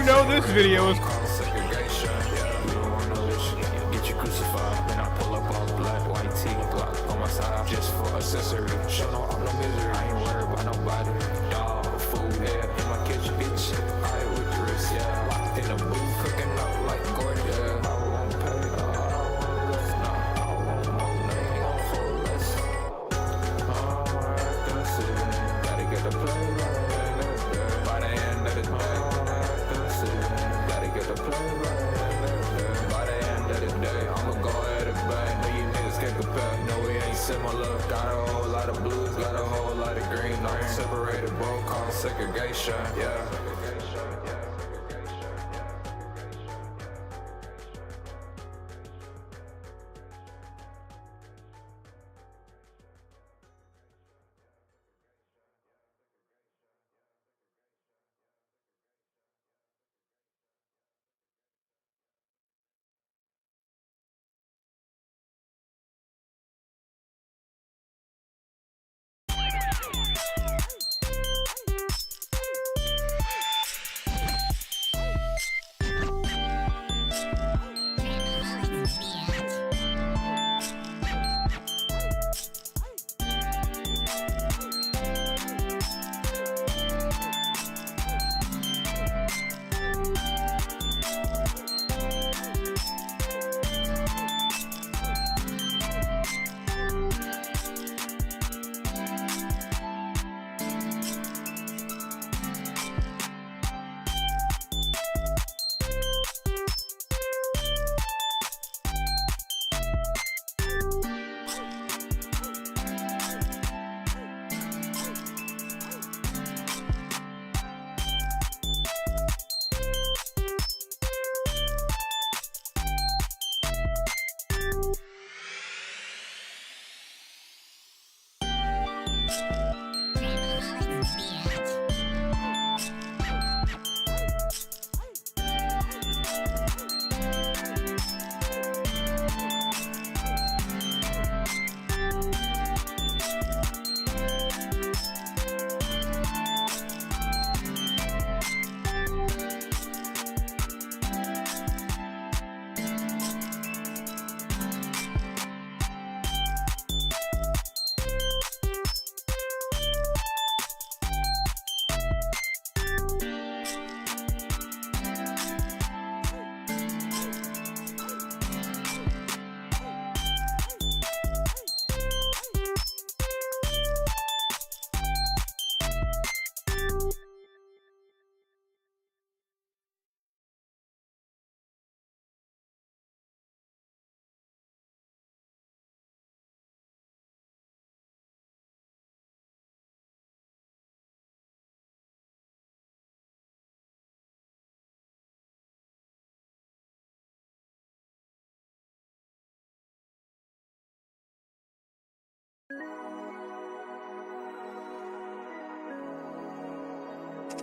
know this video is segregation. Yeah, you don't wanna know this shit. Get you crucified. Then I pull up all black, white tee, Glock on my side just for accessory. Show no up, no misery. I ain't worried about nobody. Dog, food, yeah, in my kitchen, bitch. I with the wrist, yeah. Locked in the booth, cooking up like Gordon. Yeah, I won't pay. I won't less. Nah, I won't more. They ain't gon' fool less. Alright, that's it. Gotta get the play by the end of the day. That's it. Gotta get the play by the end of the day. I'ma go ahead and bang. Know you niggas can't compare. No, we ain't similar. Got a whole lot of blues, got a whole lot of green. I'm separated, bro. Call segregation. Yeah.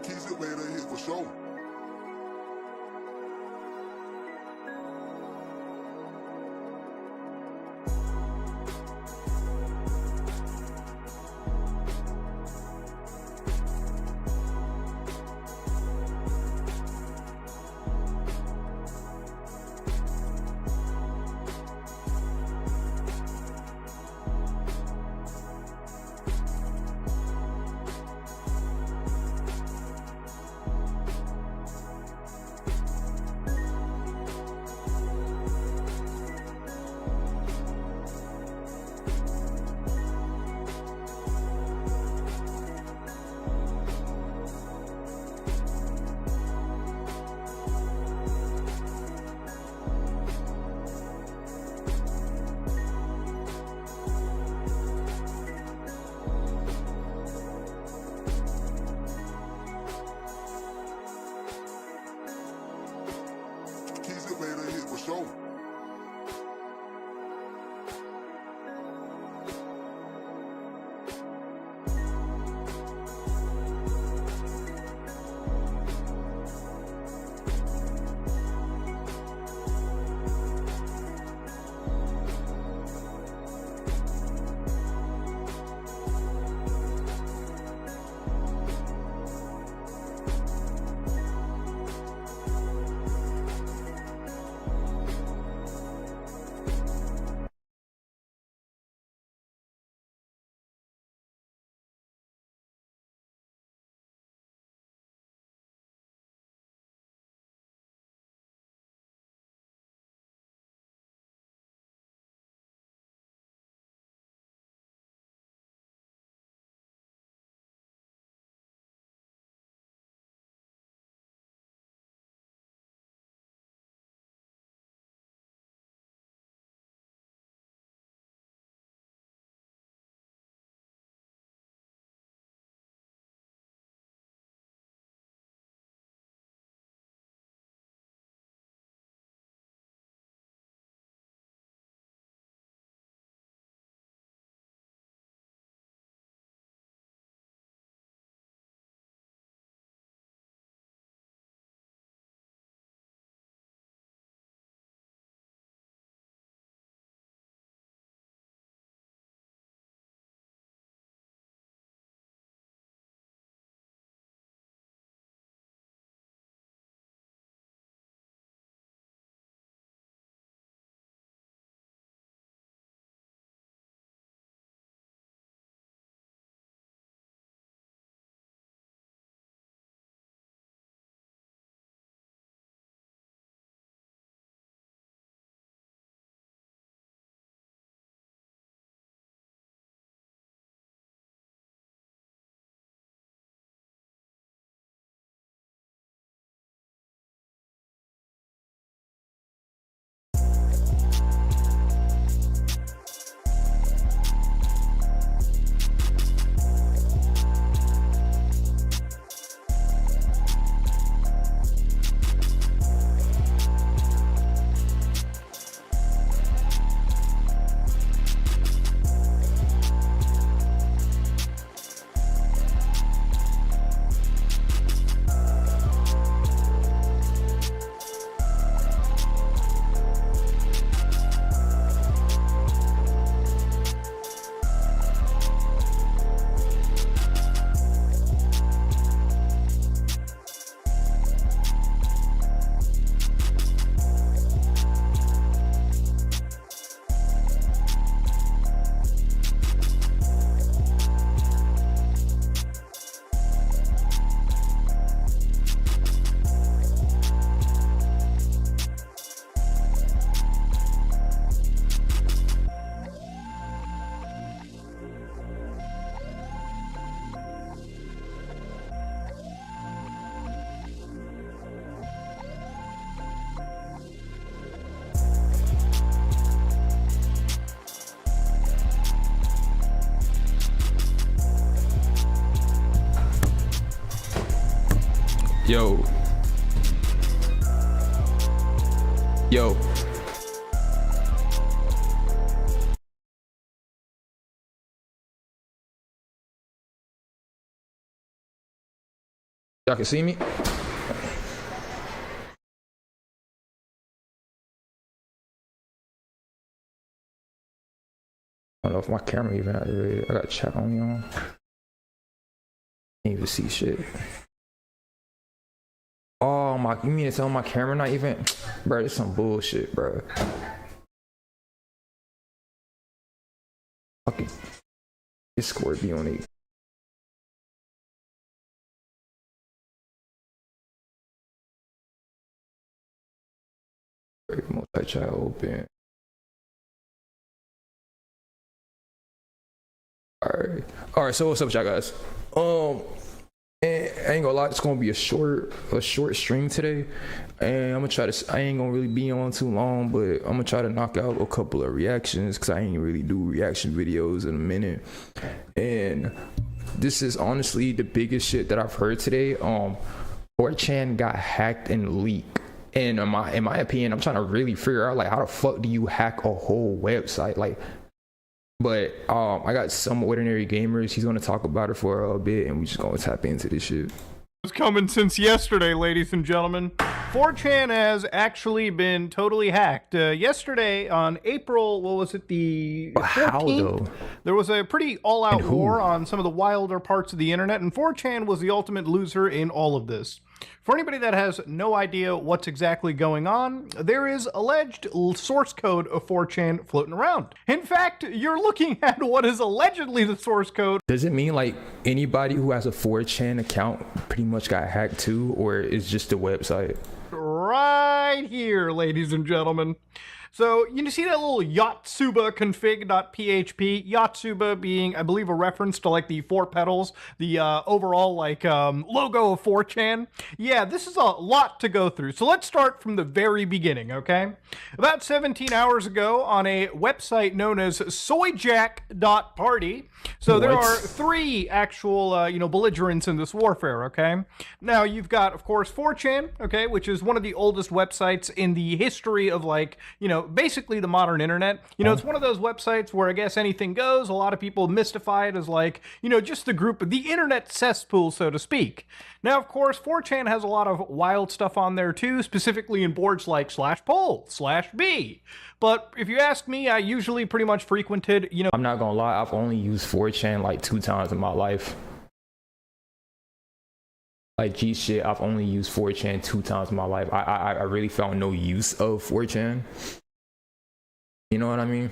Keys it later hit for sure. Yo. Yo. Y'all can see me? I don't know if my camera even activated. I got chat on y'all. Can't even see shit. Oh my, you mean to tell my camera not even? Bro, this some bullshit, bro. Fucking Discord be on it. Multi-chat open. Alright, so what's up, y'all guys? And I ain't gonna lie, it's gonna be a short stream today, and I'm gonna try to. I ain't gonna really be on too long, but I'm gonna try to knock out a couple of reactions because I ain't really do reaction videos in a minute. And this is honestly the biggest shit that I've heard today. 4chan got hacked and leaked, and in my opinion, I'm trying to really figure out like how the fuck do you hack a whole website, like. But I got some ordinary gamers. He's gonna talk about it for a bit, and we just gonna tap into this shit. It's coming since yesterday, ladies and gentlemen. 4chan has actually been totally hacked. Yesterday on April, what was it, the 14th? How though? There was a pretty all-out war on some of the wilder parts of the internet, and 4chan was the ultimate loser in all of this. For anybody that has no idea what's exactly going on, there is alleged source code of 4chan floating around. In fact, you're looking at what is allegedly the source code. Does it mean like anybody who has a 4chan account pretty much got hacked too, or is just the website? Right here, ladies and gentlemen. So, you see that little Yotsuba config.php? Yotsuba being, I believe, a reference to like the 4 petals, the overall like logo of 4chan. Yeah, this is a lot to go through. So let's start from the very beginning, okay? About 17 hours ago on a website known as soyjack.party. So there are 3 actual, belligerents in this warfare, okay? Now, you've got, of course, 4chan, okay, which is one of the oldest websites in the history of like, basically the modern internet. It's one of those websites where I guess anything goes. A lot of people mystify it as like, just the group of the internet cesspool, so to speak. Now, of course, 4chan has a lot of wild stuff on there too, specifically in boards like /poll/b. But if you ask me, I usually pretty much frequented, I'm not gonna lie, I've only used 4chan like 2 times in my life. Like G shit, I've only used 4chan 2 times in my life. I really found no use of 4chan. You know what I mean?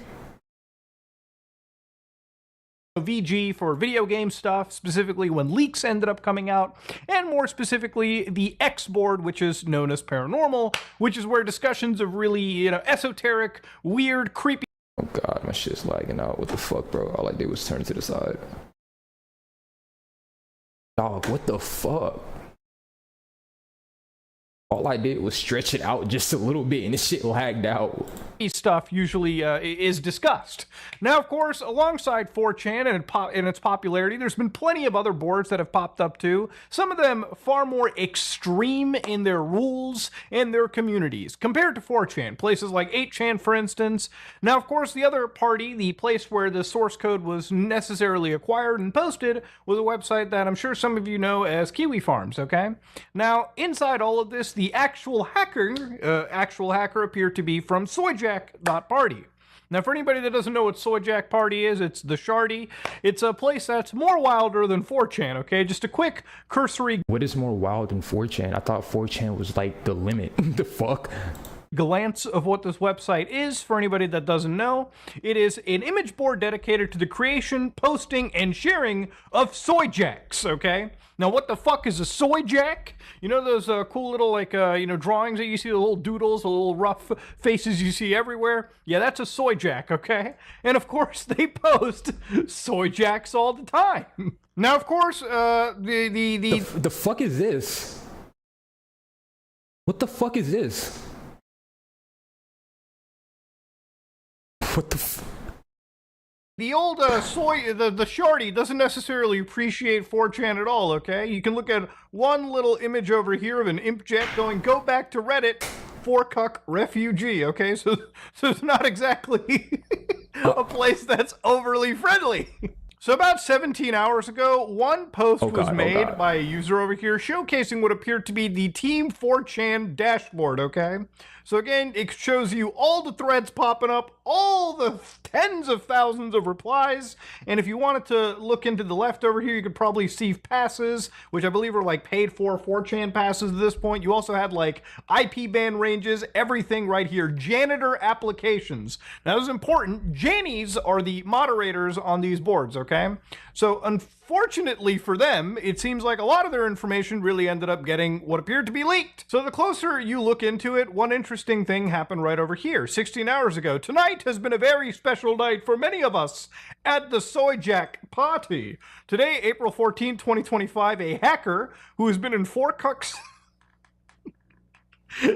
VG for video game stuff, specifically when leaks ended up coming out, and more specifically the X board, which is known as Paranormal, which is where discussions of really, esoteric, weird, creepy. Oh god, my shit's lagging out. What the fuck, bro? All I did was turn to the side. Dog, what the fuck? All I did was stretch it out just a little bit and this shit lagged out. Stuff usually is discussed. Now, of course, alongside 4chan and its popularity, there's been plenty of other boards that have popped up too. Some of them far more extreme in their rules and their communities compared to 4chan. Places like 8chan, for instance. Now, of course, the other party, the place where the source code was necessarily acquired and posted, was a website that I'm sure some of you know as Kiwi Farms, okay? Now, inside all of this, the actual hacker appeared to be from soyjack.party. Now, for anybody that doesn't know what Soyjack Party is, it's the Shardy. It's a place that's more wilder than 4chan, okay? Just a quick cursory... What is more wild than 4chan? I thought 4chan was like the limit. The fuck? Glance of what this website is for anybody that doesn't know. It is an image board dedicated to the creation, posting, and sharing of soyjacks, okay? Now, what the fuck is a soyjack? You know those cool little, like, drawings that you see, the little doodles, the little rough faces you see everywhere? Yeah, that's a soyjack, okay? And, of course, they post soyjacks all the time. Now, of course, The fuck is this? What the fuck is this? What the The old the shorty doesn't necessarily appreciate 4chan at all, okay? You can look at one little image over here of an imp jet going, go back to Reddit, 4cuck refugee, okay? So it's not exactly a place that's overly friendly. So about 17 hours ago, one post was made by a user over here showcasing what appeared to be the Team 4chan dashboard, okay? So again, it shows you all the threads popping up, all the tens of thousands of replies, and if you wanted to look into the left over here, you could probably see passes, which I believe are like paid for 4chan passes at this point. You also had like IP ban ranges, everything right here, janitor applications. Now this is important, Jannies are the moderators on these boards, okay? So unfortunately for them, it seems like a lot of their information really ended up getting what appeared to be leaked. So the closer you look into it, one interesting thing happened right over here. 16 hours ago, tonight has been a very special night for many of us at the Soyjack party. Today, April 14, 2025, a hacker who has been in 4cuck's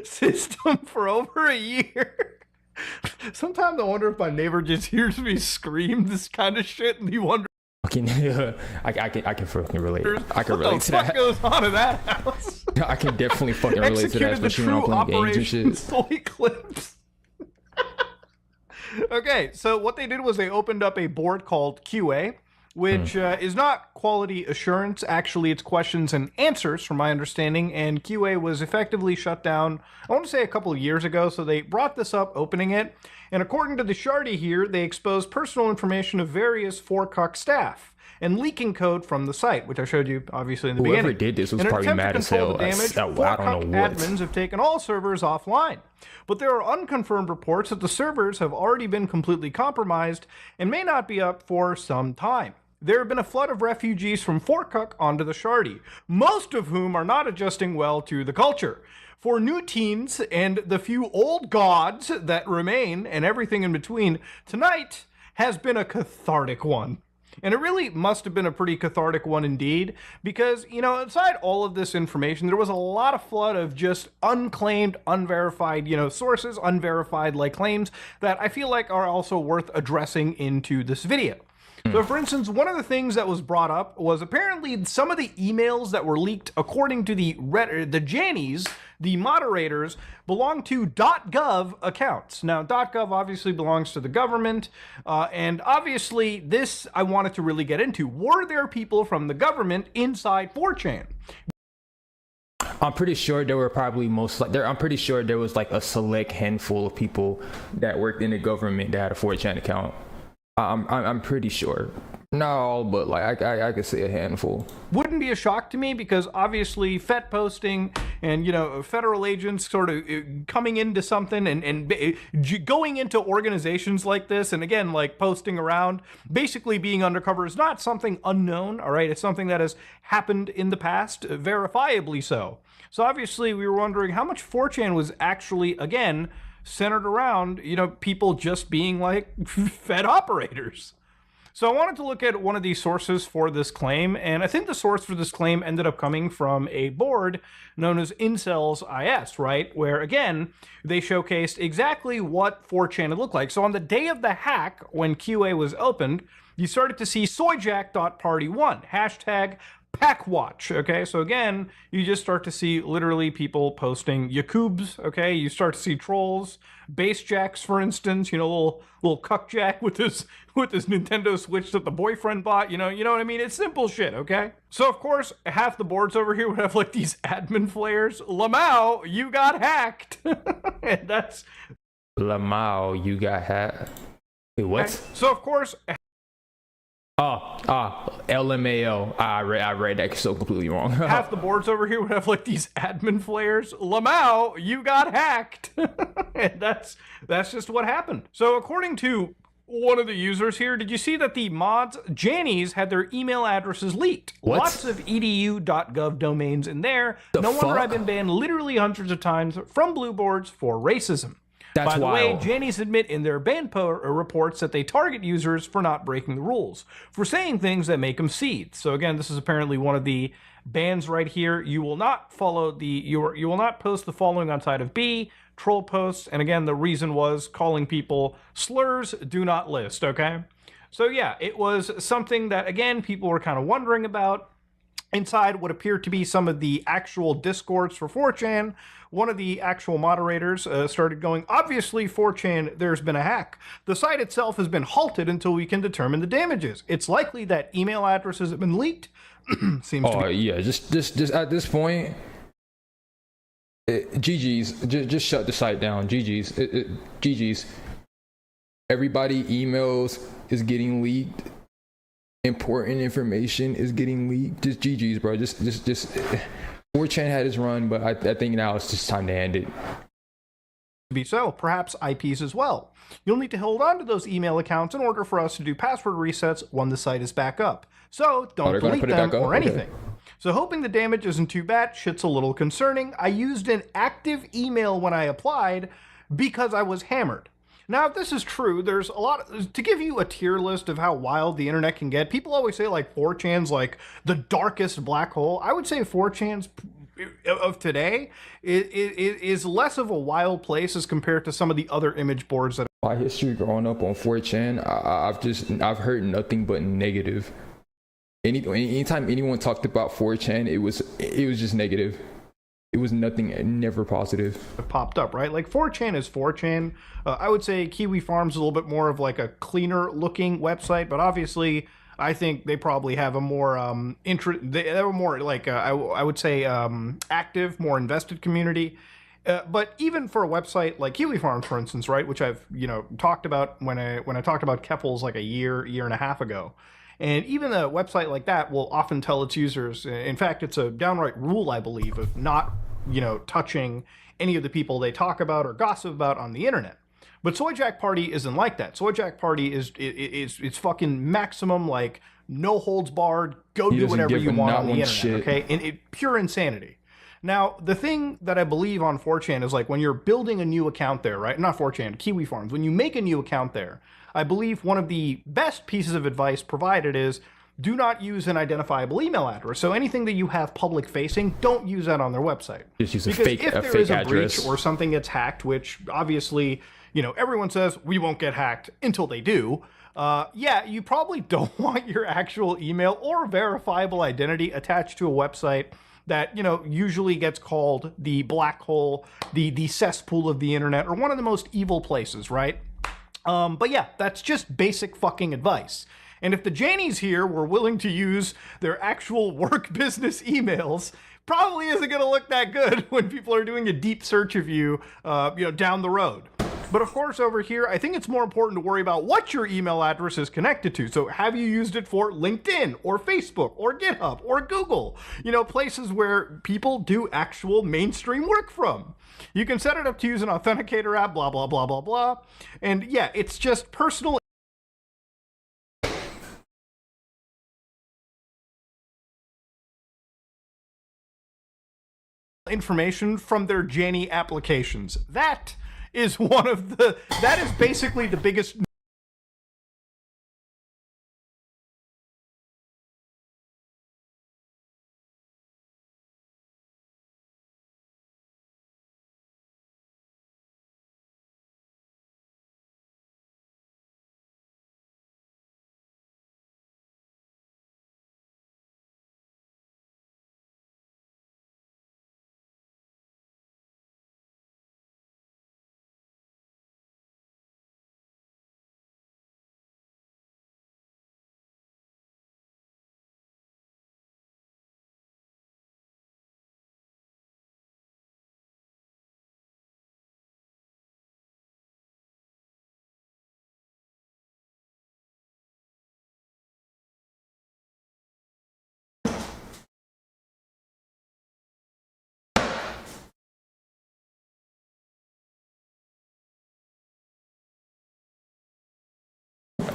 system for over a year. Sometimes I wonder if my neighbor just hears me scream this kind of shit and he wonders. I can fucking relate. I can relate to that. What goes on in that house? I can definitely fucking relate to that, especially when I'm playing games and shit. Soy clips. Okay, so what they did was they opened up a board called QA, which is not quality assurance. Actually, it's questions and answers, from my understanding, and QA was effectively shut down, I want to say a couple of years ago, so they brought this up, opening it, and according to the Shardy here, they exposed personal information of various 4cuck staff and leaking code from the site, which I showed you obviously in the beginning. Whoever did this was probably mad as hell. I don't know what. Admins have taken all servers offline, but there are unconfirmed reports that the servers have already been completely compromised and may not be up for some time. There have been a flood of refugees from 4cuck onto the Shardy, most of whom are not adjusting well to the culture. For new teens and the few old gods that remain and everything in between, tonight has been a cathartic one. And it really must have been a pretty cathartic one indeed, because, you know, inside all of this information, there was a lot of flood of just unclaimed, unverified, sources, unverified, claims that I feel like are also worth addressing into this video. So, for instance, one of the things that was brought up was apparently some of the emails that were leaked, according to the Jannies, the moderators, belong to .gov accounts. Now, .gov obviously belongs to the government, and obviously this I wanted to really get into. Were there people from the government inside 4chan? I'm pretty sure there were probably I'm pretty sure there was like a select handful of people that worked in the government that had a 4chan account. I'm pretty sure. Not all, but I could say a handful. Wouldn't be a shock to me, because obviously FET posting and federal agents sort of coming into something and going into organizations like this, and again posting around, basically being undercover, is not something unknown. All right, it's something that has happened in the past, verifiably so. So obviously we were wondering how much 4chan was actually again centered around, people just being Fed operators. So I wanted to look at one of these sources for this claim, and I think the source for this claim ended up coming from a board known as Incels IS, right? Where, again, they showcased exactly what 4chan looked like. So on the day of the hack, when QA was opened, you started to see soyjack.party1, hashtag Packwatch, okay? So again, you just start to see literally people posting Yakubs, okay? You start to see trolls, Basejacks, for instance, little cuckjack with this Nintendo Switch that the boyfriend bought, you know what I mean? It's simple shit, okay? So of course, half the boards over here would have these admin flares. Lamau, you got hacked. And that's Lamau, you got hacked. Wait, what? Okay. So of course, LMAO. I read that so completely wrong. Half the boards over here would have these admin flares. Lamau, you got hacked. And that's just what happened. So according to one of the users here, did you see that the mods, Jannies, had their email addresses leaked? What? Lots of edu.gov domains in there. No fuck? wonder I've been banned literally hundreds of times from blue boards for racism. That's By the wild. way, Jannies admit in their ban reports that they target users for not breaking the rules, for saying things that make them seethe. So again, this is apparently one of the bans right here. You will not follow you will not post the following on side of B, troll posts, and again, the reason was calling people slurs do not list, okay? So yeah, it was something that, again, people were kind of wondering about. Inside what appeared to be some of the actual discords for 4chan, one of the actual moderators started going, obviously 4chan, there's been a hack. The site itself has been halted until we can determine the damages. It's likely that email addresses have been leaked. Seems to be. Yeah, just at this point, GG's, just shut the site down. GG's. Everybody emails is getting leaked. Important information is getting leaked. Just GG's, bro. Just 4chan had its run, but I think now it's just time to end it. Be so, perhaps IPs as well. You'll need to hold on to those email accounts in order for us to do password resets when the site is back up. So don't delete them or anything. So hoping the damage isn't too bad, shit's a little concerning. I used an active email when I applied because I was hammered. Now, if this is true, there's a lot to give you a tier list of how wild the internet can get. People always say like 4chan's like the darkest black hole. I would say 4chan's of today is less of a wild place as compared to some of the other image boards that. My history growing up on 4chan, I've heard nothing but negative. Anytime anyone talked about 4chan, it was just negative. It was nothing, never positive. Popped up, right? Like 4chan is 4chan. I would say Kiwi Farms is a little bit more of like a cleaner looking website, but obviously I think they probably have a more they have a more like I would say active, more invested community. But even for a website like Kiwi Farms, for instance, right, which I've talked about when I talked about Keppels like a year and a half ago. And even a website like that will often tell its users, in fact, it's a downright rule, I believe, of not, touching any of the people they talk about or gossip about on the internet. But Soyjack Party isn't like that. Soyjack Party is fucking maximum, like, no holds barred, go do whatever you want on the internet, shit. Okay? And pure insanity. Now, the thing that I believe on 4chan is like when you're building a new account there, right? Not 4chan, Kiwi Farms. When you make a new account there, I believe one of the best pieces of advice provided is do not use an identifiable email address. So anything that you have public facing, don't use that on their website. Just use a fake address. If there is a breach or something gets hacked, which obviously, everyone says we won't get hacked until they do. Yeah, you probably don't want your actual email or verifiable identity attached to a website that, usually gets called the black hole, the cesspool of the internet, or one of the most evil places, right? But yeah, that's just basic fucking advice. And if the Janies here were willing to use their actual work business emails, probably isn't going to look that good when people are doing a deep search of you, down the road. But of course, over here, I think it's more important to worry about what your email address is connected to. So have you used it for LinkedIn or Facebook or GitHub or Google? Places where people do actual mainstream work from. You can set it up to use an authenticator app, blah, blah, blah, blah, blah. And yeah, it's just personal information from their Janie applications. That is that is basically the biggest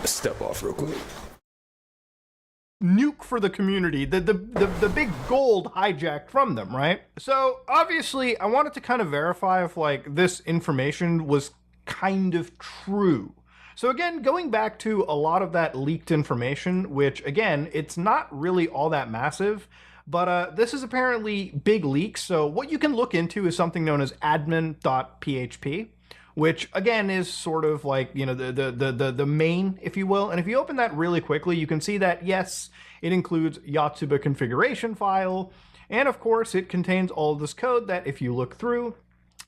Step off real quick. nuke for the community, the big gold hijacked from them, right? So obviously I wanted to kind of verify if like this information was kind of true. So again, going back to a lot of that leaked information, which again, it's not really all that massive, but this is apparently big leaks. So what you can look into is something known as admin.php, which again is sort of like, you know, the main, if you will. And if you open that really quickly, you can see that yes, it includes Yotsuba configuration file, and of course it contains all of this code that if you look through,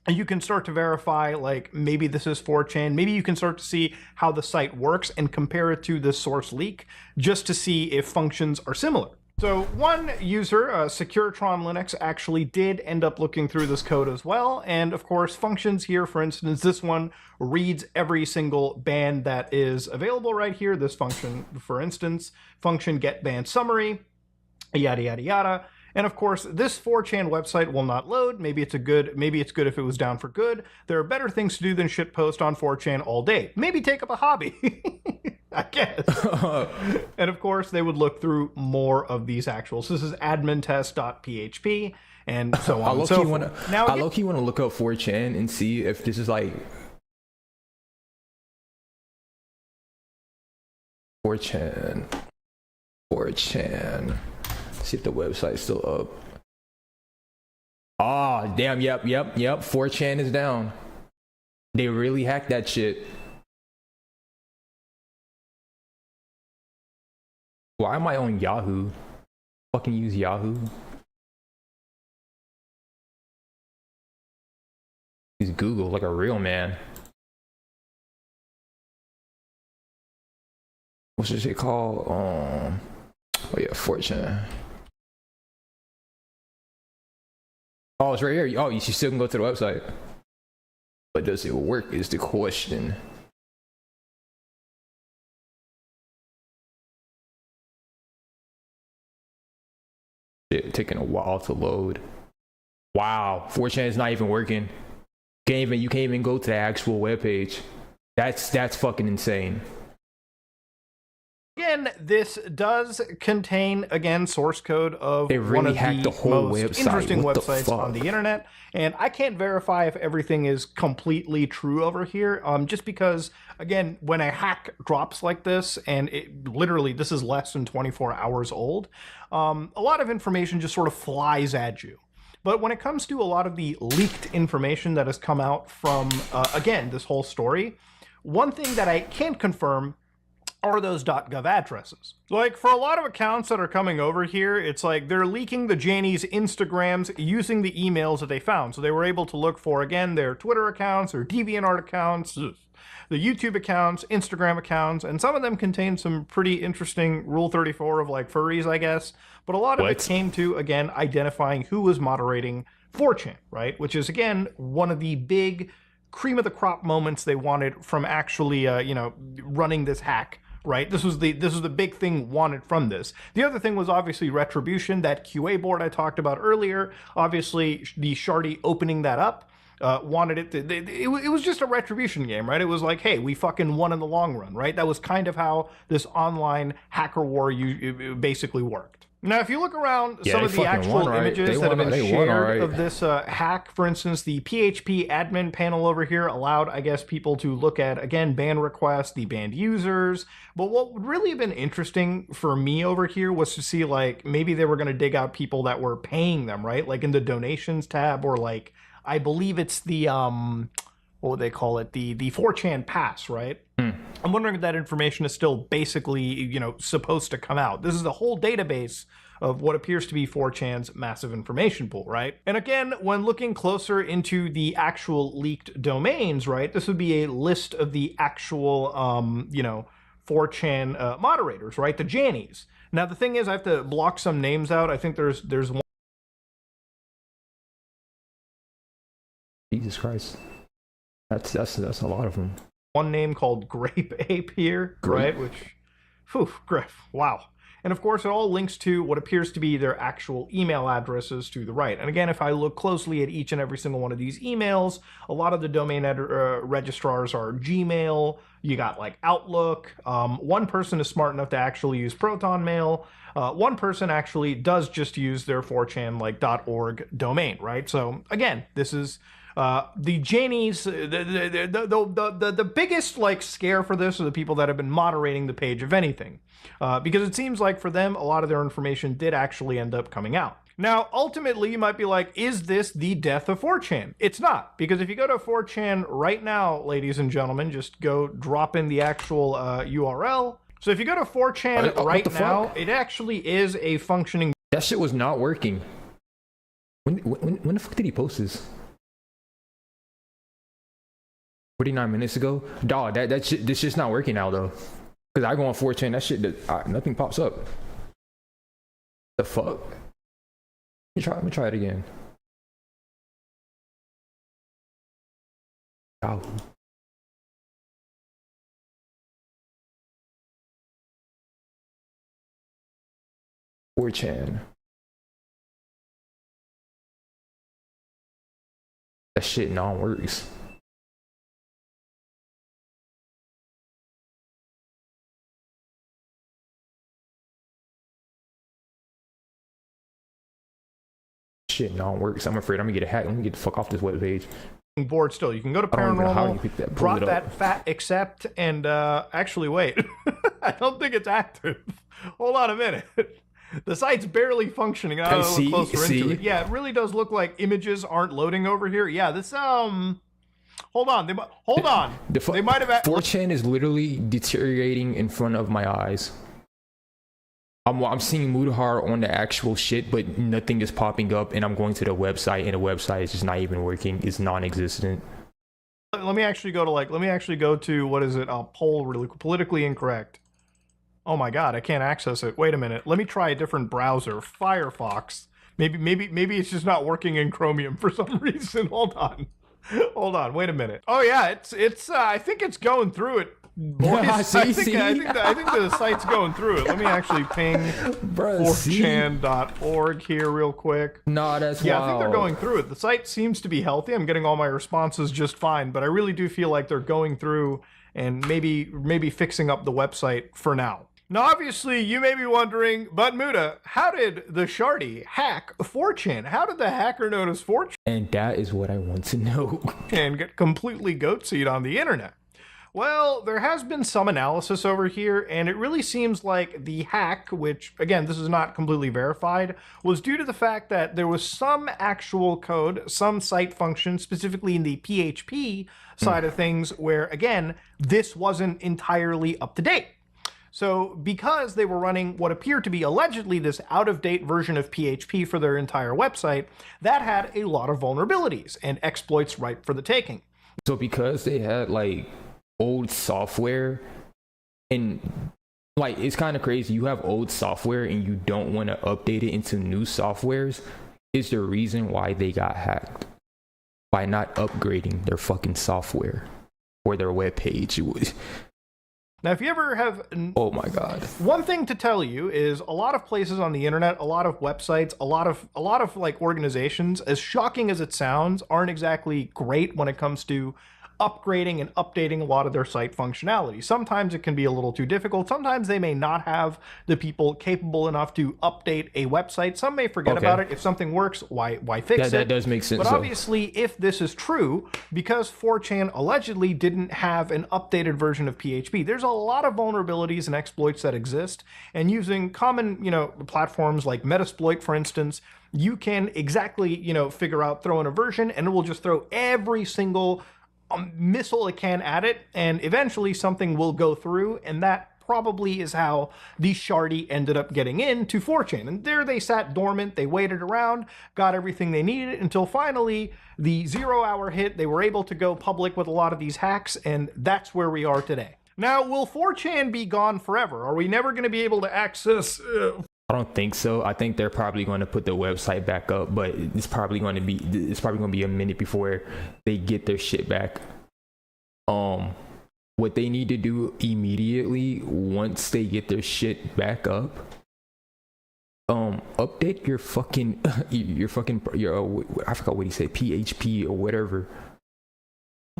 you can start to verify, like, maybe this is 4chan. Maybe you can start to see how the site works and compare it to the source leak just to see if functions are similar. So one user, Securetron Linux, actually did end up looking through this code as well. And of course, functions here, for instance, this one reads every single ban that is available right here. This function, for instance, function get ban summary, yada, yada, yada. And of course, this 4chan website will not load. Maybe it's good if it was down for good. There are better things to do than shitpost on 4chan all day. Maybe take up a hobby, I guess. And of course, they would look through more of these actuals. This is admintest.php and so on and so forth. I low-key want to look up 4chan and see if this is like 4chan. See if the website's still up. Oh, damn, yep. 4chan is down. They really hacked that shit. Why am I on Yahoo? Fucking use Yahoo. Use Google like a real man. What's this shit called? Oh yeah, 4chan. Oh, it's right here. Oh, you still can go to the website. But does it work is the question. Shit, taking a while to load. Wow, 4chan is not even working. You can't even go to the actual webpage. That's fucking insane. Again, this does contain, again, source code of they really one of hacked the whole most website. interesting What websites the on the internet. And I can't verify if everything is completely true over here, just because, again, when a hack drops like this, and it literally, this is less than 24 hours old, a lot of information just sort of flies at you. But when it comes to a lot of the leaked information that has come out from, again, this whole story, one thing that I can't confirm are those .gov addresses. Like, for a lot of accounts that are coming over here, it's like they're leaking the Janies Instagrams using the emails that they found. So they were able to look for, again, their Twitter accounts, their DeviantArt accounts, the YouTube accounts, Instagram accounts, and some of them contain some pretty interesting Rule 34 of, like, furries, I guess. But a lot of it came to, again, identifying who was moderating 4chan, right? Which is, again, one of the big cream of the crop moments they wanted from actually, running this hack. Right, this was the big thing wanted from this. The other thing was obviously retribution, that QA board I talked about earlier. Obviously, the Shardy opening that up wanted it to. It was just a retribution game, right? It was like, hey, we fucking won in the long run, right? That was kind of how this online hacker war basically worked. Now, if you look around some of the actual images that have been shared of this hack, for instance, the PHP admin panel over here allowed, I guess, people to look at, again, ban requests, the banned users. But what would really have been interesting for me over here was to see, like, maybe they were going to dig out people that were paying them, right? Like in the donations tab, or like, I believe it's the, what would they call it? The 4chan pass, right? I'm wondering if that information is still basically, supposed to come out. This is the whole database of what appears to be 4chan's massive information pool, right? And again, when looking closer into the actual leaked domains, right, this would be a list of the actual, 4chan moderators, right? The Janies. Now, the thing is, I have to block some names out. I think there's one. Jesus Christ. That's a lot of them. One name called Grape Ape here, right? Which, wow. And of course, it all links to what appears to be their actual email addresses to the right. And again, if I look closely at each and every single one of these emails, a lot of the domain registrars are Gmail. You got like Outlook. One person is smart enough to actually use Proton Mail. One person actually does just use their 4chan like .org domain, right? So again, this is the Janies, the biggest like scare for this are the people that have been moderating the page, if anything, because it seems like for them, a lot of their information did actually end up coming out. Now, ultimately, you might be like, is this the death of 4chan? It's not, because if you go to 4chan right now, ladies and gentlemen, just go drop in the actual URL. So if you go to 4chan right now, it actually is a functioning. That shit was not working. When the fuck did he post this? 49 minutes ago? Dog, that shit, this shit's not working now though. Cause I go on 4chan, that shit, nothing pops up. The fuck? Let me try it again. Ow. Chan. That shit non-works. Shit non-works. I'm afraid I'm gonna get a hack. Let me get the fuck off this web page. Board still. You can go to Paranormal, drop that fat accept, and actually wait. I don't think it's active. Hold on a minute. The site's barely functioning. I'll look closer into it. Yeah, it really does look like images aren't loading over here. Yeah, this hold on. They might have. 4chan is literally deteriorating in front of my eyes. I'm seeing Mudahar on the actual shit, but nothing is popping up, and I'm going to the website, and the website is just not even working. It's non-existent. Let me actually go to what is it? I'll poll really politically incorrect. Oh my god, I can't access it. Wait a minute. Let me try a different browser. Firefox. Maybe it's just not working in Chromium for some reason. Hold on. Wait a minute. Oh yeah, it's I think it's going through it. Boys, I think the site's going through it. Let me actually ping 4chan.org here real quick. Nah, that's wild. I think they're going through it. The site seems to be healthy. I'm getting all my responses just fine, but I really do feel like they're going through and maybe fixing up the website for now. Now, obviously, you may be wondering, but Muda, how did the Shardy hack 4chan? How did the hacker notice 4chan? And that is what I want to know. And get completely goat-seed on the internet. Well, there has been some analysis over here, and it really seems like the hack, which, again, this is not completely verified, was due to the fact that there was some actual code, some site function, specifically in the PHP side of things, where, again, this wasn't entirely up to date. So because they were running what appeared to be allegedly this out-of-date version of PHP for their entire website, that had a lot of vulnerabilities and exploits ripe for the taking. So because they had, like, old software, and like it's kind of crazy, you have old software and you don't want to update it into new softwares, is the reason why they got hacked, by not upgrading their fucking software or their web page. Now, if you ever have... Oh my god. One thing to tell you is a lot of places on the internet, a lot of websites, a lot of like organizations, as shocking as it sounds, aren't exactly great when it comes to upgrading and updating a lot of their site functionality. Sometimes it can be a little too difficult. Sometimes they may not have the people capable enough to update a website. Some may forget about it. If something works, why fix it? That does make sense. But obviously, if this is true, because 4chan allegedly didn't have an updated version of PHP, there's a lot of vulnerabilities and exploits that exist. And using common, platforms like Metasploit, for instance, you can exactly, figure out, throw in a version, and it will just throw every single missile it can at it, and eventually something will go through, and that probably is how the Shardy ended up getting into 4chan. And there they sat dormant, they waited around, got everything they needed, until finally the 0 hour hit. They were able to go public with a lot of these hacks, and that's where we are today. Now, will 4chan be gone forever? Are we never going to be able to access... I don't think so. I think they're probably going to put the website back up, but it's probably going to be a minute before they get their shit back. What they need to do immediately once they get their shit back up, update your fucking I forgot what he said, PHP or whatever.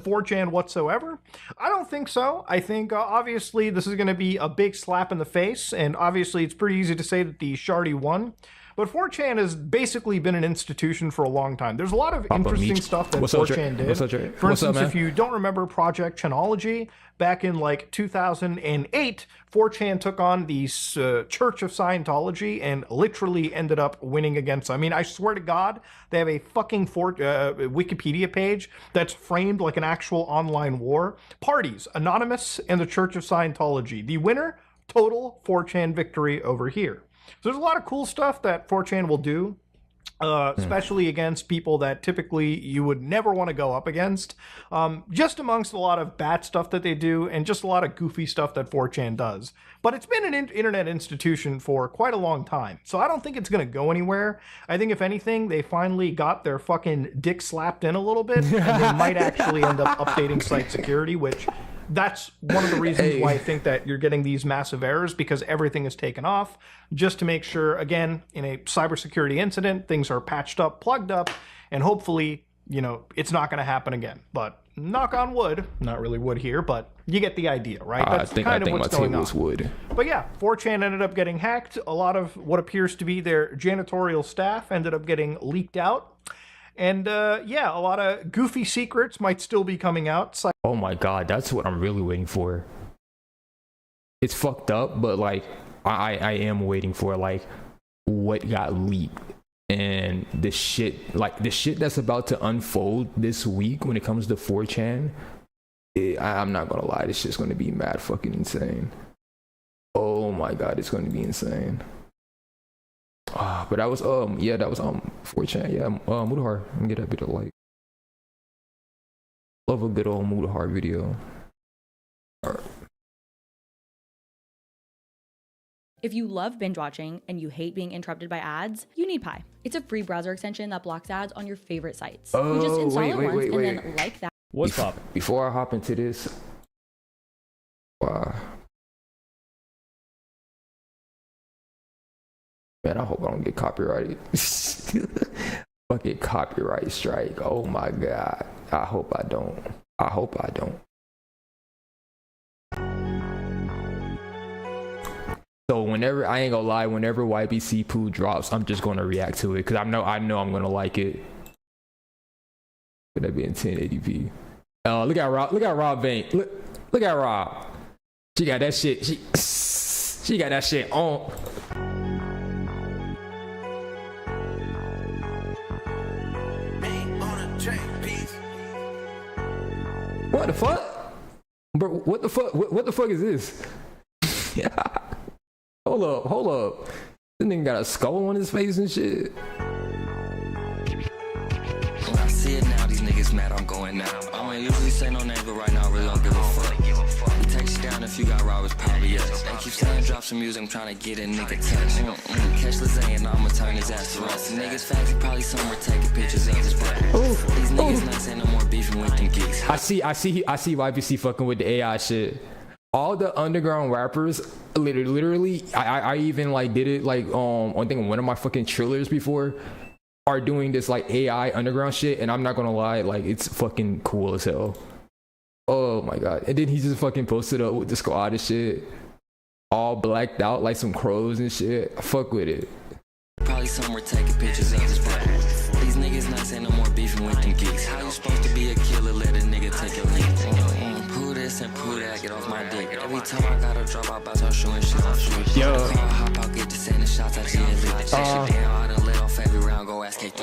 4chan whatsoever? I don't think so. I think obviously this is going to be a big slap in the face, and obviously it's pretty easy to say that the Shardy won. But 4chan has basically been an institution for a long time. There's a lot of interesting Meech. stuff that What's up, 4chan did. What's up, Trey? For What's up, instance, man? if you don't remember Project Chanology, back in like 2008, 4chan took on the Church of Scientology and literally ended up winning against them. I mean, I swear to God, they have a fucking Wikipedia page that's framed like an actual online war. Parties, Anonymous and the Church of Scientology. The winner, total 4chan victory over here. So there's a lot of cool stuff that 4chan will do. Especially against people that typically you would never want to go up against. Just amongst a lot of bad stuff that they do and just a lot of goofy stuff that 4chan does. But it's been an internet institution for quite a long time. So I don't think it's going to go anywhere. I think if anything, they finally got their fucking dick slapped in a little bit and they might actually end up updating site security, which that's one of the reasons why I think that you're getting these massive errors, because everything is taken off just to make sure, again, in a cybersecurity incident, things are patched up, plugged up, and hopefully, you know, it's not going to happen again. But knock on wood, not really wood here, but you get the idea, right? That's kind of what's going on. Wood. But yeah, 4chan ended up getting hacked. A lot of what appears to be their janitorial staff ended up getting leaked out. And yeah, a lot of goofy secrets might still be coming out. Oh my God, that's what I'm really waiting for. It's fucked up, but like I am waiting for like what got leaked and the shit that's about to unfold this week when it comes to 4chan. I'm not gonna lie, this shit's gonna be mad fucking insane. Oh my God, it's gonna be insane. But that was 4chan. Yeah, Mutahar. Let me get that bit of like. Love a good old Mutahar video. Alright. If you love binge watching and you hate being interrupted by ads, you need Pi. It's a free browser extension that blocks ads on your favorite sites. You just install it once and then like that. What's up? Before I hop into this, man, I hope I don't get copyrighted. Fucking copyright strike. Oh my God. I hope I don't. I hope I don't. So whenever, I ain't gonna lie, whenever YBC Poo drops, I'm just gonna react to it because I know I'm gonna like it. Could that be in 1080p? Look at Rob Bank. Look at Rob. She got that shit. She got that shit on. What the fuck? Bro, what the fuck? What the fuck is this? Yeah. Hold up. This nigga got a skull on his face and shit. When I see it now, these niggas mad I'm going now. I don't usually say no name, but right now I really don't give a fuck. He takes you down if you got robbers, probably yes. They keep saying drop some music, I'm trying to get a nigga touch. Catch Lizzie and I'ma turn his ass to rust. Niggas fast, he probably somewhere taking pictures of his butt. These niggas nice, ain't no more beefing with them geeks. I see YBC fucking with the AI shit. All the underground rappers, literally, I even like did it like I think one of my fucking Trillers before are doing this like AI underground shit, and I'm not gonna lie, like it's fucking cool as hell. Oh my God. And then he just fucking posted up with the squad and shit, all blacked out like some crows and shit. I fuck with it. Probably somewhere taking pictures of his butt. These niggas nice, ain't no more beefing with them geeks. How you supposed to be a killer, let a nigga take your lead? Poo this and poo that, get off my dick. Every time I gotta drop out, bout shooting shit on street. Yo. Call, hop out, get to sending shots at you and leave the shit down. I done let off every round, go ask K3.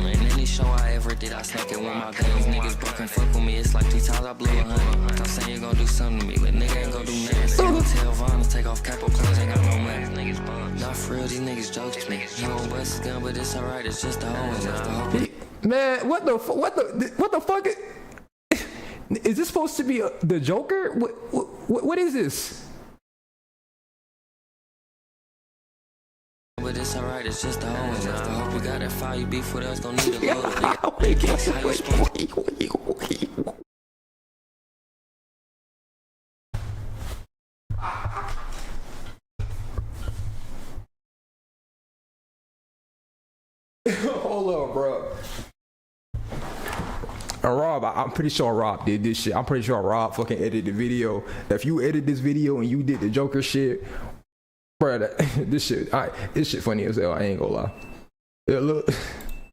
And any show I ever did, I snuck it with my guns. Niggas broken, fuck with me, it's like 3 times I blew 100. Stop saying you gon' do something to me, but nigga ain't gon' do nothing. So I'ma tell Vaughn to take off capo clothes, ain't got no money. Not for real, these niggas jokes to me. He won't bust his gun, but it's alright, it's just a hoe. It's just a hoe. Man, what the fuck is this supposed to be the Joker? What is this? But it's alright, it's just a hoe. It's just a hope we got that fire. You beef with us, gon' need a load. Wait. Hold up, bro. Rob, I'm pretty sure Rob did this shit. I'm pretty sure Rob fucking edited the video. If you edit this video and you did the Joker shit, bro. This shit funny as hell. I ain't gonna lie. Yeah, look.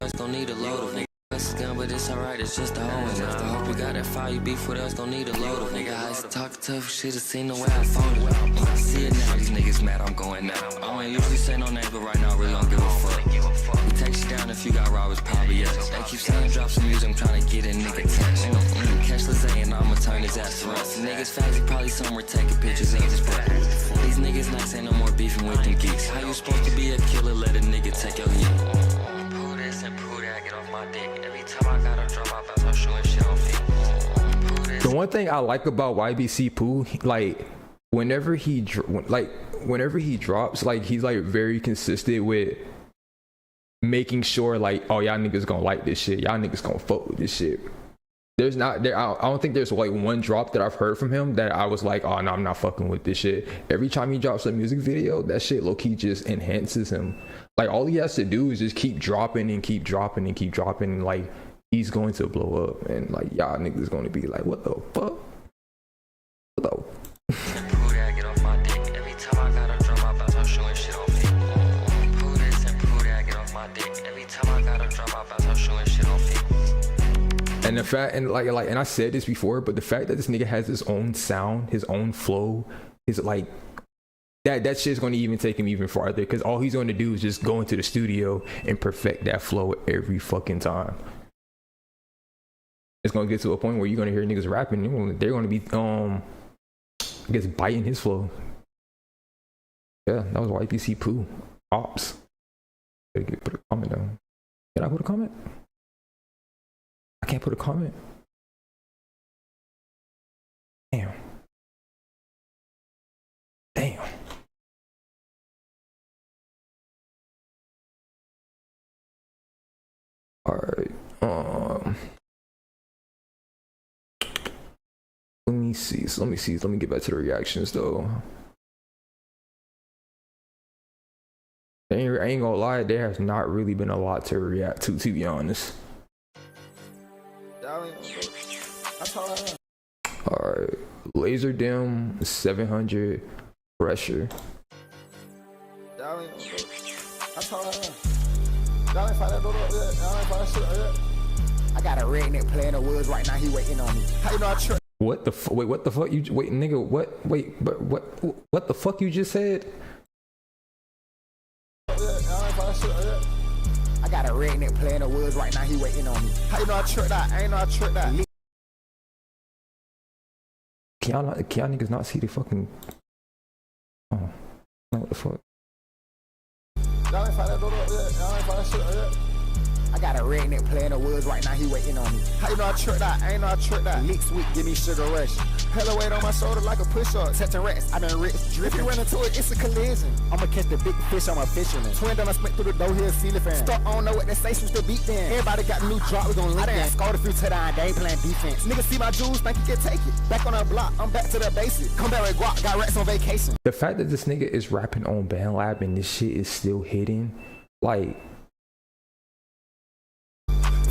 Us don't need a load of nigga. Us gun, but it's alright, it's just a hoe. And I hope you got that fire, you beef with us, don't need a load of nigga. I used to talk tough shit, I seen the way I phone it. I see it now, these niggas mad, I'm going now. I don't usually say no names, but right now I really don't give a fuck. We text you down if you got robbers, probably us. They keep saying drop some music, I'm trying to get a nigga touch. Catch Lizzie and I'ma turn his ass to us. Niggas fast, he probably somewhere taking pictures of his butt. These niggas nice, ain't no more beefing with them geeks. How you supposed to be a killer, let a nigga take your heat? Pull this and pull that, get off my dick. Every time I gotta drop out, I'm showing shit on feet. The one thing I like about YBC Pooh, like whenever he drops, like he's like very consistent with making sure like, oh, y'all niggas gonna like this shit, y'all niggas gonna fuck with this shit. I don't think there's like one drop that I've heard from him that I was like, oh no, I'm not fucking with this shit. Every time he drops a music video, that shit low-key just enhances him. Like all he has to do is just keep dropping and keep dropping and keep dropping, and like he's going to blow up, and like y'all niggas gonna be like, what the fuck? What the And the fact, and like, and I said this before, but the fact that this nigga has his own sound, his own flow, is like that shit's going to even take him even farther, because all he's going to do is just go into the studio and perfect that flow every fucking time. It's going to get to a point where you're going to hear niggas rapping, they're going to be I guess biting his flow. Yeah, that was YBC Pooh. Ops. Put a comment down. Can I put a comment? I can't put a comment. Damn. All right. Let me see. Let me get back to the reactions though. I ain't gonna lie, there has not really been a lot to react to be honest. Alright, Laser Dim 700 Pressure. I got a redneck playing the woods right now, he waiting on me. How you know I trust? What the wait, what the fuck you wait nigga, what wait, but what the fuck you just said? I got a redneck playing the woods right now, he waiting on me. How you know I tricked that? I ain't know I tricked that. Can y'all niggas not see the fucking oh what the fuck? Y'all ain't find that door up yet? Y'all ain't find that shit up yet? I got a redneck playing the woods right now, he waiting on me. How you know I tricked that? I ain't know I tricked that. Leak sweet, give me sugar rush. Hella weight on my shoulder like a push-up. Touching rats, I done rich dripping. If you run into it, it's a collision. I'ma catch the big fish, I'm a fisherman. Twin done I spent through the door here, seal fan. Start, I don't know what they say, switch the beat then. Everybody got a new drop, we gon' link that. Scored a few touchdowns, they ain't playing defense. Niggas see my jewels, think you can take it. Back on the block, I'm back to the basics. Come back with guap, got rats on vacation. The fact that this nigga is rapping on BandLab and this shit is still hitting, like.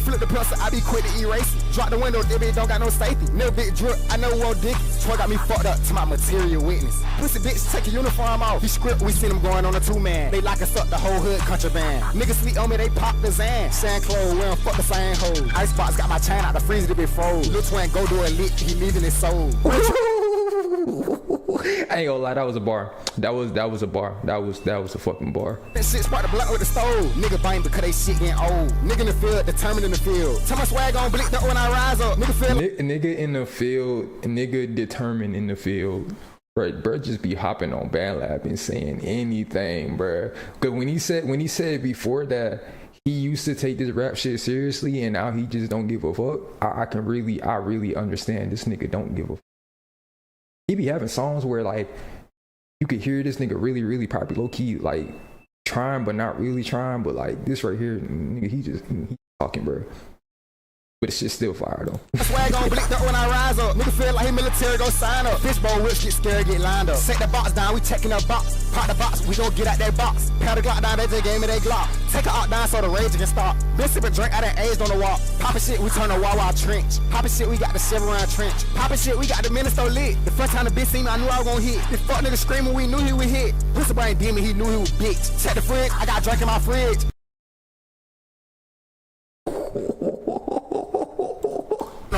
Flip the pencil, I be quick to erase it. Drop the window, this bitch don't got no safety. Never big drip, I know Walt Dickens. Troy got me fucked up to my material witness. Pussy bitch, take your uniform off. He script, we seen them going on a 2-man. They lock us up, the whole hood contraband. Niggas sleep on me, they pop the Zan. Sand clothes, we don't fuck the same hoes. Icebox got my chain out the freezer to be froze. Lil Twin go do a lick, he leaving his soul. I ain't gonna lie, that was a bar. That was a bar. That was a fucking bar. That shit spark the block with the stove. Nigga bang because they shit getting old. Nigga in the field, determined in the field. Tell my swag on blick up when I rise up. Nigga feel nigga in the field, nigga determined in the field. Bro just be hopping on BandLab and saying anything, bro. Cause when he said before that he used to take this rap shit seriously and now he just don't give a fuck. I really understand this nigga don't give a fuck. He be having songs where like you could hear this nigga really probably low key like trying but not really trying, but like this right here, nigga, he talking, bro. But it's just still fire though. Swag on blicked up when I rise up. Nigga feel like he military, go sign up. Fishbowl whips, get scared, get lined up. Set the box down, we checking the box. Pop the box, we gon' get out that box. Pat the Glock down, they just gave me that Glock. Take a out down so the rage can stop. Been sipping drink, I done aged on the walk. Poppin' shit, we turn the Wawa trench. Poppin' shit, we got the 7-round trench. Poppin' shit, we got the minister lit. The first time the bitch seen me, I knew I was gon' hit. This fuck nigga screaming, we knew he would hit. Whistle brain demon, he knew he was bitch. Check the fridge, I got drink in my fridge.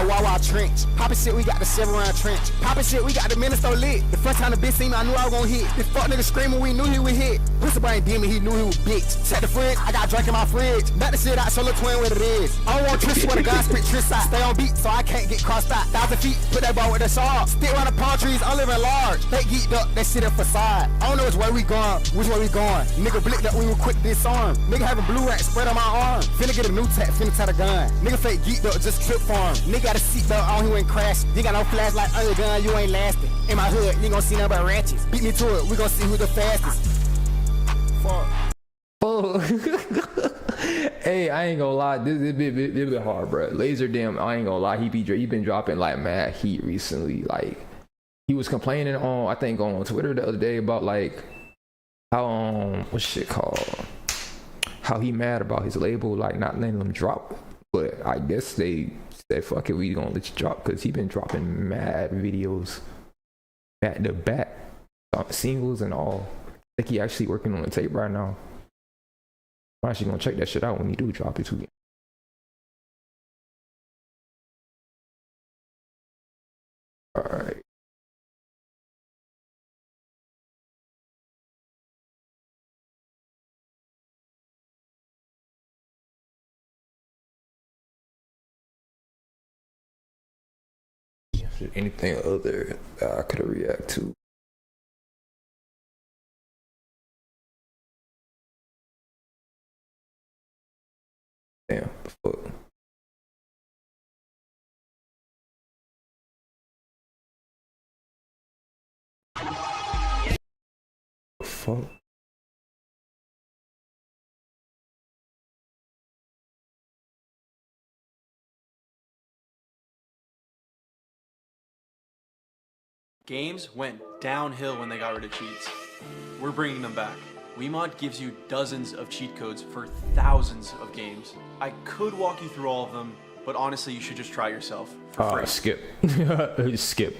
Wawa trench. Poppin' shit, we got the 7-round trench. Poppin' shit, we got the minister lit. The first time the bitch seen me, I knew I was gon' hit. This fuck nigga screaming, we knew he would hit. Whistle brain demon, he knew he was bitch. Check the fridge, I got drink in my fridge. Back the shit out, show little twin what it is. I don't want Trish where the God spit Trish out. Stay on beat so I can't get crossed out. 1,000 feet, put that ball with the saw. Stick around the palm trees, I'm living large. They geeked up, that shit a facade. I don't know which way we going, Nigga blicked up, we were quick disarm. Nigga having blue racks spread on my arm. Finna get a new tap, finna tie the gun. Nigga fake geeked up, just trip for him. Nigga got a seatbelt on, he ain't crash. You got no flashlight on your gun, you ain't lasting. In my hood, you ain't gonna see nothing but ratchets. Beat me to it, we gonna see who the fastest. Fuck. Oh. Hey, I ain't gonna lie, this bit hard, bro. Laser Dim, I ain't gonna lie, he been dropping like mad heat recently. Like he was complaining on, I think on Twitter the other day about like how what's shit called? How he mad about his label like not letting him drop. But I guess they said fuck it, we gonna let you drop because he been dropping mad videos back to back, singles and all. I think he actually working on the tape right now. I'm actually gonna check that shit out when he do drop it too. Alright. Anything other that I could react to? Damn, fuck. Fuck. Games went downhill when they got rid of cheats. We're bringing them back. WeMod gives you dozens of cheat codes for thousands of games. I could walk you through all of them, but honestly, you should just try yourself for free. Skip. Skip.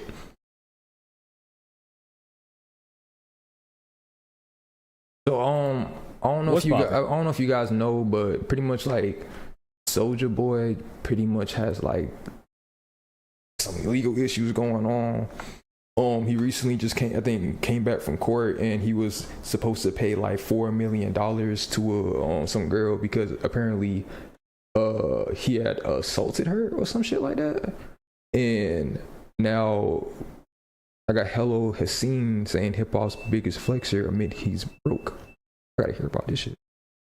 So I don't know if you guys know, but pretty much like Soulja Boy pretty much has like some legal issues going on. He recently just came back from court and he was supposed to pay like $4 million to some girl because apparently he had assaulted her or some shit like that. And now I got Hello Hassan saying hip hop's biggest flexor admit he's broke. I gotta hear about this shit.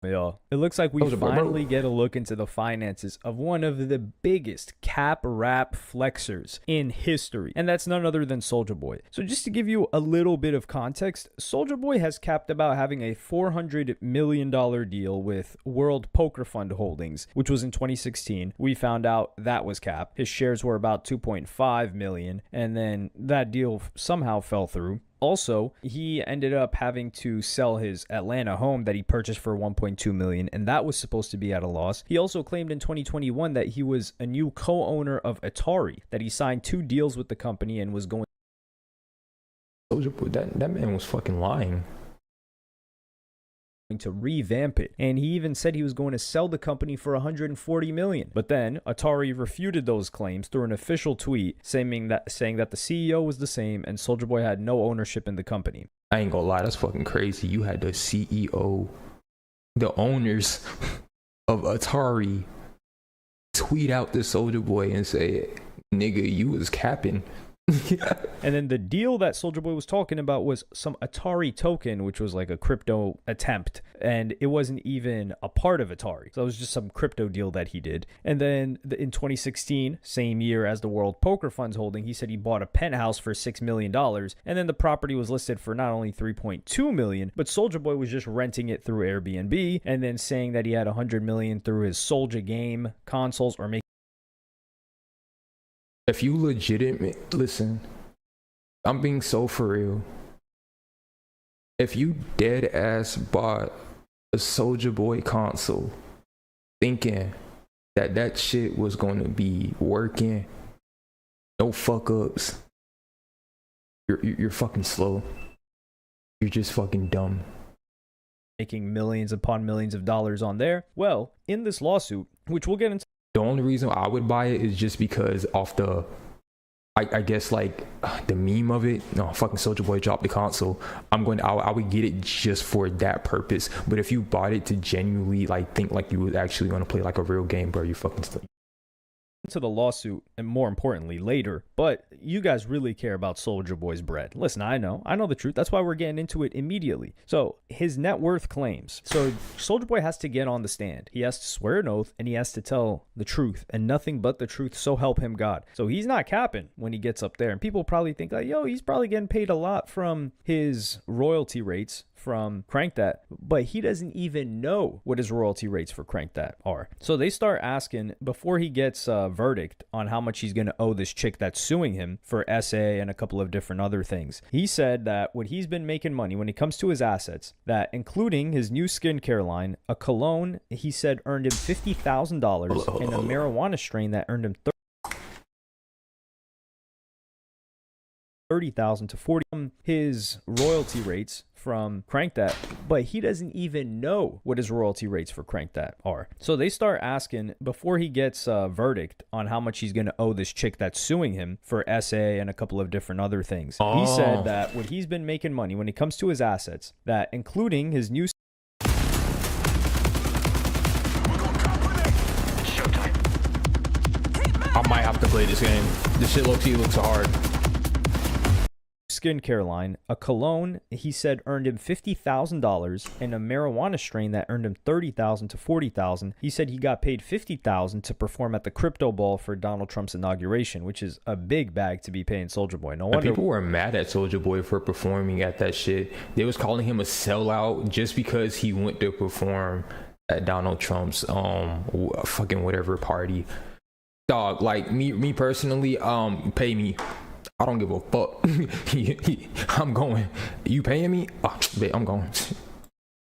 Yeah, it looks like we finally get a look into the finances of one of the biggest cap rap flexers in history, and that's none other than Soulja Boy. So just to give you a little bit of context, Soulja Boy has capped about having a $400 million deal with World Poker Fund Holdings, which was in 2016. We found out that was capped. His shares were about 2.5 million, and then that deal somehow fell through. Also, he ended up having to sell his Atlanta home that he purchased for $1.2 million, and that was supposed to be at a loss. He also claimed in 2021 that he was a new co-owner of Atari, that he signed 2 deals with the company and was going. That man was fucking lying. To revamp it, and he even said he was going to sell the company for $140 million. But then Atari refuted those claims through an official tweet saying that the CEO was the same and Soulja Boy had no ownership in the company. I ain't gonna lie, that's fucking crazy. You had the CEO, the owners of Atari, tweet out the Soulja Boy and say, "Nigga, you was capping." And then the deal that Soulja Boy was talking about was some Atari token, which was like a crypto attempt, and it wasn't even a part of Atari. So it was just some crypto deal that he did. And then in 2016, same year as the World Poker Fund's holding, he said he bought a penthouse for $6 million, and then the property was listed for not only $3.2 million, but Soulja Boy was just renting it through Airbnb, and then saying that he had $100 million through his Soulja game consoles or making If you legitimate, listen, I'm being so for real. If you dead ass bought a Soulja Boy console thinking that that shit was going to be working, no fuck ups, you're fucking slow. You're just fucking dumb. Making millions upon millions of dollars on there. Well, in this lawsuit, which we'll get into. The only reason I would buy it is just because off the, I guess like the meme of it. No, fucking Soulja Boy dropped the console. I would get it just for that purpose. But if you bought it to genuinely like think like you was actually going to play like a real game, bro, you fucking still. To the lawsuit, and more importantly later, but you guys really care about Soulja Boy's bread. Listen, I know the truth. That's why we're getting into it immediately. So his net worth claims. So Soulja Boy has to get on the stand. He has to swear an oath, and he has to tell the truth and nothing but the truth. So help him God. So he's not capping when he gets up there, and people probably think like, yo, he's probably getting paid a lot from his royalty rates from Crank That, but he doesn't even know what his royalty rates for Crank That are. So they start asking before he gets a verdict on how much he's going to owe this chick that's suing him for SA and a couple of different other things. He said that what he's been making money when it comes to his assets, that including his new skincare line, a cologne, he said earned him $50,000, and a marijuana strain that earned him $30,000 to $40,000. His royalty rates from Crank That, but he doesn't even know what his royalty rates for Crank That are. So they start asking before he gets a verdict on how much he's going to owe this chick that's suing him for SA and a couple of different other things. He said that what he's been making money when it comes to his assets, that including his new I might have to play this game. This shit looks hard. skincare line, a cologne, he said earned him $50,000, and a marijuana strain that earned him $30,000 to $40,000. He said he got paid $50,000 to perform at the Crypto Ball for Donald Trump's inauguration, which is a big bag to be paying Soulja Boy. No wonder people were mad at Soulja Boy for performing at that shit. They was calling him a sellout just because he went to perform at Donald Trump's fucking whatever party. Dog, like me personally, pay me. I don't give a fuck. I'm going. You paying me? Oh, I'm going.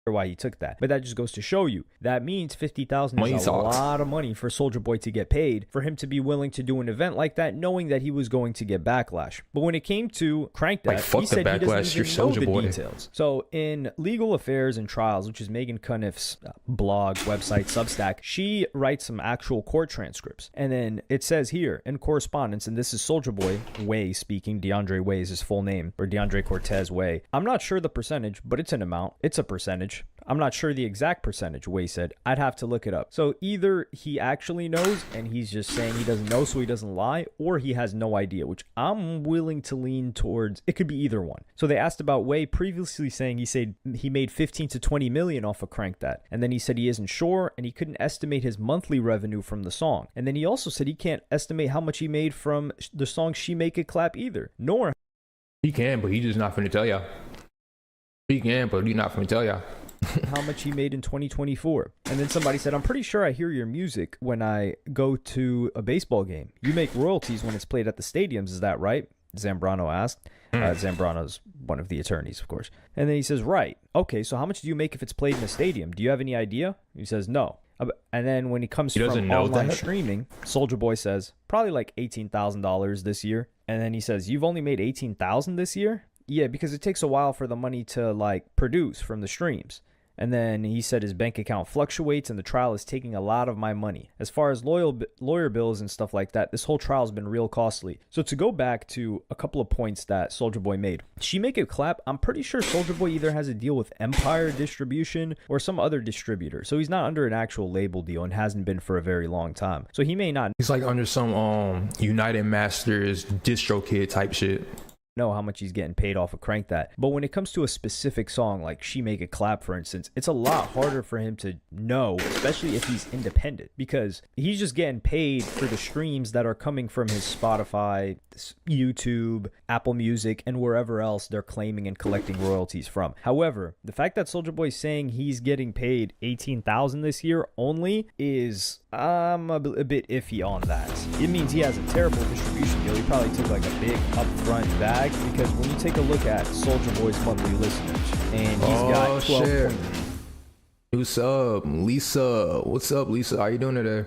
Why he took that, but that just goes to show you that means $50,000 is a lot of money for Soulja Boy to get paid, for him to be willing to do an event like that, knowing that he was going to get backlash. But when it came to Crank That, he said he doesn't even know the details. So in Legal Affairs and Trials, which is Megan Cuniff's blog, website, Substack, she writes some actual court transcripts, and then it says here in correspondence, and this is Soulja Boy Way speaking. DeAndre Way is his full name, or DeAndre Cortez Way. I'm not sure the percentage, but it's an amount. It's a percentage. I'm not sure the exact percentage, Way said. I'd have to look it up. So either he actually knows and he's just saying he doesn't know so he doesn't lie, or he has no idea, which I'm willing to lean towards. It could be either one. So they asked about Way previously saying he said he made 15 to 20 million off of Crank That. And then he said he isn't sure and he couldn't estimate his monthly revenue from the song. And then he also said he can't estimate how much he made from the song She Make It Clap either. Nor he can, but he's just not finna tell y'all. He can, but he's not finna tell y'all. how much he made in 2024. And then somebody said, I'm pretty sure I hear your music when I go to a baseball game. You make royalties when it's played at the stadiums, is that right? Zambrano asked. Zambrano's one of the attorneys, of course. And then he says, right. Okay, so how much do you make if it's played in a stadium? Do you have any idea? He says, no. And then when he comes from online streaming, Soulja Boy says, probably like $18,000 this year. And then he says, you've only made $18,000 this year? Yeah, because it takes a while for the money to like produce from the streams. And then he said his bank account fluctuates and the trial is taking a lot of my money. As far as lawyer bills and stuff like that, this whole trial has been real costly. So to go back to a couple of points that Soulja Boy made. She Make It Clap, I'm pretty sure Soulja Boy either has a deal with Empire Distribution or some other distributor. So he's not under an actual label deal and hasn't been for a very long time. So he may not. He's like under some United Masters DistroKid type shit. Know how much he's getting paid off of Crank That. But when it comes to a specific song like She Make It Clap, for instance, it's a lot harder for him to know, especially if he's independent, because he's just getting paid for the streams that are coming from his Spotify, YouTube, Apple Music, and wherever else they're claiming and collecting royalties from. However, the fact that Soulja Boy is saying he's getting paid $18,000 this year only is I'm a bit iffy on that. It means he has a terrible distribution deal. He probably took like a big upfront bag, because when you take a look at Soulja Boy's monthly listeners, and he's got 12. Shit. New sub, Lisa. What's up, Lisa? How you doing today?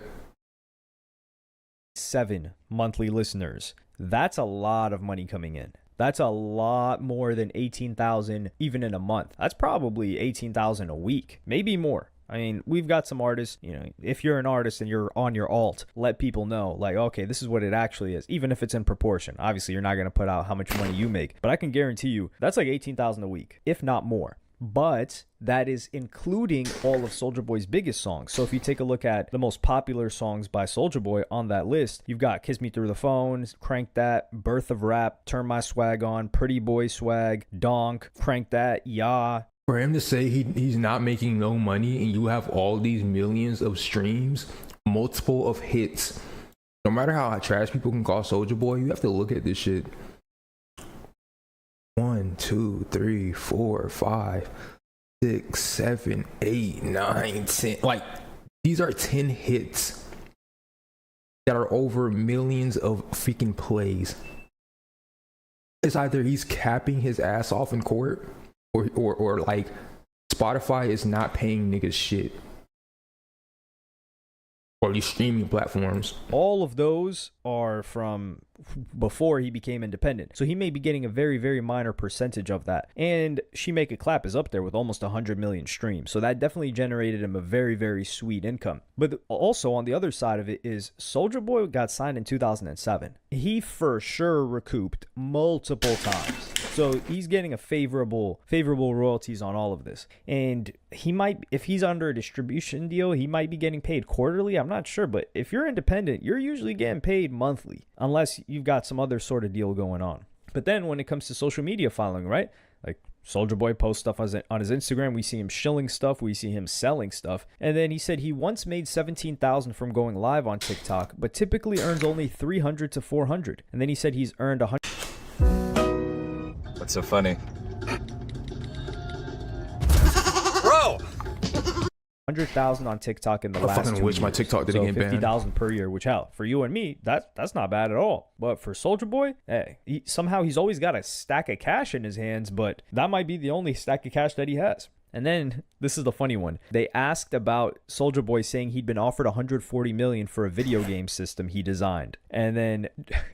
7 monthly listeners. That's a lot of money coming in. That's a lot more than 18,000 even in a month. That's probably 18,000 a week, maybe more. I mean, we've got some artists, you know, if you're an artist and you're on your alt, let people know, like, okay, this is what it actually is, even if it's in proportion. Obviously, you're not going to put out how much money you make, but I can guarantee you that's like 18,000 a week, if not more. But that is including all of Soulja Boy's biggest songs. So if you take a look at the most popular songs by Soulja Boy on that list, you've got Kiss Me Through the Phone, Crank That, Birth of Rap, Turn My Swag On, Pretty Boy Swag, Donk, Crank That, Yeah. For him to say he's not making no money and you have all these millions of streams, multiple of hits, no matter how trash people can call Soulja Boy, you have to look at this shit. 1, 2, 3, 4, 5, 6, 7, 8, 9, 10. Like, these are 10 hits that are over millions of freaking plays. It's either he's capping his ass off in court, or like Spotify is not paying niggas shit. Or these streaming platforms. All of those are from before he became independent. So he may be getting a very, very minor percentage of that. And She Make It Clap is up there with almost 100 million streams. So that definitely generated him a very, very sweet income. But also on the other side of it is Soulja Boy got signed in 2007. He for sure recouped multiple times. So he's getting a favorable royalties on all of this. And he might, if he's under a distribution deal, he might be getting paid quarterly. I'm not sure. But if you're independent, you're usually getting paid monthly, unless you've got some other sort of deal going on. But then when it comes to social media following, right? Like Soulja Boy posts stuff on his Instagram. We see him shilling stuff. We see him selling stuff. And then he said he once made $17,000 from going live on TikTok, but typically earns only $300 to $400. And then he said he's earned $100. What's so funny? Bro! 100,000 on TikTok in the last 2 years. I fucking wish my TikTok didn't get banned. 50,000 per year, which hell, for you and me, that's not bad at all. But for Soulja Boy, hey, somehow he's always got a stack of cash in his hands, but that might be the only stack of cash that he has. And then this is the funny one. They asked about Soulja Boy saying he'd been offered $140 million for a video game system he designed. And then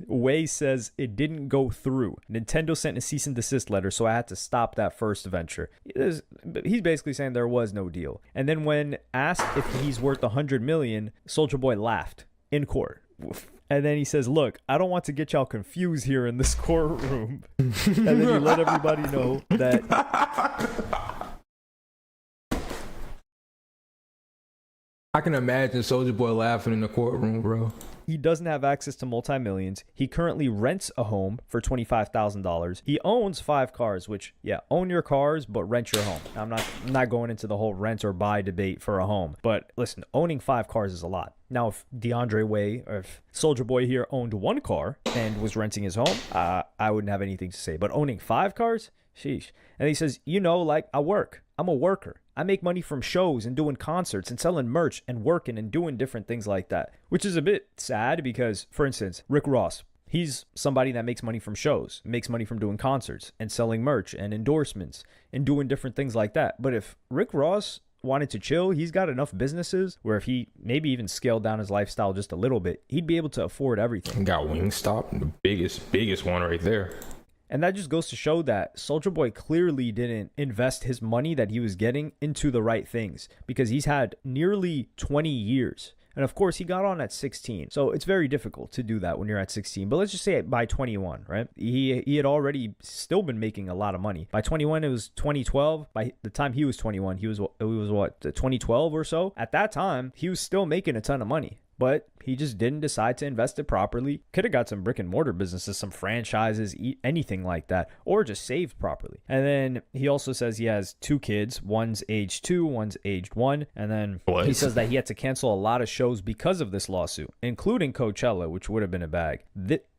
Way says it didn't go through. Nintendo sent a cease and desist letter, so I had to stop that first venture. He's basically saying there was no deal. And then when asked if he's worth $100 million, Soulja Boy laughed in court. And then he says, look, I don't want to get y'all confused here in this courtroom. And then he let everybody know that... I can imagine Soulja Boy laughing in the courtroom, bro. He doesn't have access to multi-millions. He currently rents a home for $25,000. He owns 5 cars, which, yeah, own your cars, but rent your home. I'm not going into the whole rent or buy debate for a home. But listen, owning 5 cars is a lot. Now, if DeAndre Way or if Soulja Boy here owned 1 car and was renting his home, I wouldn't have anything to say. But owning 5 cars? Sheesh. And he says, like, I work. I'm a worker. I make money from shows and doing concerts and selling merch and working and doing different things like that, which is a bit sad because, for instance, Rick Ross, he's somebody that makes money from shows, makes money from doing concerts and selling merch and endorsements and doing different things like that. But if Rick Ross wanted to chill, he's got enough businesses where if he maybe even scaled down his lifestyle just a little bit, he'd be able to afford everything. He got Wingstop, the biggest one right there. And that just goes to show that Soulja Boy clearly didn't invest his money that he was getting into the right things, because he's had nearly 20 years. And of course, he got on at 16. So it's very difficult to do that when you're at 16. But let's just say by 21, right? He had already still been making a lot of money. By 21, it was 2012. By the time he was 21, it was what, 2012 or so? At that time, he was still making a ton of money. But He just didn't decide to invest it properly. Could have got some brick and mortar businesses, some franchises, anything like that, or just saved properly. And then he also says he has 2 kids. One's aged 2, one's aged 1. And then he says that he had to cancel a lot of shows because of this lawsuit, including Coachella, which would have been a bag.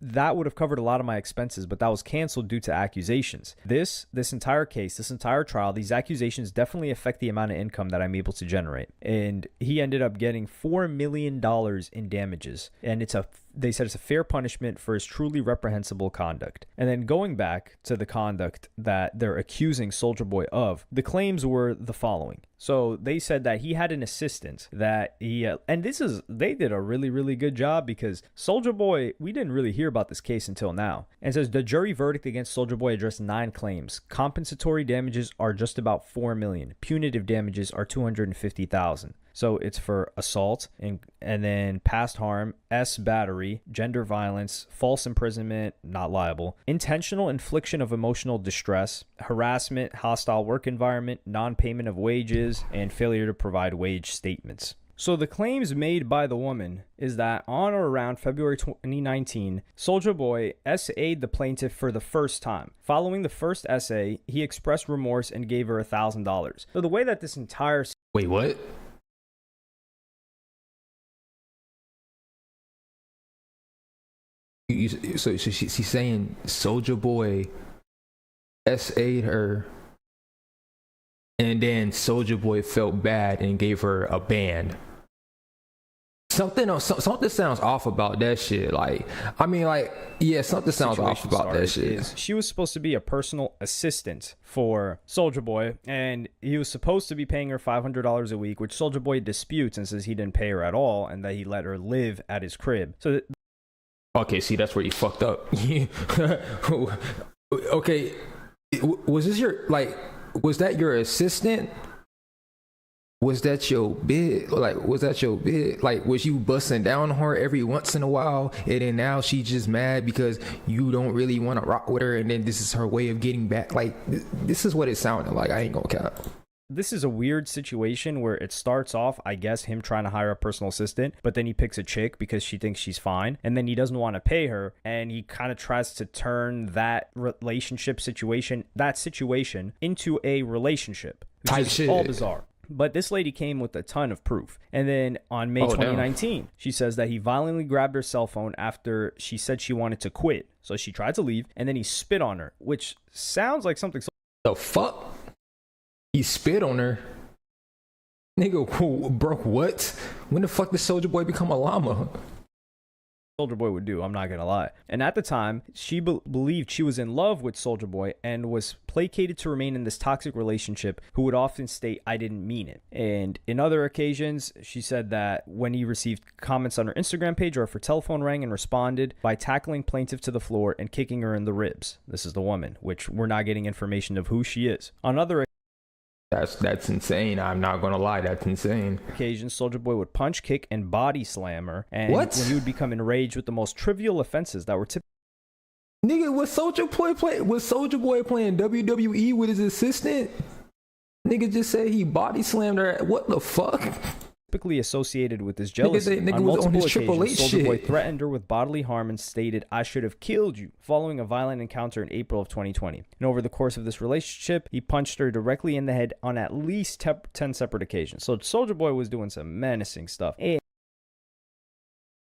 That would have covered a lot of my expenses, but that was canceled due to accusations. This entire case, this entire trial, these accusations definitely affect the amount of income that I'm able to generate. And he ended up getting $4 million in damages. And they said it's a fair punishment for his truly reprehensible conduct. And then going back to the conduct that they're accusing Soulja Boy of, the claims were the following. So they said that he had an assistant that they did a really, really good job, because Soulja Boy, we didn't really hear about this case until now. And it says the jury verdict against Soulja Boy addressed 9 claims. Compensatory damages are just about $4 million. Punitive damages are $250,000. So it's for assault and then past harm, battery, gender violence, false imprisonment, not liable, intentional infliction of emotional distress, harassment, hostile work environment, non-payment of wages, and failure to provide wage statements. So the claims made by the woman is that on or around February 2019, Soulja Boy SA'd the plaintiff for the first time. Following the first SA, he expressed remorse and gave her $1,000. So the way that this entire... Wait, what? So she's saying Soulja Boy SA'd her, and then Soulja Boy felt bad and gave her a band. Something sounds off about that shit. Something sounds off about that shit. She was supposed to be a personal assistant for Soulja Boy, and he was supposed to be paying her $500 a week, which Soulja Boy disputes and says he didn't pay her at all, and that he let her live at his crib. So okay, see, that's where you fucked up. Okay, was that your assistant? Was that your bid? Was you busting down on her every once in a while, and then now she's just mad because you don't really want to rock with her, and then this is her way of getting back? Like, this is what it sounded like. I ain't gonna cap. This is a weird situation where it starts off, I guess, him trying to hire a personal assistant, but then he picks a chick because she thinks she's fine, and then he doesn't want to pay her, and he kind of tries to turn that situation into a relationship, which is all bizarre. But this lady came with a ton of proof. And then on May 2019, she says that he violently grabbed her cell phone after she said she wanted to quit. So she tried to leave, and then he spit on her, which sounds like something... The fuck? He spit on her? Nigga, bro, what? When the fuck did Soulja Boy become a llama? Soulja Boy would do, I'm not gonna lie. And at the time, she believed she was in love with Soulja Boy and was placated to remain in this toxic relationship, who would often state, "I didn't mean it." And in other occasions, she said that when he received comments on her Instagram page, or if her telephone rang, and responded by tackling plaintiff to the floor and kicking her in the ribs. This is the woman, which we're not getting information of who she is. On other That's insane. I'm not gonna lie, that's insane. occasions, Soulja Boy would punch, kick, and body slam her. And when he would become enraged with the most trivial offenses that were typical. Nigga, was Soulja Boy playing WWE with his assistant? Nigga just said he body slammed her. What the fuck? Typically associated with his jealousy. Nigga on was multiple on his occasions, Triple H Soulja Boy shit. threatened her with bodily harm and stated, "I should have killed you," following a violent encounter in April of 2020. And over the course of this relationship, he punched her directly in the head on at least 10 separate occasions. So Soulja Boy was doing some menacing stuff. And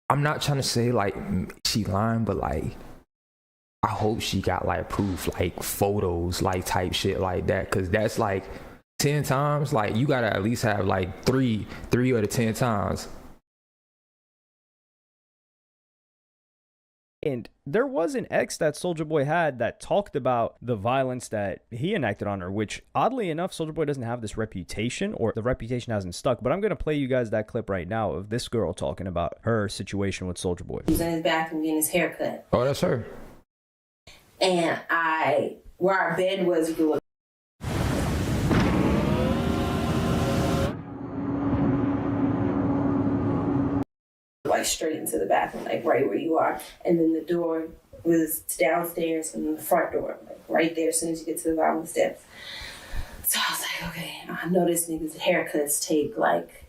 I'm not trying to say like she lying, but like I hope she got like proof, like photos, like type shit like that, because that's like 10 times. Like you gotta at least have like three out of 10 times. And there was an ex that Soulja Boy had that talked about the violence that he enacted on her, which oddly enough, Soulja Boy doesn't have this reputation, or the reputation hasn't stuck. But I'm going to play you guys that clip right now of this girl talking about her situation with Soulja Boy. He was in his bathroom getting his hair cut. Oh, that's her. And where our bed was, we were like straight into the bathroom, like right where you are. And then the door was downstairs, and then the front door, like right there as soon as you get to the bottom of the steps. So I was like, okay, I know this nigga's haircuts take like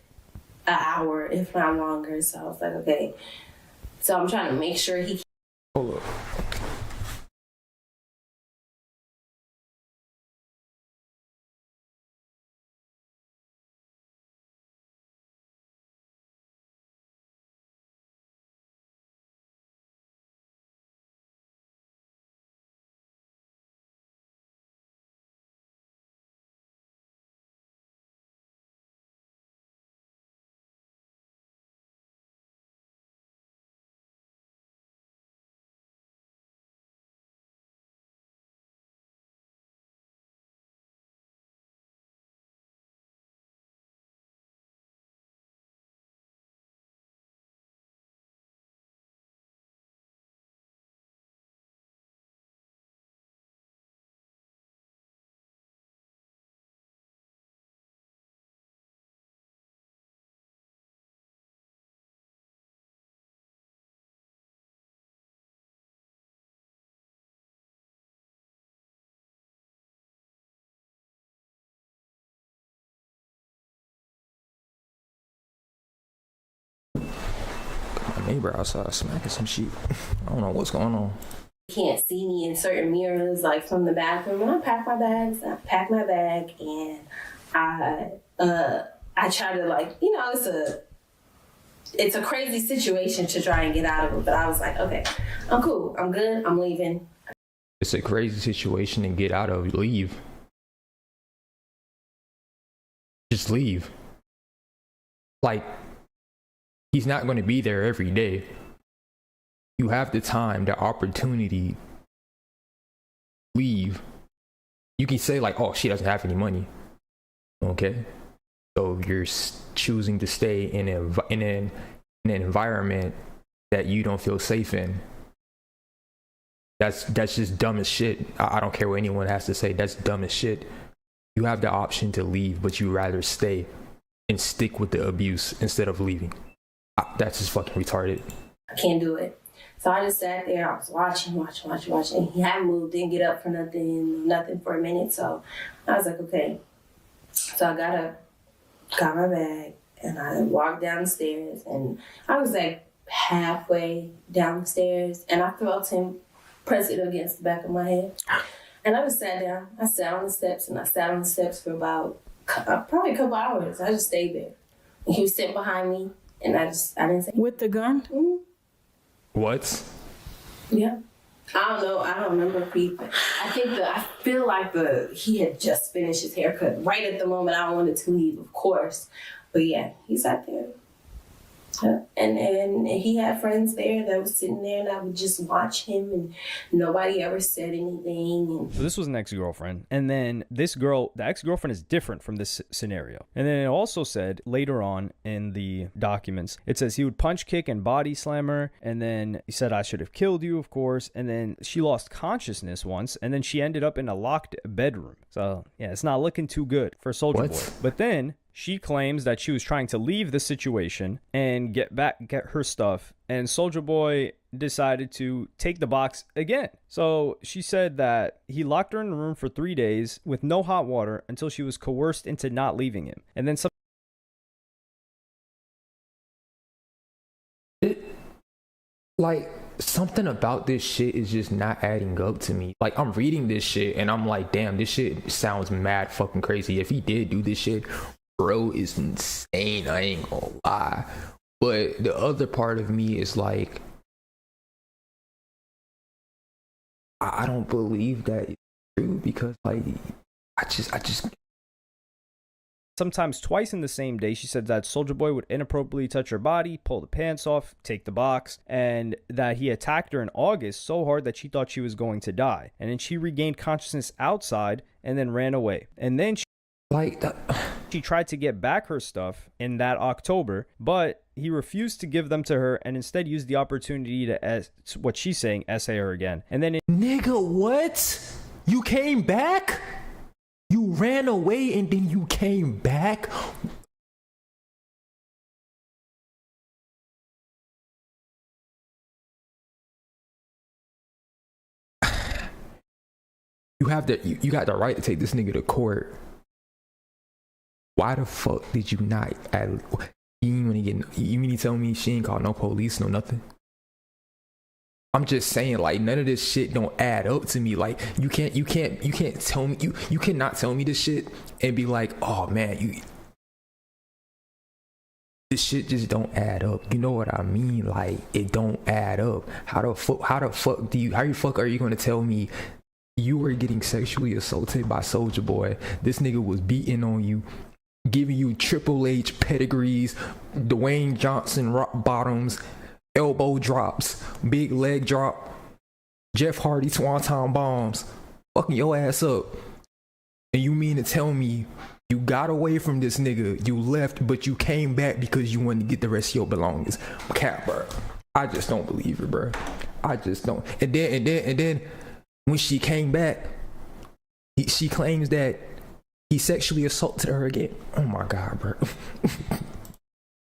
an hour, if not longer. So I was like, okay. So I'm trying to make sure he. Hold up. My neighbor outside smacking some shit. I don't know what's going on. Can't see me in certain mirrors, like from the bathroom. When I pack my bags, I pack my bag, and I try to, like, you know, it's a crazy situation to try and get out of it. But I was like, okay, I'm cool, I'm good, I'm leaving. It's a crazy situation to get out of. Leave. Just leave. Like, he's not going to be there every day. You have the time, the opportunity. Leave. You can say like, oh, she doesn't have any money. Okay. So you're choosing to stay in an environment that you don't feel safe in. That's just dumb as shit. I don't care what anyone has to say. That's dumb as shit. You have the option to leave, but you rather stay and stick with the abuse instead of leaving. That's just fucking retarded. I can't do it. So I just sat there. I was watching. He hadn't moved, didn't get up for nothing for a minute. So I was like, okay. So I got my bag, and I walked down the stairs, and I was like halfway down the stairs, and I felt him press it against the back of my head. And I just sat down. I sat on the steps, and I sat on the steps for about probably a couple hours. I just stayed there. And he was sitting behind me, and I didn't say. With the gun? Mm-hmm. What? Yeah. I don't know. I don't remember if I feel like he had just finished his haircut right at the moment I wanted to leave, of course. But yeah, he sat there. And he had friends there that was sitting there, and I would just watch him, and nobody ever said anything. And so this was an ex-girlfriend, and then this girl, the ex-girlfriend is different from this scenario. And then it also said later on in the documents, it says he would punch, kick, and body slam her, and then he said, I should have killed you, of course. And then she lost consciousness once, and then she ended up in a locked bedroom. So yeah, it's not looking too good for Soulja Boy. But then she claims that she was trying to leave the situation and get her stuff, and Soulja Boy decided to take the box again. So she said that he locked her in a room for 3 days with no hot water until she was coerced into not leaving him. And then Something about this shit is just not adding up to me. Like, I'm reading this shit and I'm like, damn, this shit sounds mad fucking crazy. If he did do this shit, bro is insane. I ain't gonna lie. But the other part of me is like, I don't believe that it's true, because like, I just sometimes twice in the same day, she said that Soulja Boy would inappropriately touch her body, pull the pants off, take the box, and that he attacked her in August so hard that she thought she was going to die. And then she regained consciousness outside and then ran away. And then she tried to get back her stuff in that October, but he refused to give them to her and instead used the opportunity to, what she's saying, essay her again. And then nigga, what? You came back? You ran away and then you came back? You got the right to take this nigga to court. Why the fuck did you not You mean to tell me she ain't called no police, no nothing? I'm just saying, like, none of this shit don't add up to me. Like, you can't tell me, you cannot tell me this shit and be like, oh man, this shit just don't add up. You know what I mean? Like, it don't add up. How the fuck are you gonna tell me you were getting sexually assaulted by Soulja Boy? This nigga was beating on you, giving you Triple H pedigrees, Dwayne Johnson rock bottoms, elbow drops, big leg drop, Jeff Hardy swanton bombs, fucking your ass up. And you mean to tell me you got away from this nigga, you left, but you came back because you wanted to get the rest of your belongings? Cap, bro. I just don't believe it, bro. I just don't. And then when she came back, she claims that he sexually assaulted her again. Oh my God, bro.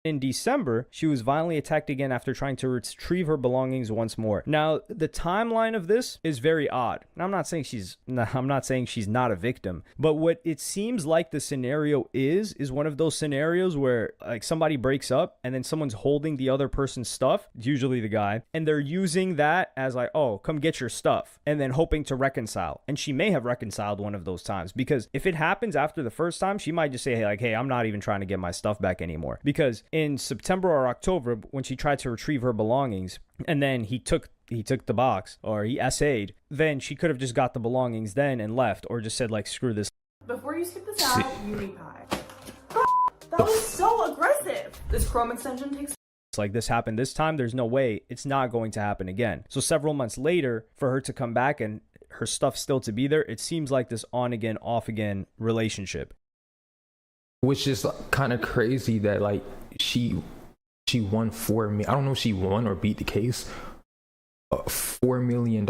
In December, she was violently attacked again after trying to retrieve her belongings once more. Now, the timeline of this is very odd. I'm not saying she's not a victim, but what it seems like the scenario is one of those scenarios where like somebody breaks up and then someone's holding the other person's stuff, usually the guy, and they're using that as like, oh, come get your stuff, and then hoping to reconcile. And she may have reconciled one of those times, because if it happens after the first time, she might just say, hey, I'm not even trying to get my stuff back anymore. Because in September or October, when she tried to retrieve her belongings, and then he took the box, or he essayed, then she could have just got the belongings then and left, or just said like, screw this. Before you skip this out, you need pie. That was so aggressive. This Chrome extension takes. It's like, this happened this time, there's no way it's not going to happen again. So several months later, for her to come back and her stuff still to be there, it seems like this on again, off again relationship. Which is kind of crazy that like she won $4 million. I don't know if she won or beat the case. $4 million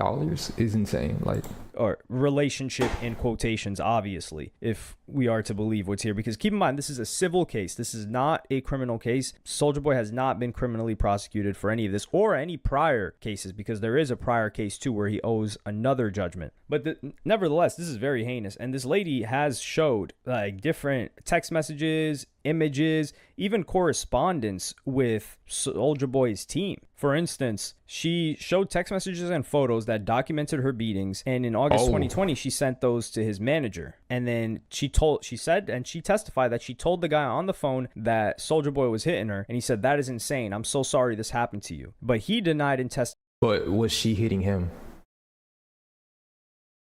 is insane. Like, or relationship in quotations, obviously, if we are to believe what's here, because keep in mind, this is a civil case. This is not a criminal case. Soulja Boy has not been criminally prosecuted for any of this or any prior cases, because there is a prior case too where he owes another judgment. But nevertheless, this is very heinous, and this lady has showed like different text messages, images, even correspondence with Soulja Boy's team. For instance, she showed text messages and photos that documented her beatings, and in August 2020, she sent those to his manager. And then she testified that she told the guy on the phone that Soulja Boy was hitting her, and he said, "That is insane. I'm so sorry this happened to you." But he denied and testified. But was she hitting him?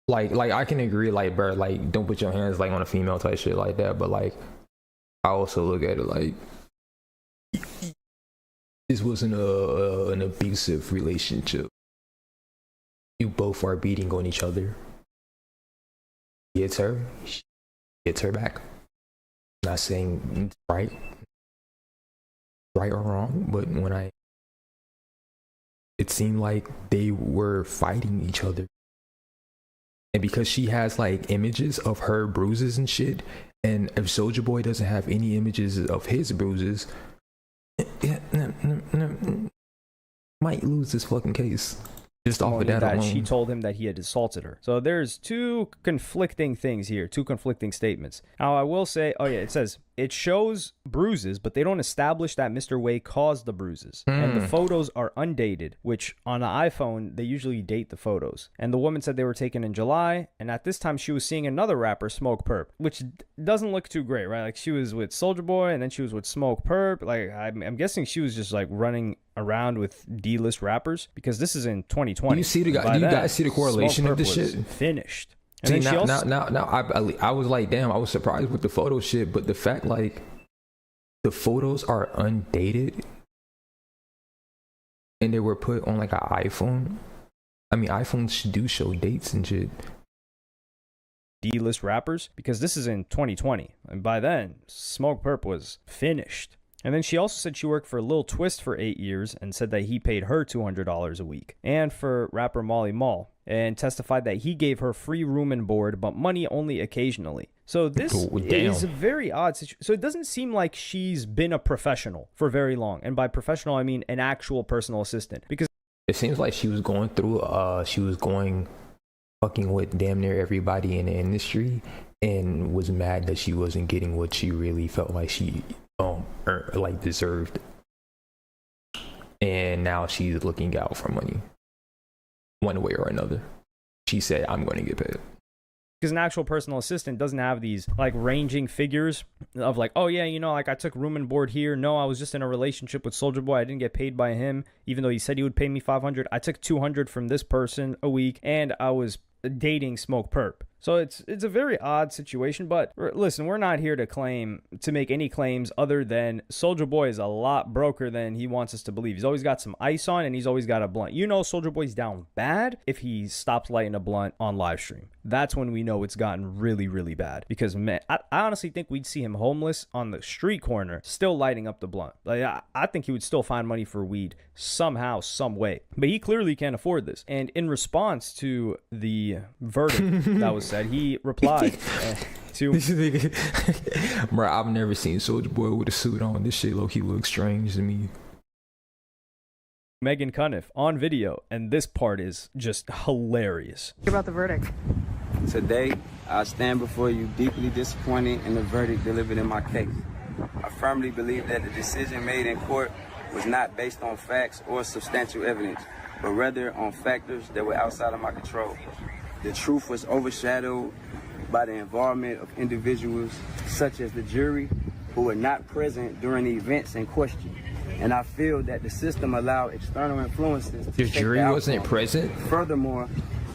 Like I can agree, like, bro, like, don't put your hands like on a female type shit like that. But like, I also look at it like, this wasn't an abusive relationship. You both are beating on each other. He hits her, she hits her back. Not saying it's right or wrong, but it seemed like they were fighting each other. And because she has like images of her bruises and shit, and if Soulja Boy doesn't have any images of his bruises, might lose this fucking case. Just off of that alone. She told him that he had assaulted her. So there's two conflicting things here, two conflicting statements. Now I will say, it says it shows bruises, but they don't establish that Mr. Way caused the bruises. And the photos are undated, which on the iPhone, they usually date the photos. And the woman said they were taken in July, and at this time she was seeing another rapper, Smoke Perp, which doesn't look too great, right? Like, she was with Soulja Boy, and then she was with Smoke Perp. Like, I'm guessing she was just like running around with D-list rappers, because this is in 2020. Do you guys see the correlation of this shit? Finished. And see, then I was like, damn, I was surprised with the photo shit, but the fact like the photos are undated and they were put on like an iPhone. I mean, iPhones do show dates and shit. D-list rappers, because this is in 2020, and by then Smoke Perp was finished. And then she also said she worked for Lil Twist for 8 years and said that he paid her $200 a week, and for rapper Molly Mall, and testified that he gave her free room and board, but money only occasionally. So this is a very odd situation. So it doesn't seem like she's been a professional for very long. And by professional, I mean an actual personal assistant. Because it seems like she was going fucking with damn near everybody in the industry, and was mad that she wasn't getting what she really felt like she like deserved, and now she's looking out for money one way or another. She said, I'm going to get paid. Because an actual personal assistant doesn't have these like ranging figures of like, oh yeah, you know, like I took room and board here. No, I was just in a relationship with Soulja Boy. I didn't get paid by him, even though he said he would pay me $500. I took $200 from this person a week, and I was dating Smoke Perp. So it's a very odd situation, but listen, we're not here to make any claims other than Soulja Boy is a lot broker than he wants us to believe. He's always got some ice on, and he's always got a blunt. You know Soulja Boy's down bad if he stops lighting a blunt on live stream. That's when we know it's gotten really, really bad. Because man, I honestly think we'd see him homeless on the street corner, still lighting up the blunt. Like I think he would still find money for weed somehow, some way. But he clearly can't afford this. And in response to the verdict that was said, he replied to bro, I've never seen Soulja Boy with a suit on. This shit low-key looks strange to me. Megan Cuniff on video, and this part is just hilarious. About the verdict. Today, I stand before you deeply disappointed in the verdict delivered in my case. I firmly believe that the decision made in court was not based on facts or substantial evidence, but rather on factors that were outside of my control. The truth was overshadowed by the involvement of individuals such as the jury who were not present during the events in question. And I feel that the system allowed external influences to the jury wasn't present. Furthermore,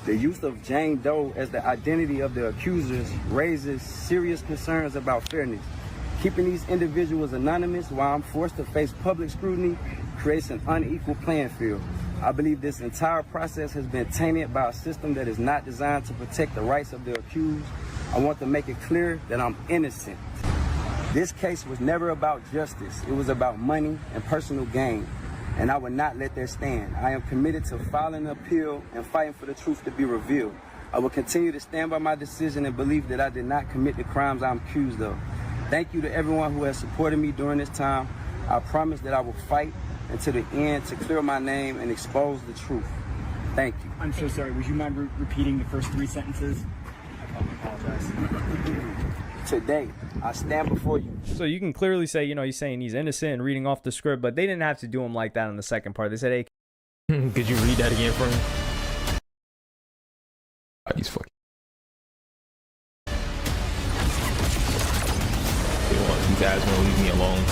the use of Jane Doe as the identity of the accusers raises serious concerns about fairness. Keeping these individuals anonymous while I'm forced to face public scrutiny creates an unequal playing field. I believe this entire process has been tainted by a system that is not designed to protect the rights of the accused. I want to make it clear that I'm innocent. This case was never about justice. It was about money and personal gain, and I would not let that stand. I am committed to filing an appeal and fighting for the truth to be revealed. I will continue to stand by my decision and believe that I did not commit the crimes I'm accused of. Thank you to everyone who has supported me during this time. I promise that I will fight until the end to clear my name and expose the truth. Thank you. I'm so sorry. Would you mind repeating the first three sentences? I apologize. Today, I stand before you. So you can clearly say, you know, he's saying he's innocent and reading off the script, but they didn't have to do him like that in the second part. They said, hey, could you read that again for me? Oh, he's fucking. You guys want to leave me alone?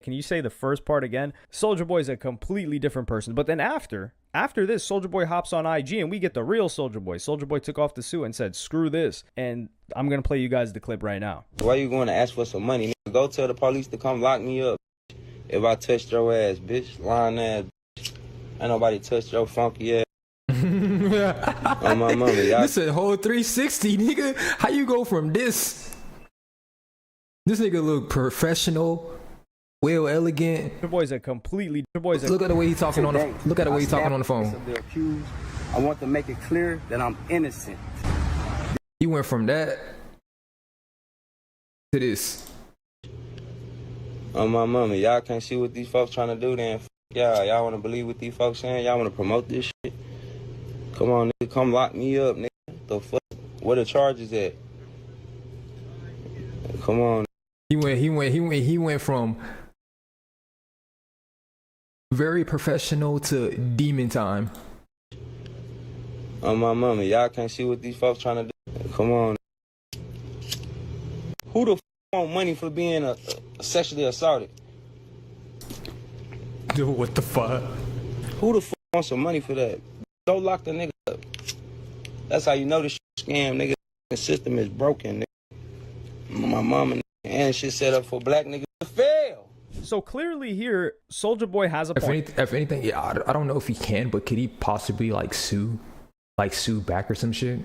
Can you say the first part again? Soulja Boy is a completely different person. But then after this, Soulja Boy hops on IG and we get the real Soulja Boy. Soulja Boy took off the suit and said, screw this. And I'm going to play you guys the clip right now. Why you going to ask for some money? Go tell the police to come lock me up. If I touched your ass, bitch, lying ass, bitch. Ain't nobody touched your funky ass. On my mama, y'all. This is a whole 360, nigga. How you go from this? This nigga look professional. Well, elegant. Your boy's a completely. Look at the way he's talking on the. Look at the way he's talking on the phone. I want to make it clear that I'm innocent. He went from that to this. On my mama, y'all can't see what these folks trying to do. Then y'all want to believe what these folks saying? Y'all want to promote this shit? Come on, nigga, come lock me up, nigga. The fuck? Where the charges at? Come on. He went from very professional to demon time. On my mama, y'all can't see what these folks trying to do. Come on. Who the f want money for being sexually assaulted? Dude, what the fuck? Who the f wants some money for that? Go lock the nigga up. That's how you know this scam, nigga. The system is broken, nigga. My mama, nigga, and shit set up for black niggas to fail. So clearly here, Soulja Boy has a point. If anything, yeah, I don't know if he can, but could he possibly sue back or some shit?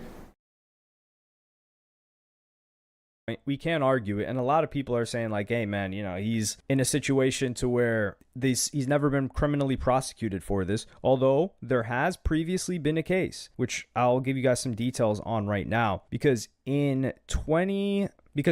We can't argue it, and a lot of people are saying like, hey man, you know, he's in a situation to where he's never been criminally prosecuted for this, although there has previously been a case, which I'll give you guys some details on right now, because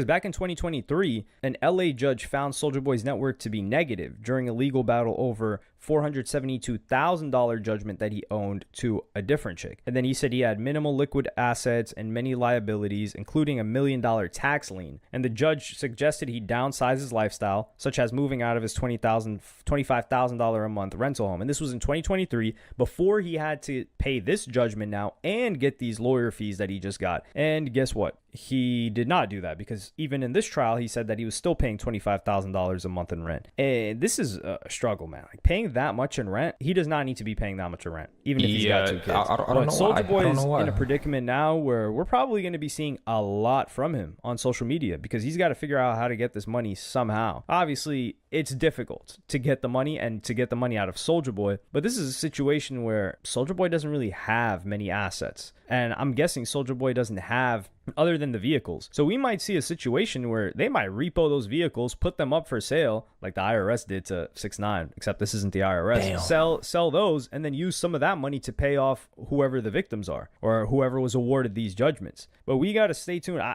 back in 2023, an LA judge found Soulja Boy's net worth to be negative during a legal battle over $472,000 judgment that he owned to a different chick. And then he said he had minimal liquid assets and many liabilities, including $1 million tax lien. And the judge suggested he downsize his lifestyle, such as moving out of his $25,000 a month rental home. And this was in 2023, before he had to pay this judgment now and get these lawyer fees that he just got. And guess what? He did not do that, because even in this trial, he said that he was still paying $25,000 a month in rent. And this is a struggle, man. Like, paying that much in rent, he does not need to be paying that much in rent, even if he's got 2 kids. I don't know Soulja Boy is why. in a predicament now where we're probably going to be seeing a lot from him on social media, because he's got to figure out how to get this money somehow. Obviously, it's difficult to get the money and to get the money out of Soulja Boy, but this is a situation where Soulja Boy doesn't really have many assets. And I'm guessing Soulja Boy doesn't have, other than the vehicles. So we might see a situation where they might repo those vehicles, put them up for sale, like the IRS did to 6ix9ine, except this isn't the IRS. Damn. Sell those, and then use some of that money to pay off whoever the victims are, or whoever was awarded these judgments. But we got to stay tuned. I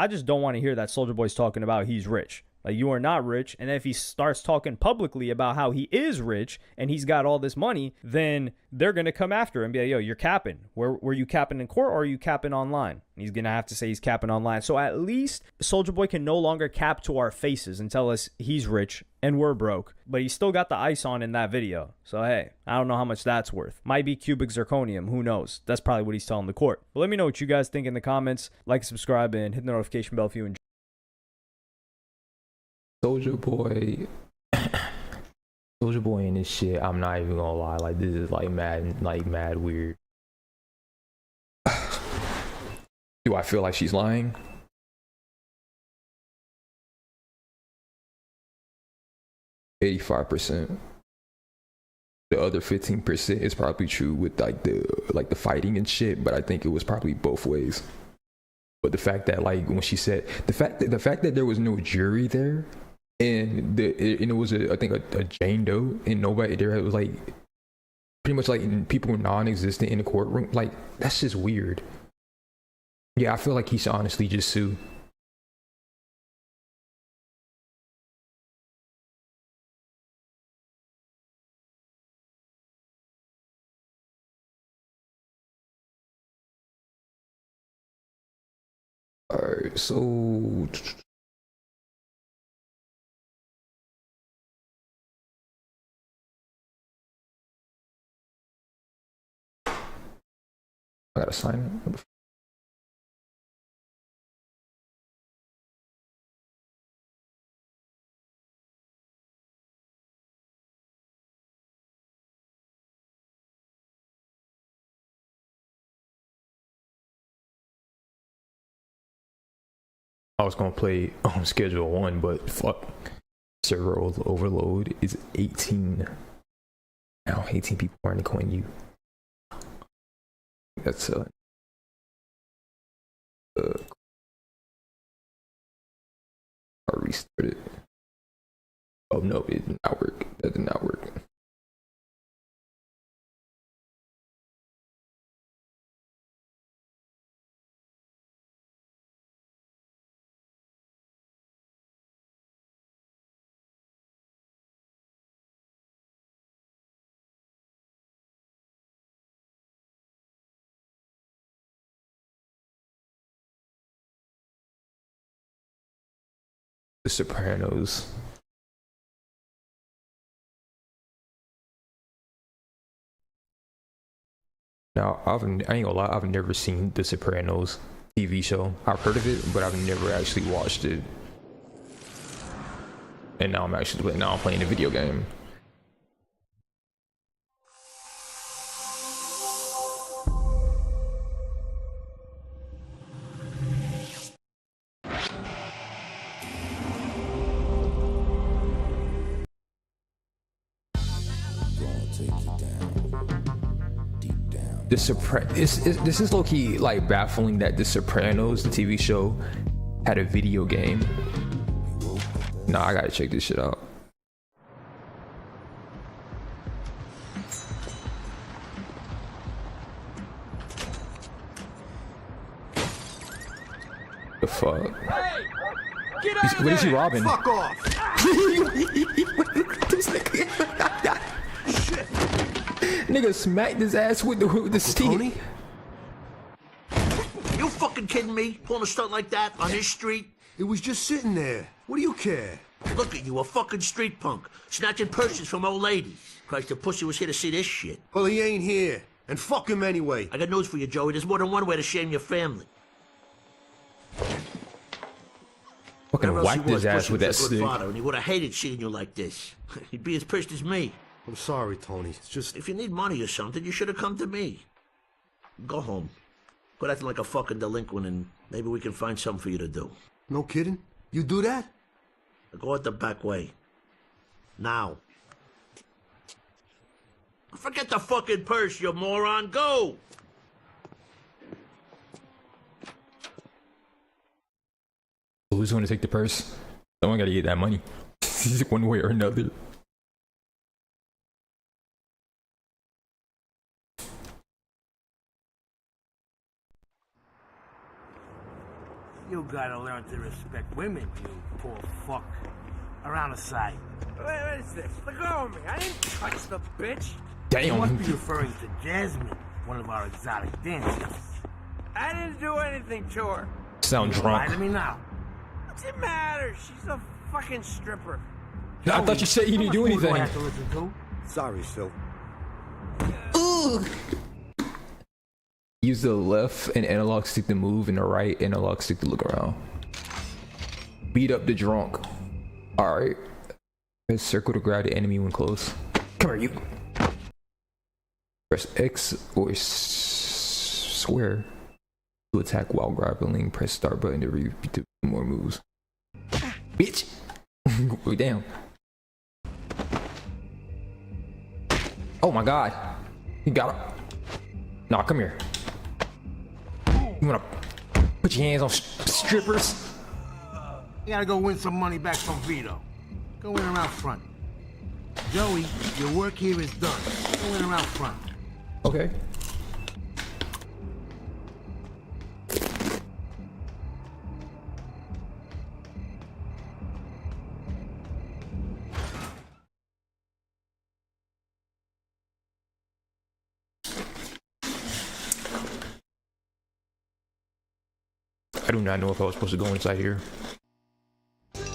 just don't want to hear that Soulja Boy's talking about he's rich. Like, you are not rich. And if he starts talking publicly about how he is rich and he's got all this money, then they're going to come after him and be like, yo, you're capping. Were you capping in court, or are you capping online? And he's going to have to say he's capping online. So at least Soulja Boy can no longer cap to our faces and tell us he's rich and we're broke. But he still got the ice on in that video. So, hey, I don't know how much that's worth. Might be cubic zirconium. Who knows? That's probably what he's telling the court. But let me know what you guys think in the comments. Like, subscribe, and hit the notification bell if you enjoy. Soulja Boy and this shit, I'm not even gonna lie, like, this is like mad weird. Do I feel like she's lying? %85%. The other 15% is probably true with like the fighting and shit, but I think it was probably both ways. But the fact that, like, when she said the fact that there was no jury there, and it was I think a Jane Doe, and nobody there, it was like pretty much like people were non-existent in the courtroom. Like, that's just weird. Yeah, I feel like he should honestly just sue. Alright, so I gotta sign it. I was gonna play on schedule 1, but fuck. Server overload is 18. Now 18 people are in coin you. That's I restarted. Oh no, it did not work. That did not work. The Sopranos. Now, I ain't gonna lie, I've never seen The Sopranos TV show. I've heard of it, but I've never actually watched it. And now I'm playing the video game. This is low-key like baffling that The Sopranos, the TV show, had a video game. Nah, I gotta check this shit out. The fuck? Hey, get out of What is he there! robbing? Fuck off! This nigga. Nigga smacked his ass with the stick. You fucking kidding me? Pulling a stunt like that on this street? It was just sitting there. What do you care? Look at you, a fucking street punk, snatching purses from old ladies. Christ, the pussy was here to see this shit. Well, he ain't here. And fuck him anyway. I got news for you, Joey. There's more than one way to shame your family. Fucking whacked his ass with that stick. Father, and he would have hated seeing you like this. He'd be as pissed as me. I'm sorry, Tony. It's just... If you need money or something, you should have come to me. Go home. Quit acting like a fucking delinquent, and maybe we can find something for you to do. No kidding? You do that? Go out the back way. Now. Forget the fucking purse, you moron. Go! Who's going to take the purse? Someone got to get that money. One way or another. You gotta learn to respect women, you poor fuck. Around the side. What is this? Let go of me. I didn't touch the bitch. Damn. You must be referring to Jasmine, one of our exotic dancers. I didn't do anything to her. Sound drunk. Lie to me now. What's it matter? She's a fucking stripper. I thought you said you didn't do anything. I have to listen to? Sorry, Phil. Ooh. Use the left and analog stick to move and the right analog stick to look around. Beat up the drunk. Alright. Press circle to grab the enemy when close. Come here, you. Press X or square to attack while grappling. Press start button to repeat more moves. Bitch! Go down. Oh my god. You got him. Nah, come here. You wanna put your hands on strippers? You gotta go win some money back from Vito. Go in around front. Joey, your work here is done. Go in around front. Okay. I do not know if I was supposed to go inside here. Here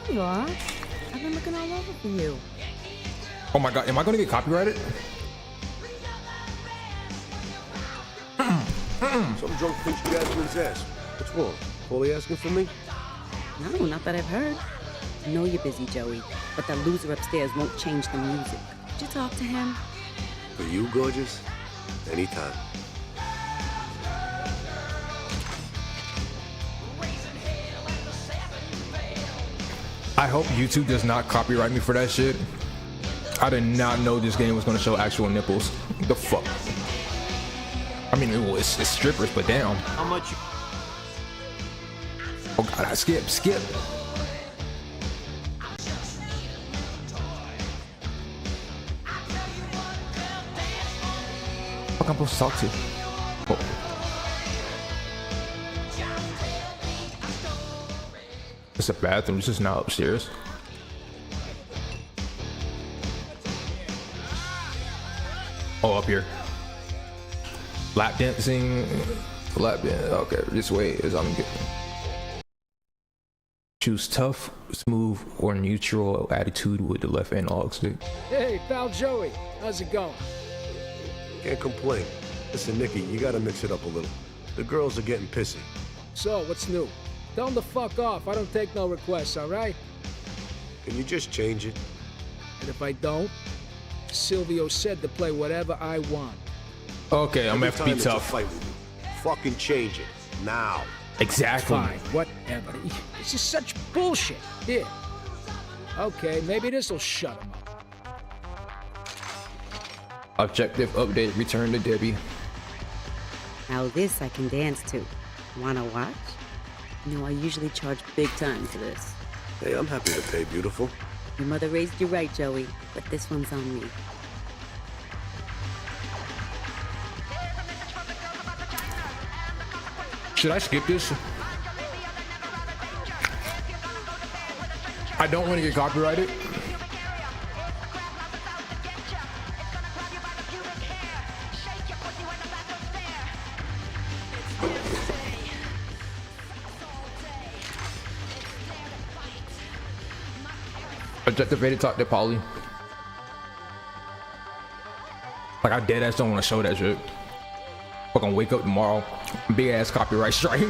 you are. I've been looking all over for you. Oh my god, am I gonna get copyrighted? Some drunk pinched Jasmine's ass. What's wrong? Paulie asking for me? No, not that I've heard. I know you're busy, Joey, but that loser upstairs won't change the music. Did you talk to him? For you, gorgeous? Anytime. I hope YouTube does not copyright me for that shit. I did not know this game was gonna show actual nipples. The fuck? I mean, it's strippers, but damn. How much? Oh god, I skip. Fuck, I'm supposed to talk to? Oh. It's a bathroom, this is not upstairs. Oh, up here. Lap dancing. Okay, this way is I'm good. Choose tough, smooth, or neutral attitude with the left analog stick. Hey, pal Joey, how's it going? Can't complain. Listen, Nikki, you gotta mix it up a little. The girls are getting pissy. So, what's new? Tell them to fuck off. I don't take no requests, all right? Can you just change it? And if I don't, Silvio said to play whatever I want. Okay, I'm gonna have to be tough. Fight with you. Fucking change it. Now. Exactly. Fine, whatever. This is such bullshit. Here. Okay, maybe this'll shut him up. Objective update, return to Debbie. Now this I can dance to. Wanna watch? You know, I usually charge big time for this. Hey, I'm happy to pay, beautiful. Your mother raised you right, Joey, but this one's on me. Should I skip this? I don't want to get copyrighted. objectivated talk to Polly. Like, I dead ass don't want to show that shit. Fucking wake up tomorrow, big ass copyright strike.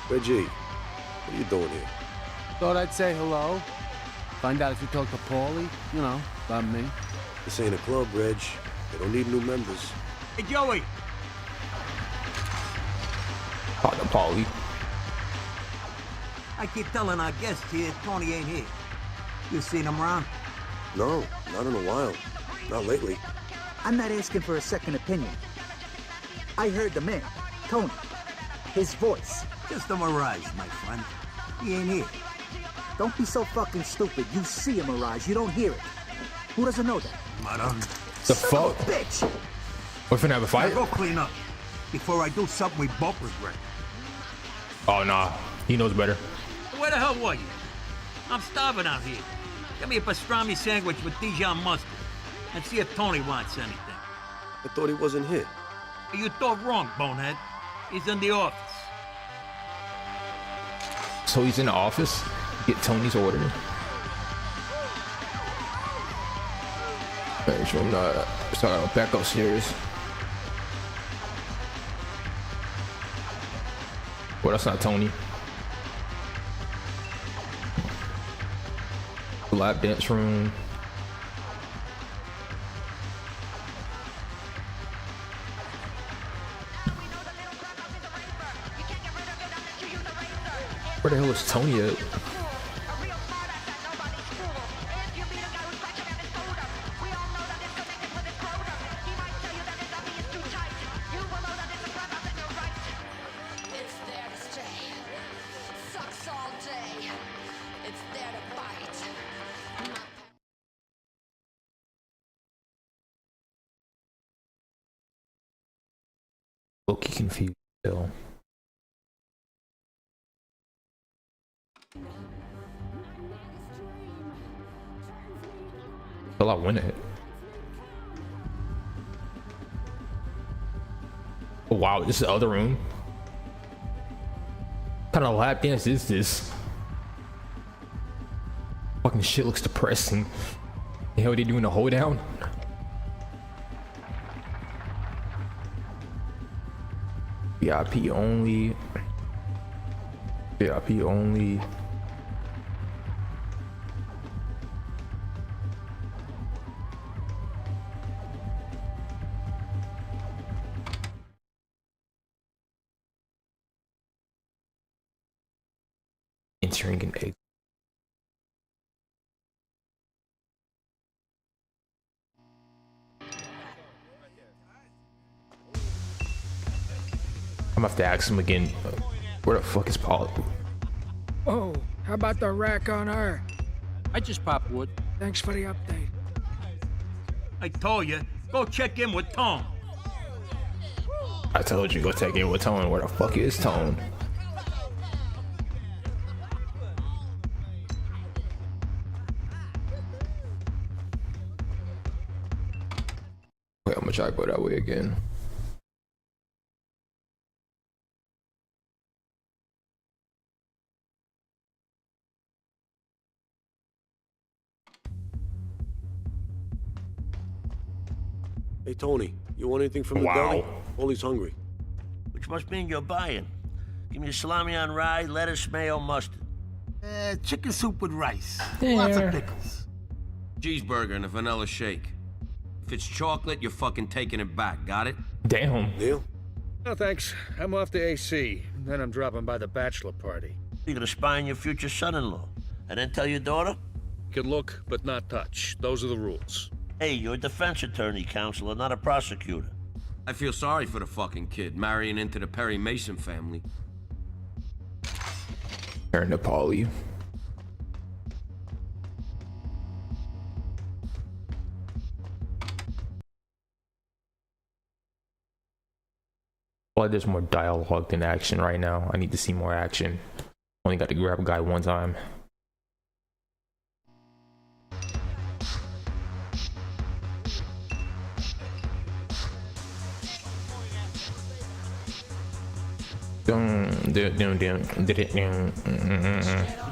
Reggie, what are you doing here? Thought I'd say hello. Find out if you talk to Paulie. You know, about me. This ain't a club, Reg. They don't need new members. Hey, Joey. Talk to Paulie. I keep telling our guests here, Tony ain't here. You seen him around? No, not in a while. Not lately. I'm not asking for a second opinion. I heard the man, Tony. His voice. Just a mirage, my friend. He ain't here. Don't be so fucking stupid. You see a mirage, you don't hear it. Who doesn't know that? The fuck? Bitch! We're finna have a fight? Now go clean up before I do something we both regret. Oh, nah. He knows better. Where the hell were you? I'm starving out here. Get me a pastrami sandwich with Dijon mustard and see if Tony wants anything. I thought he wasn't here. You thought wrong, bonehead. He's in the office. So he's in the office? Get Tony's order. Make sure I'm not. So I gotta back upstairs. Well, that's not Tony. Lap dance room. Where the hell is Tony at? Low-key confused still. Will I win it? Oh, wow, this is the other room. What kind of lap dance is this? Fucking shit looks depressing. The hell are they doing the hold down? VIP only. VIP only. Entering an egg. I'm gonna have to ask him again. Where the fuck is Paul? Oh, how about the rack on her? I just popped wood. Thanks for the update. I told you, go check in with Tone. I told you, go check in with Tone. Where the fuck is Tone? Wait, I'm gonna try to go that way again. Hey, Tony, you want anything from the deli? Ollie's hungry. Which must mean you're buying. Give me a salami on rye, lettuce, mayo, mustard. Chicken soup with rice. There. Lots of pickles. Cheeseburger and a vanilla shake. If it's chocolate, you're fucking taking it back. Got it? Damn. Neil? No, thanks. I'm off to AC. Then I'm dropping by the bachelor party. You're gonna spy on your future son-in-law, and then tell your daughter? Could look, but not touch. Those are the rules. Hey, you're a defense attorney, counselor, not a prosecutor. I feel sorry for the fucking kid marrying into the Perry Mason family. Turn to Paulie. Well, there's more dialogue than action right now. I need to see more action. Only got to grab a guy one time. Did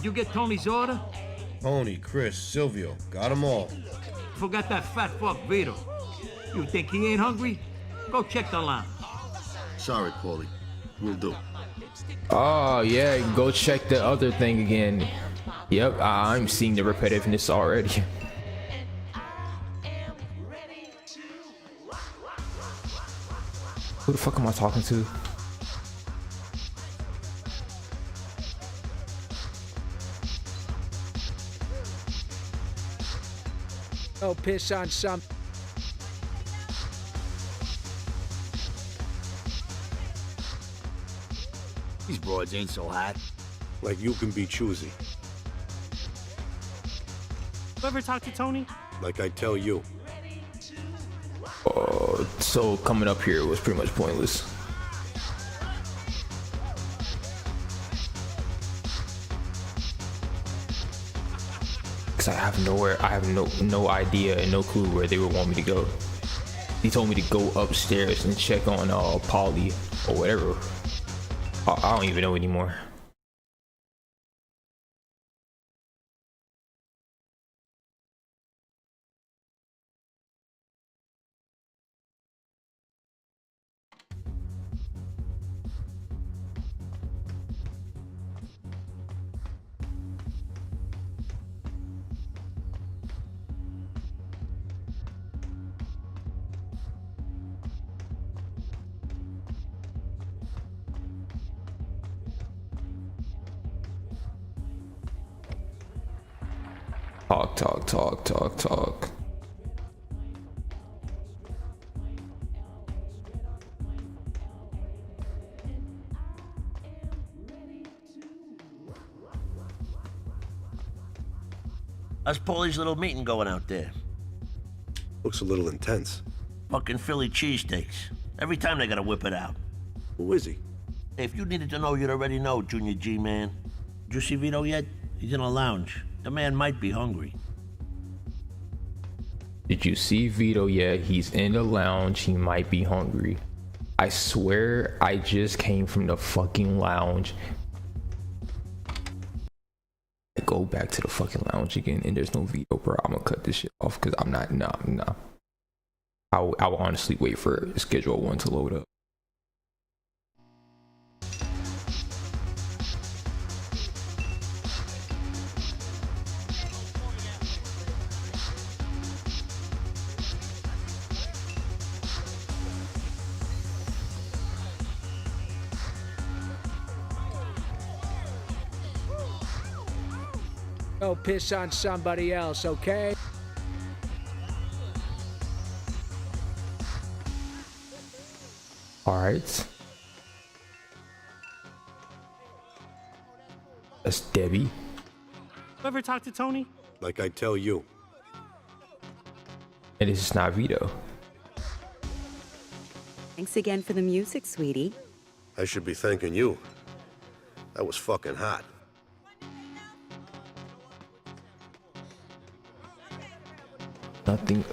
you get Tony's order? Tony, Chris, Silvio, got them all. Forgot that fat fuck Vito. You think he ain't hungry? Go check the lounge. Sorry, Paulie. Will do. Oh yeah, go check the other thing again. Yep, I'm seeing the repetitiveness already. Who the fuck am I talking to? Go piss on some. These broads ain't so hot. Like you can be choosy. You ever talk to Tony? Like I tell you. So coming up here was pretty much pointless. Cause I have no idea and no clue where they would want me to go. He told me to go upstairs and check on Paulie or whatever. I don't even know anymore. Talk. How's Paulie's little meeting going out there? Looks a little intense. Fucking Philly cheesesteaks. Every time they gotta whip it out. Who is he? If you needed to know, you'd already know, Junior G, man. Did you see Vito yet? He's in a lounge. The man might be hungry. Did you see Vito yet? He's in the lounge. He might be hungry. I swear I just came from the fucking lounge. I go back to the fucking lounge again and there's no Vito, bro. I'm gonna cut this shit off because I'm not, nah. I will honestly wait for schedule 1 to load up. Go piss on somebody else, okay? All right. That's Debbie. You ever talk to Tony? Like I tell you. And this is not Vito. Thanks again for the music, sweetie. I should be thanking you. That was fucking hot. Nothing.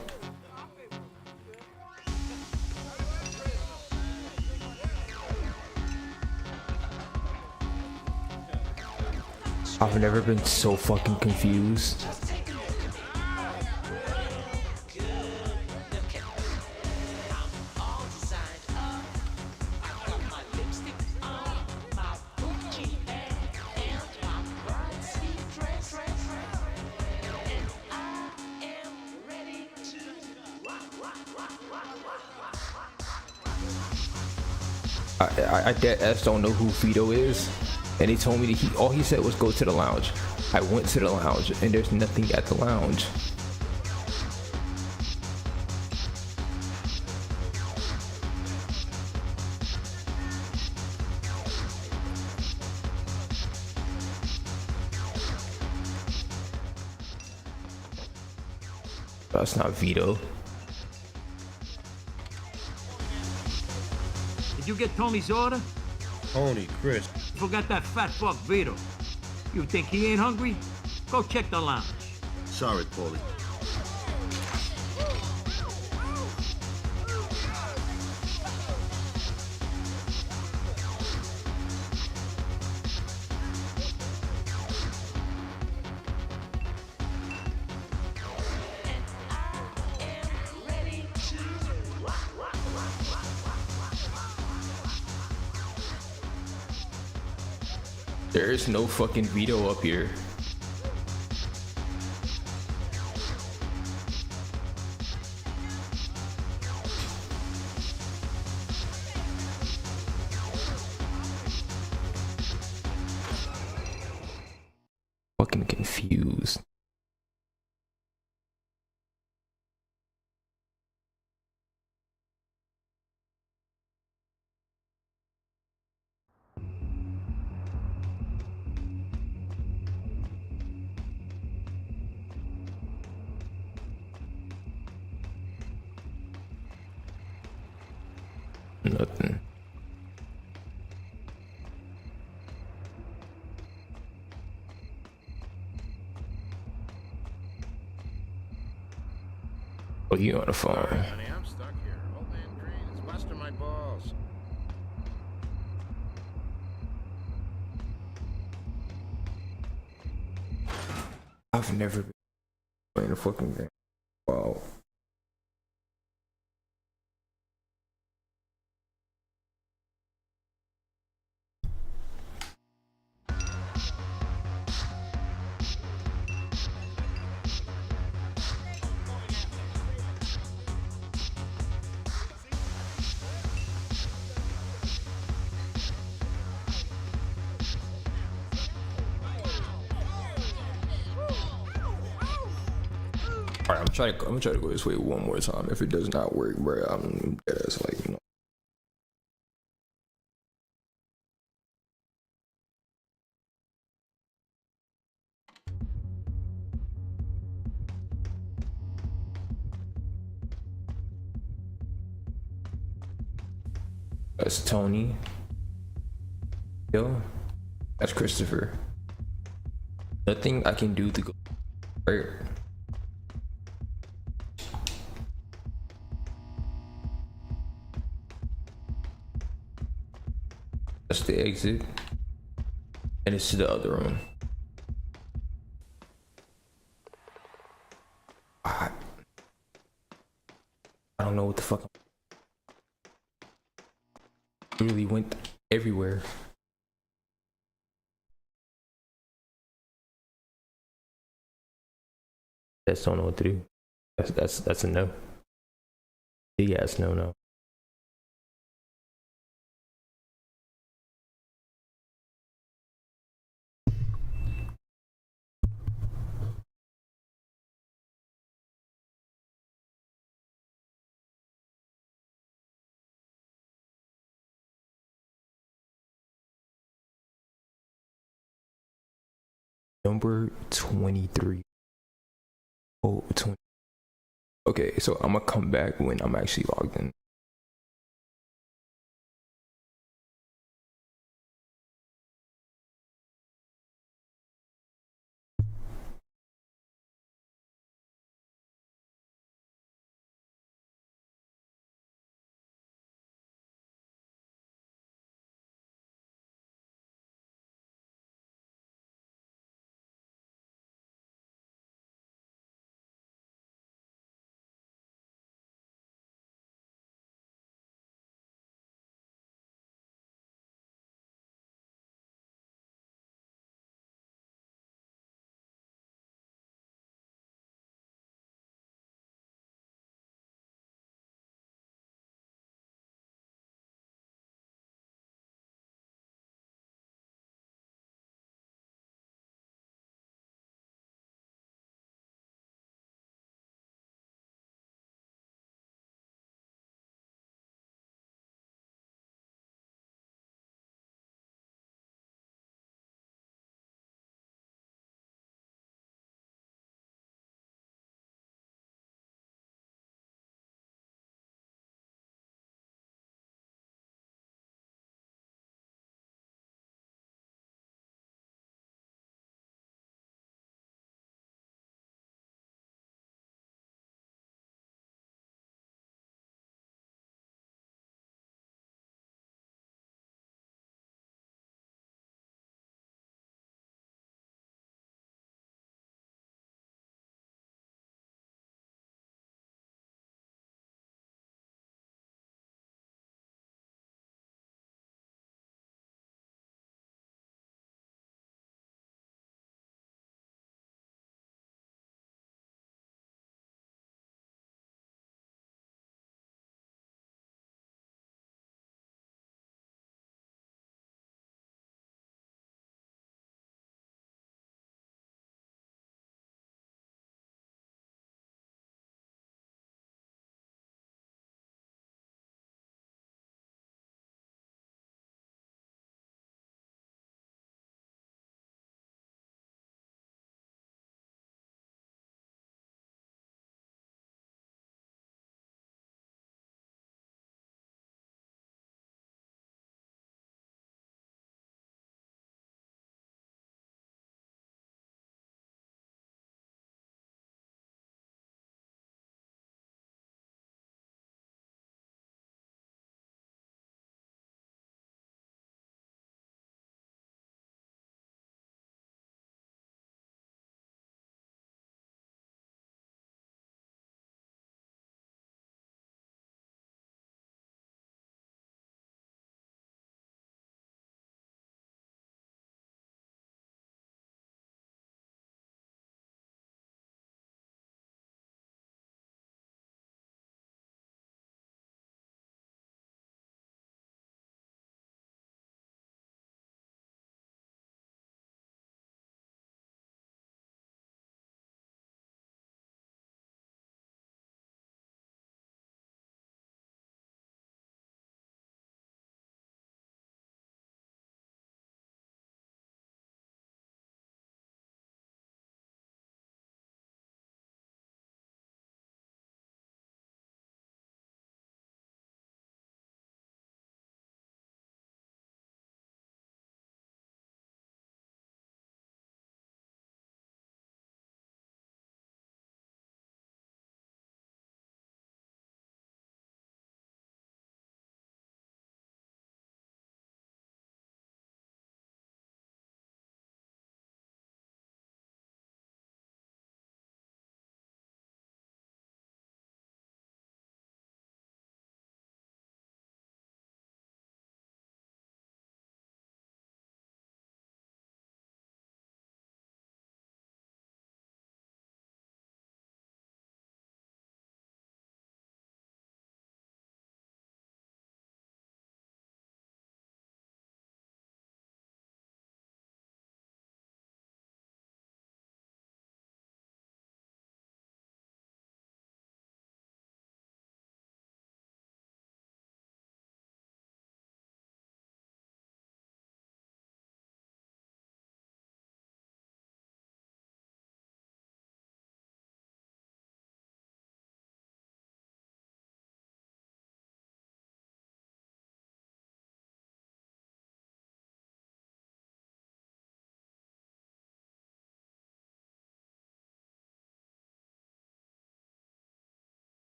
I've never been so fucking confused. I dead ass don't know who Vito is, and he told me that all he said was go to the lounge. I went to the lounge and there's nothing at the lounge. That's not Vito. Did you get Tony's order? Tony, Chris. Forgot that fat fuck Vito. You think he ain't hungry? Go check the lounge. Sorry, Paulie. There is no fucking veto up here. Fucking confused. Nothing. Oh, you on the phone? Honey, I'm stuck here. Old man Green is busting my balls. I've never been playing a fucking game. Wow. Alright, I'm gonna try to go this way one more time. If it does not work, bro, I'm dead ass like, you know. That's Tony. Yo, that's Christopher. Nothing I can do to go right. That's the exit, and it's to the other room. I don't know what the fuck. I really went everywhere. Just don't know what to do. That's a no. Big ass no. Number 23. Oh, 20. Okay, so I'm gonna come back when I'm actually logged in.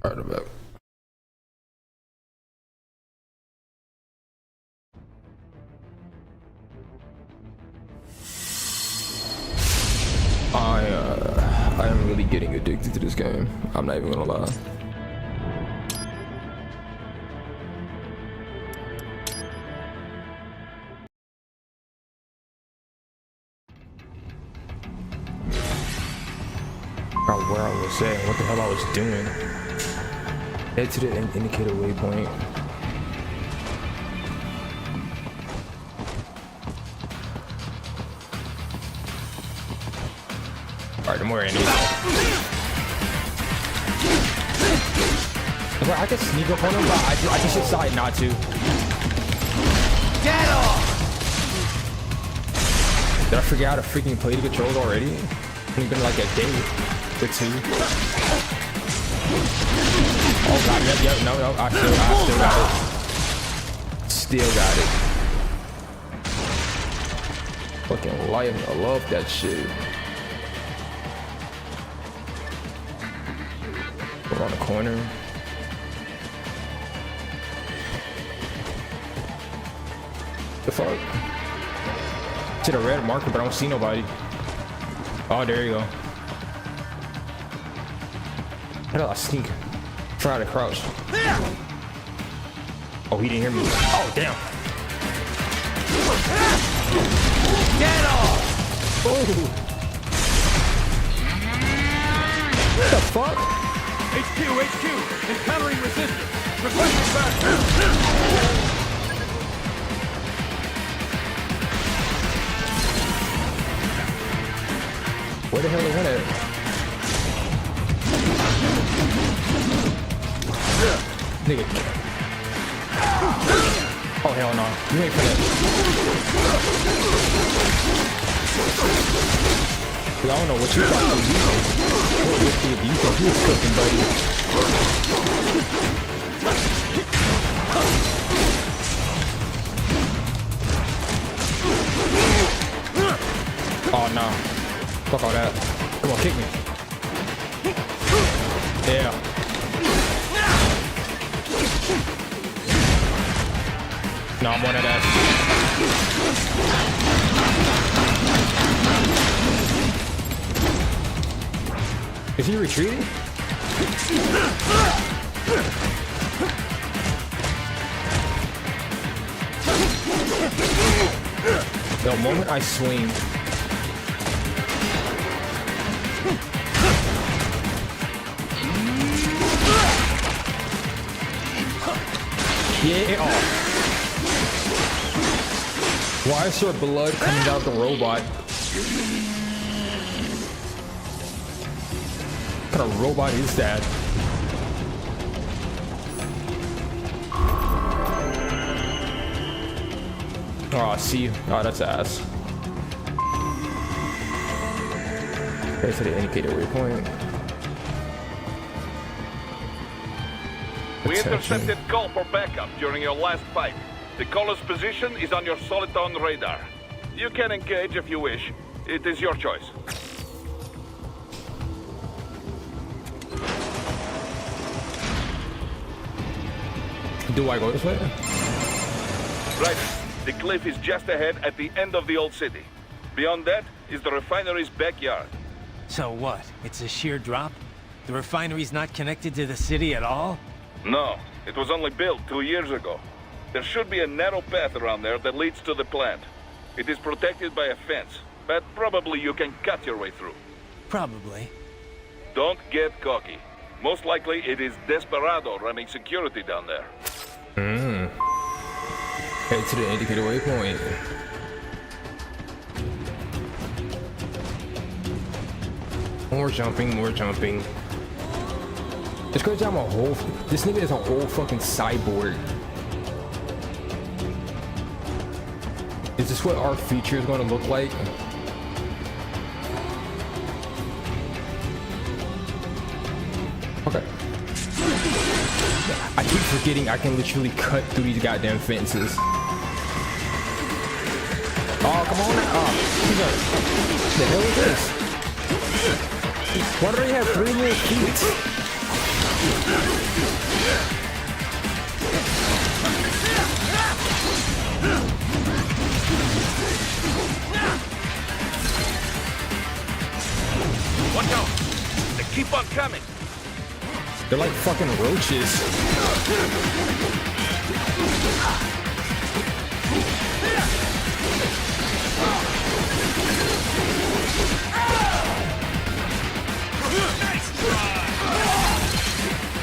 Alright, I'm back. I am really getting addicted to this game. I'm not even gonna lie. Where I was at, what the hell I was doing. Head to the indicator waypoint. Alright, I'm wearing it. I can sneak up on him, but I just decide not to. Get off! Did I forget how to freaking play the controls already? It's been like a day or two. Oh god, yep, no, I still got it. Still got it. Fucking life, I love that shit. Around the corner. The fuck? To the red marker, but I don't see nobody. Oh, there you go. How do I sneak? Try to crouch. Oh, he didn't hear me. Oh, damn. Get off! Oh. What the fuck? HQ, encountering resistance. Requesting back. Where the hell is that? Nigga. Oh hell no. You ain't finna. I don't know what you got to do. What whiskey you think you was cooking, buddy? Oh no. Fuck all that. Come on, kick me. Yeah. No, I'm one of that. Is he retreating? The moment I swing. Yeah. Oh. Why is there blood coming out of the robot? What kind of robot is that? Oh, I see. Oh, that's ass. Okay, so the indicator waypoint. We intercepted call for backup during your last fight. The caller's position is on your Soliton radar. You can engage if you wish. It is your choice. Do I go this way? Right. The cliff is just ahead at the end of the old city. Beyond that is the refinery's backyard. So what? It's a sheer drop? The refinery's not connected to the city at all? No, it was only built 2 years ago. There should be a narrow path around there that leads to the plant. It is protected by a fence, but probably you can cut your way through. Probably. Don't get cocky. Most likely it is Desperado running security down there. Head to the indicator waypoint. More jumping, more jumping. It's crazy I'm a whole... This nigga is a whole fucking cyborg. Is this what our future is going to look like? Okay. I keep forgetting I can literally cut through these goddamn fences. Oh, come on now. Oh, what the hell is this? Why do they have 3 little feet? Watch out! They keep on coming. They're like fucking roaches.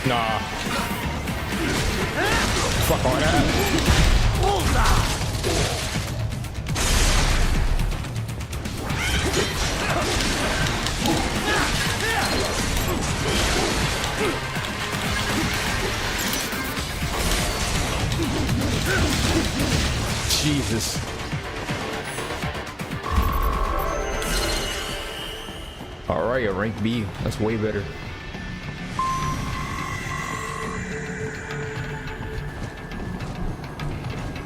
Nah. Fuck all that. Jesus. Alright, a rank B. That's way better.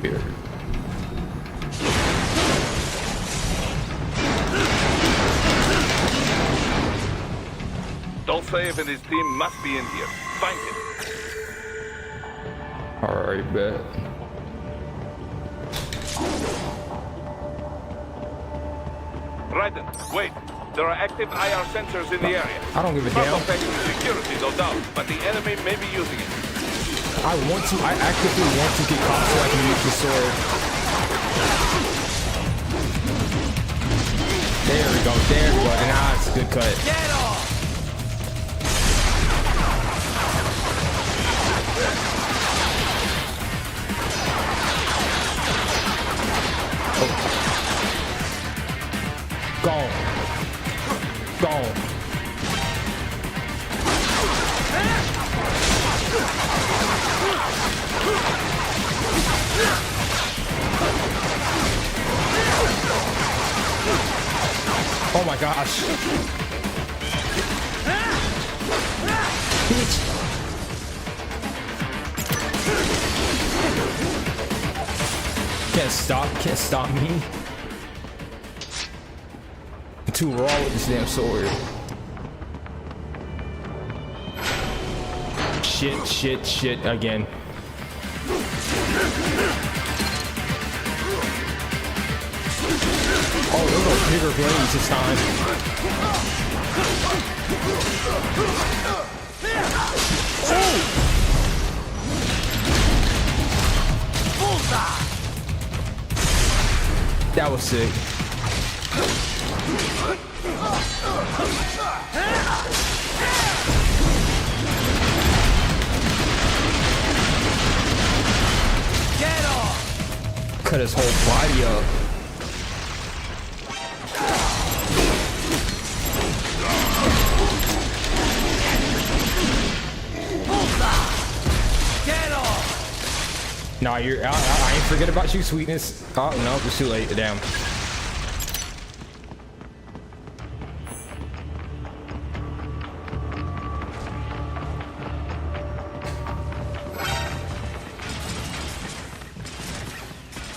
Here. Dolcev and his team must be in here. Find him. Alright, bet. Raiden, wait. There are active IR sensors in the area. I don't give a Not damn. affecting security, no doubt, but the enemy may be using it. I actively want to get caught so I can use the sword. There we go, Nah, it's a good cut. Get off! Gone. Gone. Oh my gosh. Bitch. Can't stop me. I'm too raw with this damn sword. Shit again. Oh, those are bigger blades this time. Oh! That was sick. Get off! Cut his whole body up. Get off! Nah, I ain't forget about you, sweetness. Oh no, it's too late. Damn.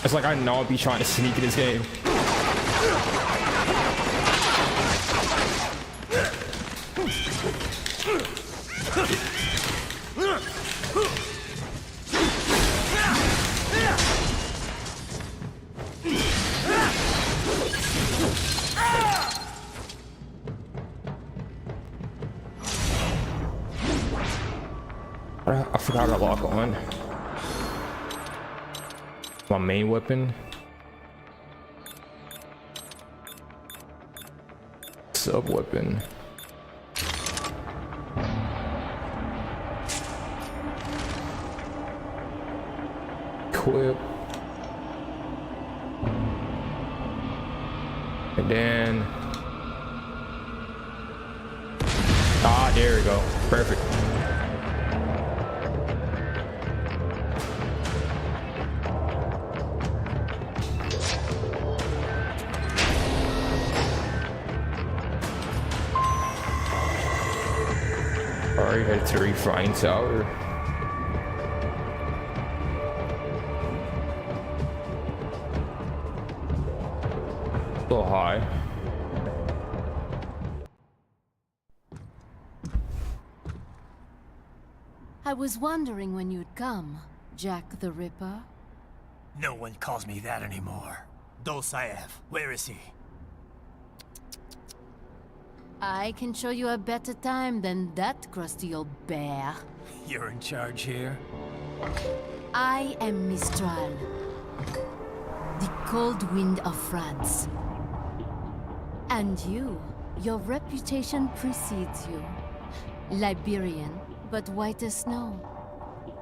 It's like I know I'll be trying to sneak in this game. I forgot to lock on. My main weapon. Sub weapon. Equip. And then. Ah, there we go. Perfect. Already headed to Refine Tower. A little high. I was wondering when you'd come, Jack the Ripper. No one calls me that anymore. Dolzaev, where is he? I can show you a better time than that crusty old bear. You're in charge here? I am Mistral, the cold wind of France. And you, your reputation precedes you. Liberian, but white as snow.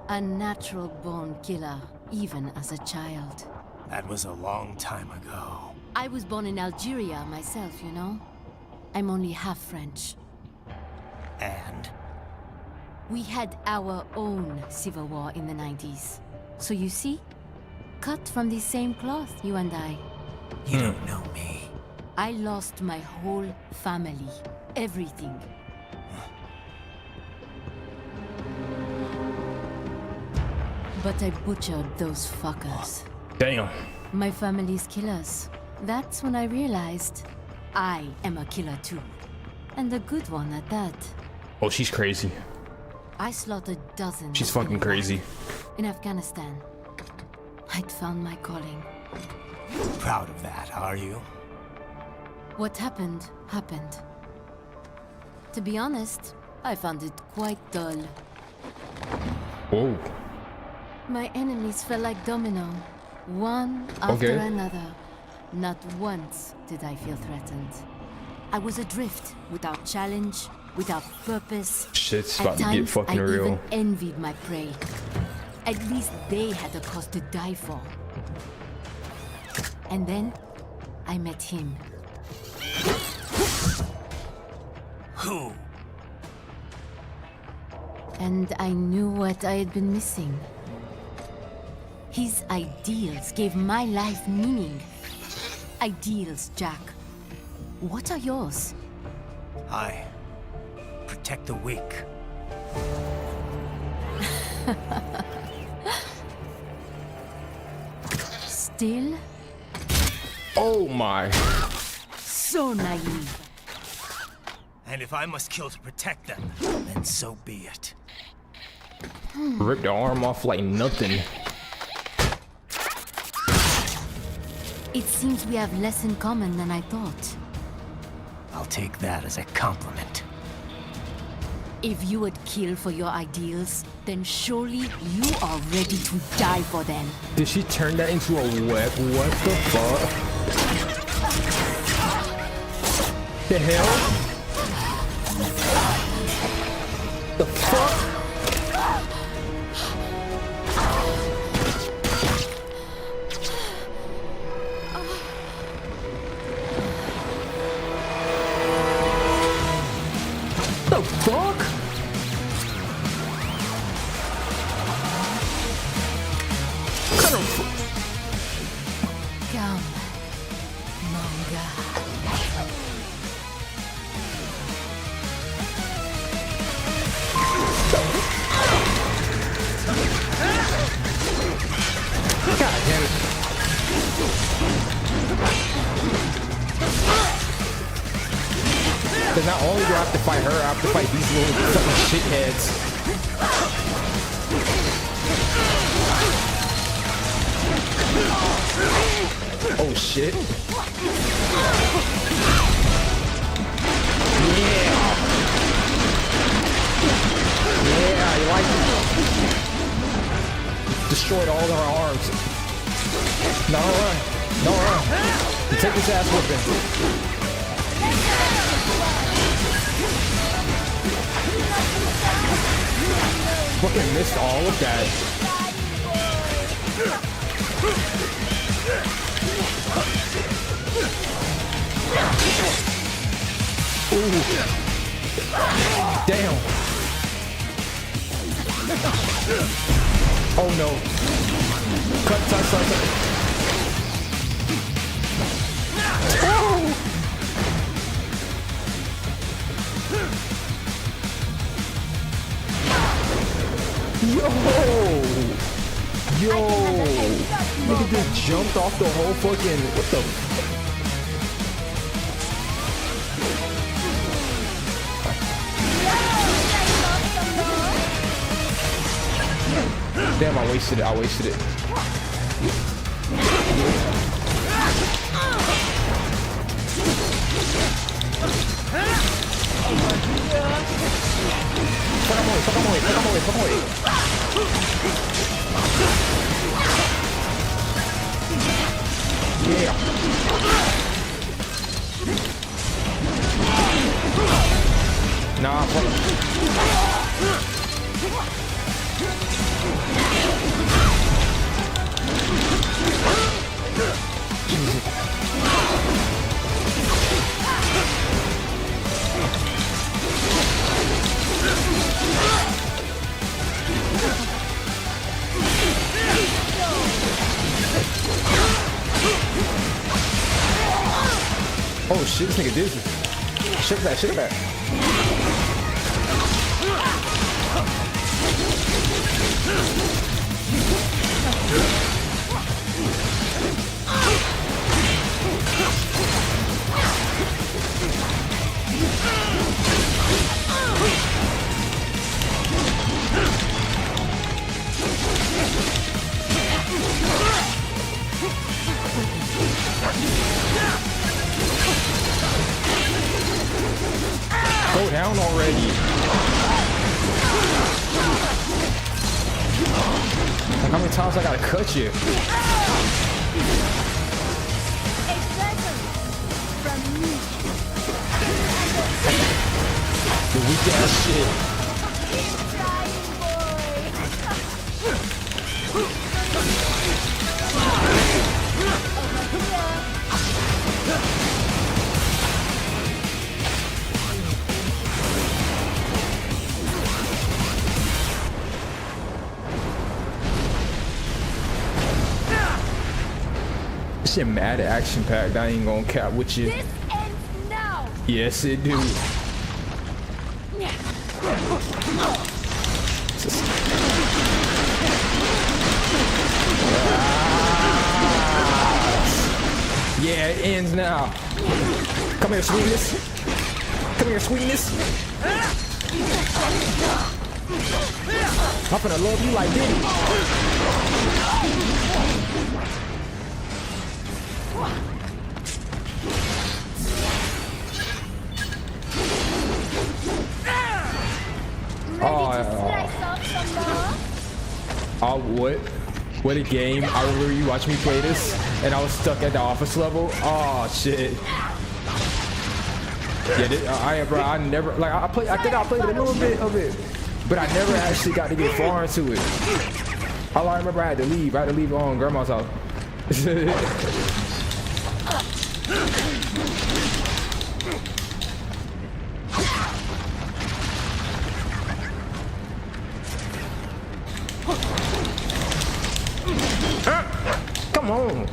A natural-born killer, even as a child. That was a long time ago. I was born in Algeria myself, you know? I'm only half French. And? We had our own civil war in the 90s. So you see? Cut from the same cloth, you and I. You don't know me. I lost my whole family. Everything. But I butchered those fuckers. Damn. My family's killers. That's when I realized I am a killer too. And a good one at that. Oh, she's crazy. I slaughtered dozens. She's fucking crazy. In Afghanistan. I'd found my calling. Proud of that, are you? What happened, happened. To be honest, I found it quite dull. Whoa. My enemies fell like domino, one after another. Not once did I feel threatened. I was adrift, without challenge, without purpose. Shit's about to get fucking real. I even envied my prey. At least they had a cause to die for. And then, I met him. Who? And I knew what I had been missing. His ideals gave my life meaning. Ideals, Jack. What are yours? I protect the weak. Still? Oh my. So naive. And if I must kill to protect them, then so be it. Rip the arm off like nothing. It seems we have less in common than I thought. I'll take that as a compliment. If you would kill for your ideals, then surely you are ready to die for them. Did she turn that into a web? What the fuck? The hell? The fuck? The fuck? Come, Manga. God damn it. Because not only do I have to fight her, I have to fight these little fucking shitheads. Oh shit. Yeah. Yeah, you like it? Destroyed all of our arms. No, run. No, run. You take this ass whipping. Fucking missed all of that. Ooh. Damn. Oh no. Cut. Oh. Yo! Nigga just jumped off the whole fucking... What the... Damn, I wasted it. I wasted it. Fuck him away, fuck him away, fuck him away, fuck him away. Yeah. Nah, fuck him. Oh shit, this nigga dizzy. Shake that, shake that. Go down already. Like, how many times I gotta cut you? The weak ass shit. Shit mad action packed. I ain't gonna cap with you. This ends now. Yes, it do. Yeah, it ends now. Come here, sweetness. Come here, sweetness. I'm gonna love you like Diddy. Oh, what a game. I remember you watching me play this and I was stuck at the office level. Oh shit. Yeah, I never, like, I think I played a little bit of it, but I never actually got to get far into it. All I remember, I had to leave on grandma's house. Come on.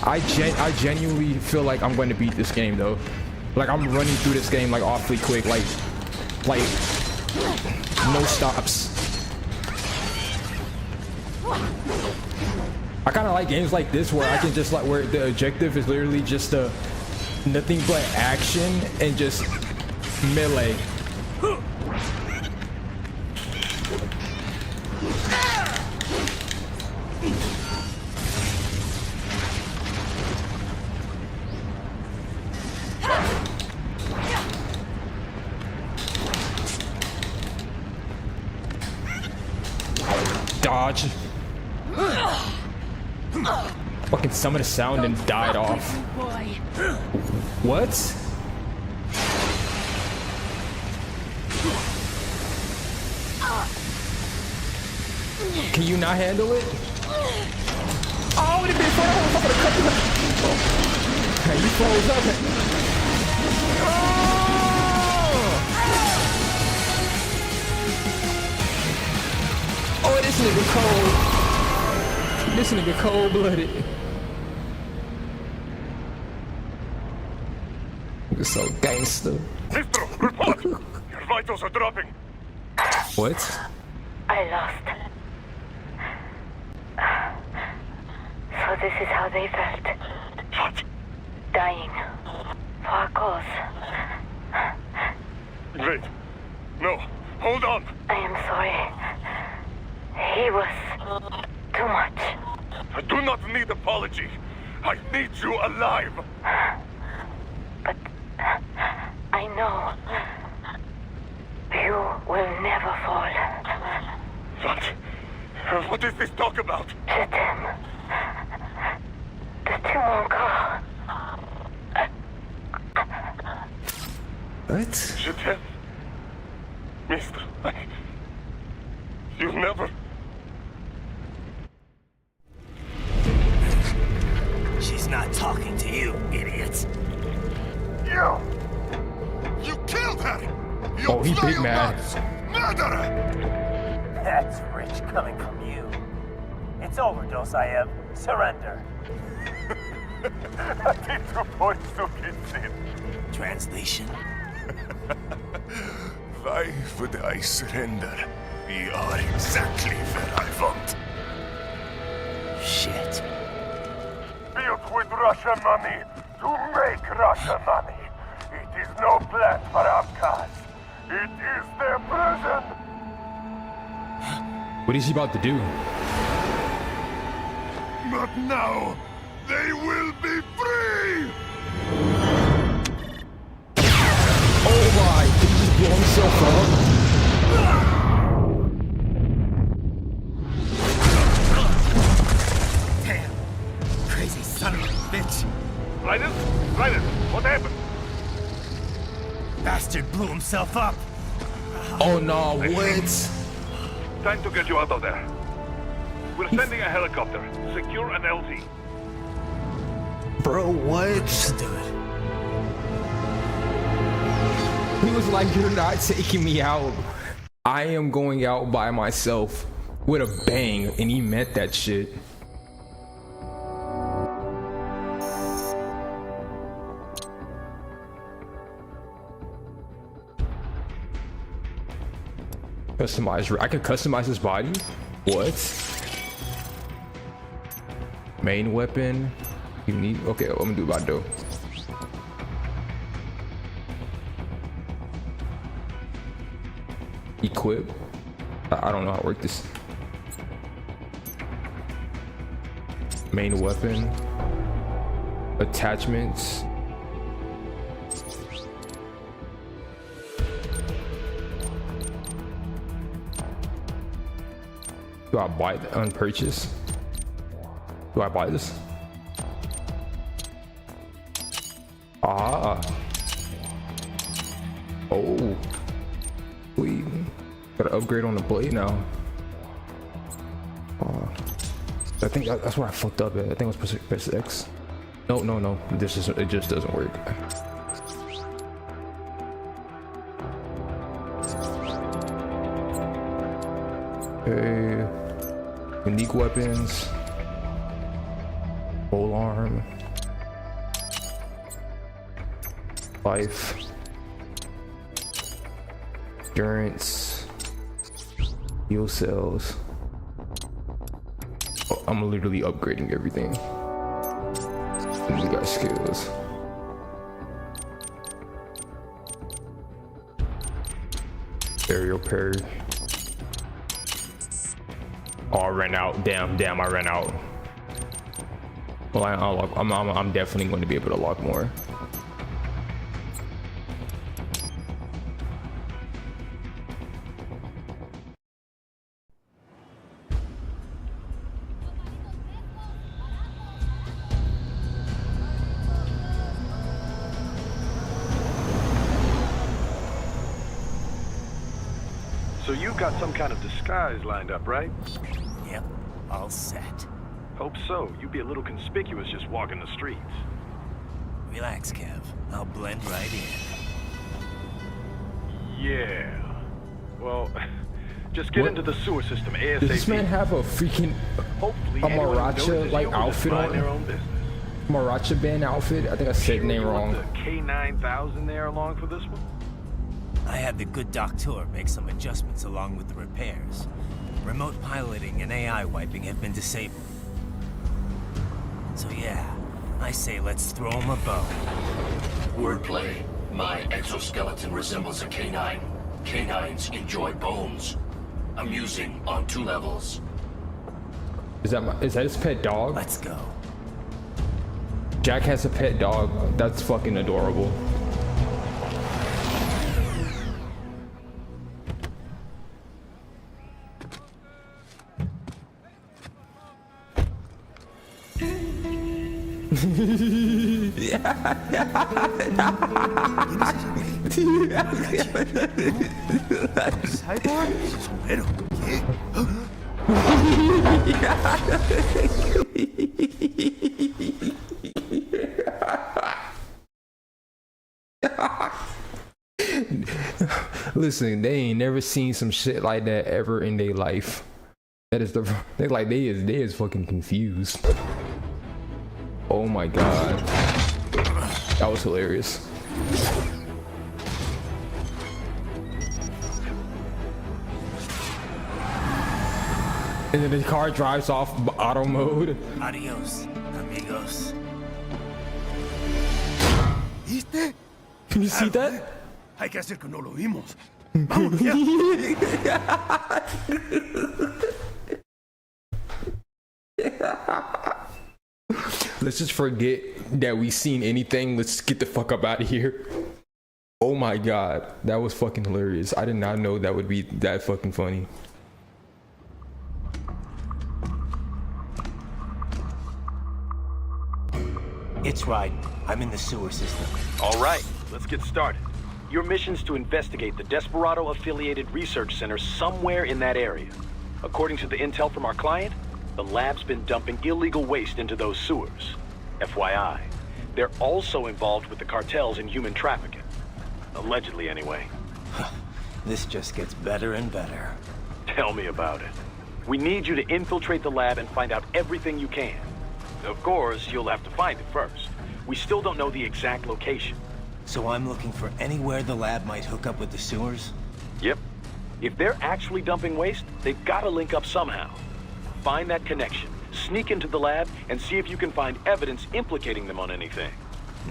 I genuinely feel like I'm going to beat this game though. Like I'm running through this game like awfully quick, like no stops. I kind of like games like this where I can just like where the objective is literally just nothing but action and just melee. Dodge. Fucking some of the sound and died off. What? Can you not handle it? Oh, it been fun. I'm gonna cut you. You froze up. Oh, this nigga cold. This nigga cold-blooded. You're so gangster. Mister, report! Your vitals are dropping. What? I lost. So this is how they felt. What? Dying. cause. Wait. No. Hold on. I am sorry. He was too much. I do not need apology. I need you alive. But I know you will never fall. What is this talk about? Je t'aime. De tout mon corps. What? Je t'aime. Mister, you never... She's not talking to you, idiot. You killed her! Oh, he big mad. Murderer! That's rich coming from you. It's overdose, I have. Surrender. Translation? Why would I surrender? We are exactly where I want. Shit. Built with Russian money to make Russian money. It is no plan for outcasts. It is their prison. What is he about to do? But now, they will be free! Oh my, did he just blow himself up? Damn. Crazy son of a bitch. Raiden? What happened? Bastard blew himself up. Oh no, what? Time to get you out of there. We're sending a helicopter. Secure an LZ. Bro, what? Let's do it. He was like, you're not taking me out. I am going out by myself with a bang, and he meant that shit. Customize. I could customize his body? What? Main weapon. Unique. Okay, I'm gonna do Bado. Equip. I don't know how to work this. Main weapon. Attachments. Do I buy the unpurchased? Do I buy this? Ah. Oh. Sweet. Gotta upgrade on the blade now. I think that's where I fucked up at. I think it was press X. No. This is it. Just doesn't work. Okay. Unique weapons. Pole arm. Life. Endurance. Heal cells. Oh, I'm literally upgrading everything. And we got skills. Aerial parry. Oh, I ran out. Damn, I ran out. Well, I'm definitely going to be able to lock more. So you got some kind of disguise lined up, right? Yep, all set. Hope so. You'd be a little conspicuous just walking the streets. Relax, Kev. I'll blend right in. Yeah. Well, just get into the sewer system ASAP. Does this man have a freaking Maracha like outfit on? Maracha band outfit? I think I said the name wrong. The K9000 there along for this one? I had the good doctor make some adjustments along with the repairs. Remote piloting and AI wiping have been disabled. So yeah, I say let's throw him a bone. Wordplay. My exoskeleton resembles a canine. Canines enjoy bones. Amusing on 2 levels. Is that his pet dog? Let's go. Jack has a pet dog. That's fucking adorable. Listen, they ain't never seen some shit like that ever in their life. That is they is fucking confused. Oh my god, that was hilarious. And then the car drives off auto mode. Adios, amigos. ¿Viste? Can you see that? Hay que hacer que no lo vimos. Let's just forget that we seen anything. Let's get the fuck up out of here. Oh my god, that was fucking hilarious. I did not know that would be that fucking funny. It's right. I'm in the sewer system. All right, let's get started. Your mission's to investigate the Desperado-affiliated research center somewhere in that area. According to the intel from our client, the lab's been dumping illegal waste into those sewers. FYI, they're also involved with the cartels in human trafficking. Allegedly, anyway. This just gets better and better. Tell me about it. We need you to infiltrate the lab and find out everything you can. Of course, you'll have to find it first. We still don't know the exact location. So I'm looking for anywhere the lab might hook up with the sewers? Yep. If they're actually dumping waste, they've got to link up somehow. Find that connection, sneak into the lab, and see if you can find evidence implicating them on anything.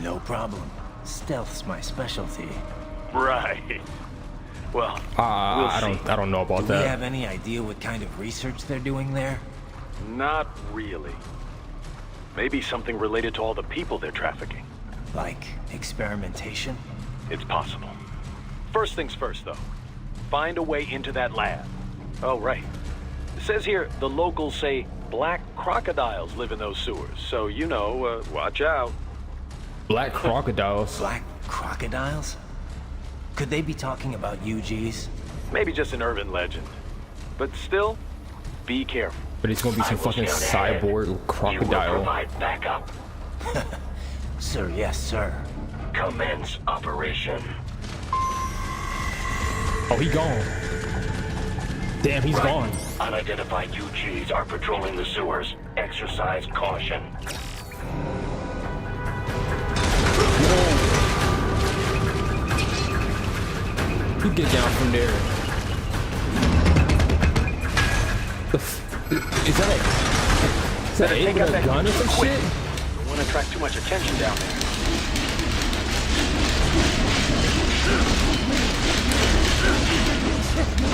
No problem. Stealth's my specialty. Right. Well, I don't know about Do that. we have any idea what kind of research they're doing there? Not really. Maybe something related to all the people they're trafficking. Like experimentation? It's possible. First things first, though. Find a way into that lab. Oh, right. It says here the locals say black crocodiles live in those sewers, so you know, watch out. Black crocodiles? Black crocodiles? Could they be talking about UGs? Maybe just an urban legend. But still, be careful. But it's gonna be some fucking cyborg crocodile. You will provide backup. Sir, yes, sir. Commence operation. Oh, he gone. Damn, he's gone. Unidentified UGs are patrolling the sewers. Exercise caution. You get down from there. Is that Abe with a gun or some shit? Don't want to attract too much attention down there.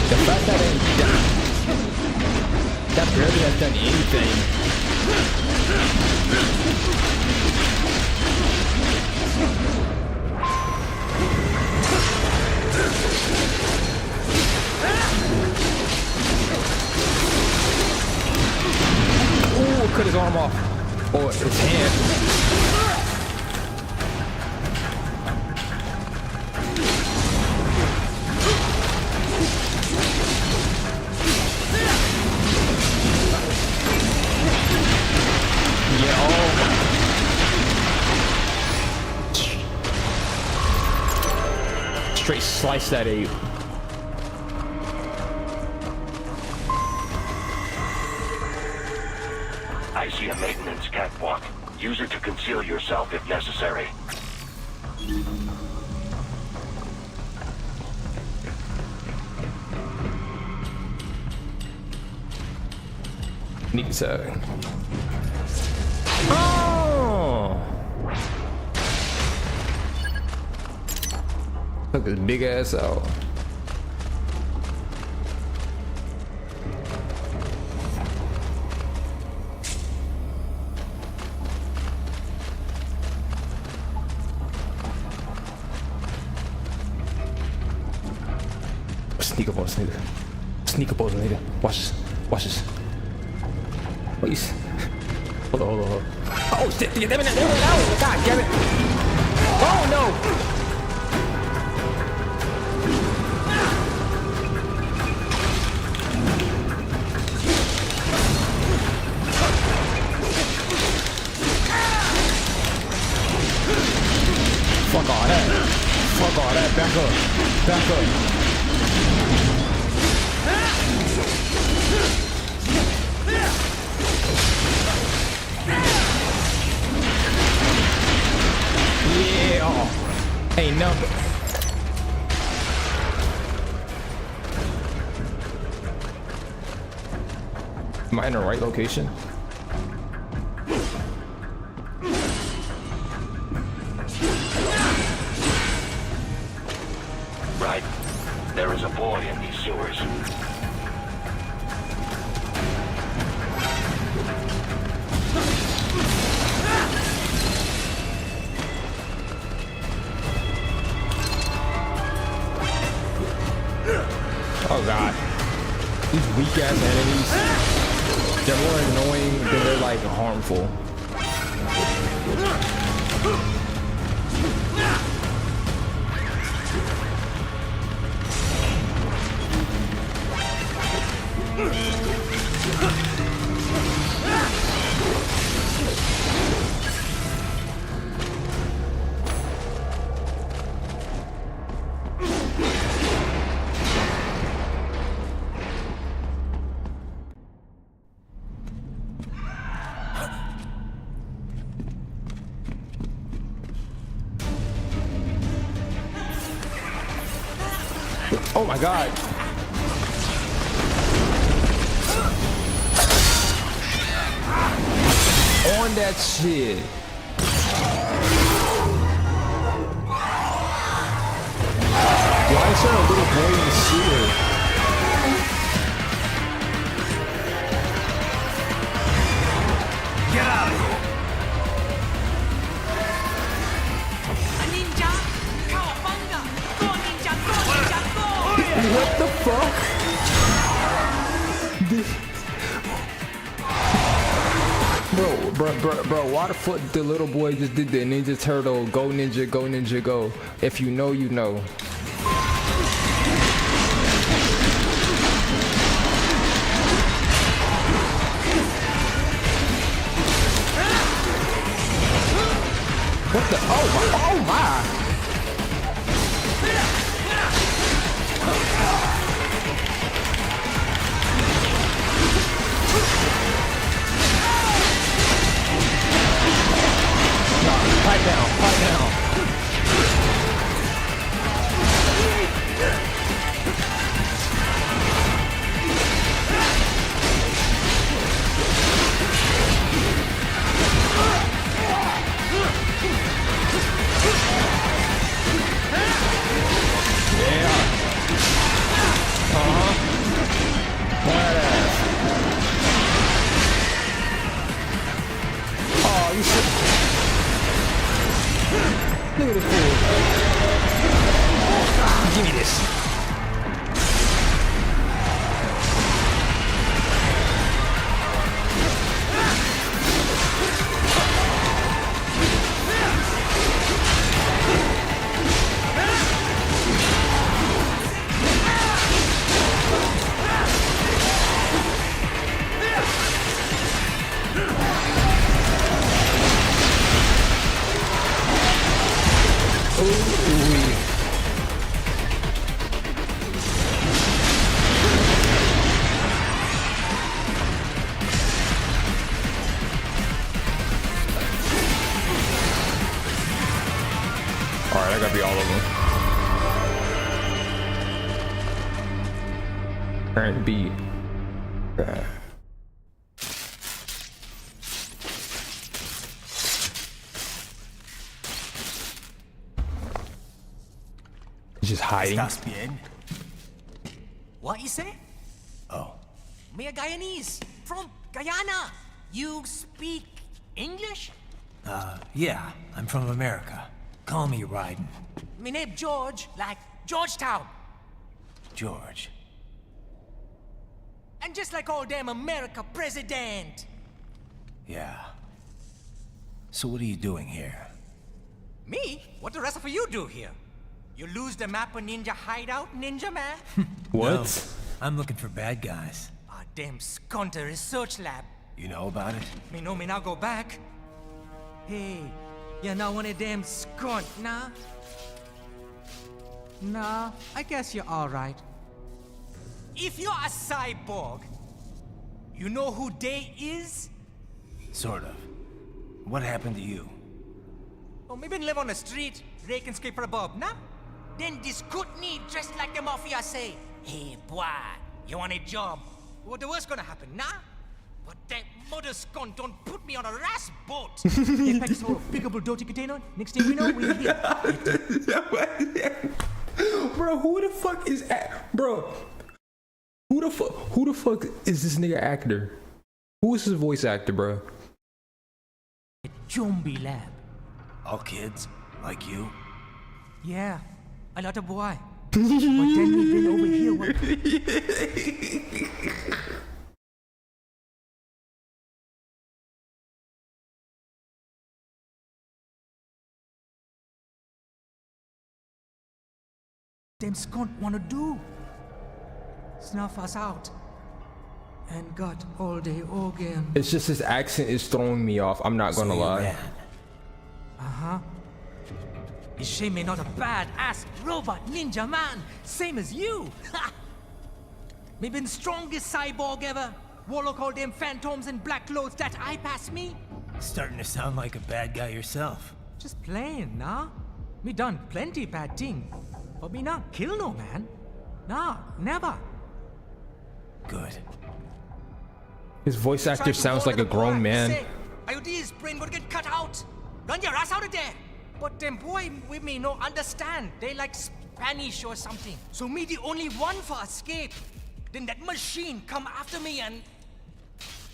The fact that barely has done anything. Ooh, cut his arm off. Or his hand. Straight slice that ape. I see a maintenance catwalk. Use it to conceal yourself if necessary. Neat to. Oh! Took his big ass out. Sneak up on this nigga. Sneak up on this nigga. Watch this. Watch this. Please. Hold on, hold on, hold on. Oh shit! Damn it! God damn it! Oh no! Fuck all that. Fuck all that. Back up. Back up. Yeah. Oh. Ain't nothing. Am I in the right location? Right. There is a boy in these sewers. Oh god. These weak ass enemies. They're more annoying than they're like harmful. Oh my god. On that shit. Why is there a little boy in the sewer? Get out of here! What the fuck? Bro, why the fuck the little boy just did the Ninja Turtle, go ninja, go. If you know, you know. What the, oh my. Pipe down, pipe down. Yeah. Badass. Oh, you should. Look at this fool. Give me this. Alright, I gotta be all of them. Current B. He's just hiding. Estás bien? What you say? Oh. Me a Guyanese from Guyana. You speak English? Yeah, I'm from America. Call me Ryden. Me name George, like Georgetown. George. And just like all damn America president. Yeah. So what are you doing here? Me? What the rest of you do here? You lose the map of Ninja hideout, Ninja man? What? No, I'm looking for bad guys. Ah, damn Skunter research lab. You know about it? Me know me now go back. Hey, you're not one of them skunt, nah? Nah, I guess you're alright. If you're a cyborg, you know who they is? Sort of. What happened to you? Oh, me been live on the street, rake and scrape for a bob, nah? Then this good need dressed like the mafia say, hey boy, you want a job? What the worst gonna happen, nah? But that mother scum don't put me on a ras boat. They pack so pickable dirty container. Next thing we know, we're here. Bro, who the fuck is bro? Who the fuck is this nigga actor? Who is his voice actor, bro? Zombie lab. All kids? Like you? Yeah, a lot of boy. But then we been over here. Them skunt wanna do? Snuff us out. And got all day again. It's just his accent is throwing me off. I'm not gonna lie. Uh-huh. Is she may not a bad-ass robot ninja man, same as you. Me been strongest cyborg ever. Warlock all them phantoms in black clothes that eye pass me. Starting to sound like a bad guy yourself. Just playing, nah? Me done plenty bad thing. But me not kill no man. Nah, never. Good. His voice actor sounds like a grown man. Say, IOD's brain gonna get cut out. Run your ass out of there. But them boy with me no understand. They like Spanish or something. So me the only one for escape. Then that machine come after me and...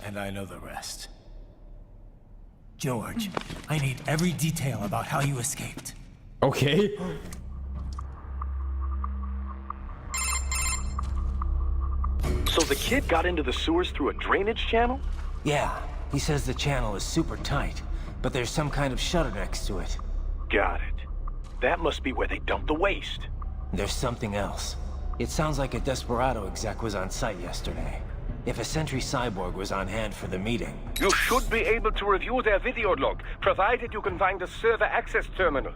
And I know the rest. George, I need every detail about how you escaped. Okay. So the kid got into the sewers through a drainage channel? Yeah, he says the channel is super tight, but there's some kind of shutter next to it. Got it. That must be where they dumped the waste. There's something else. It sounds like a Desperado exec was on site yesterday. If a Sentry Cyborg was on hand for the meeting. You should be able to review their video log, provided you can find a server access terminal.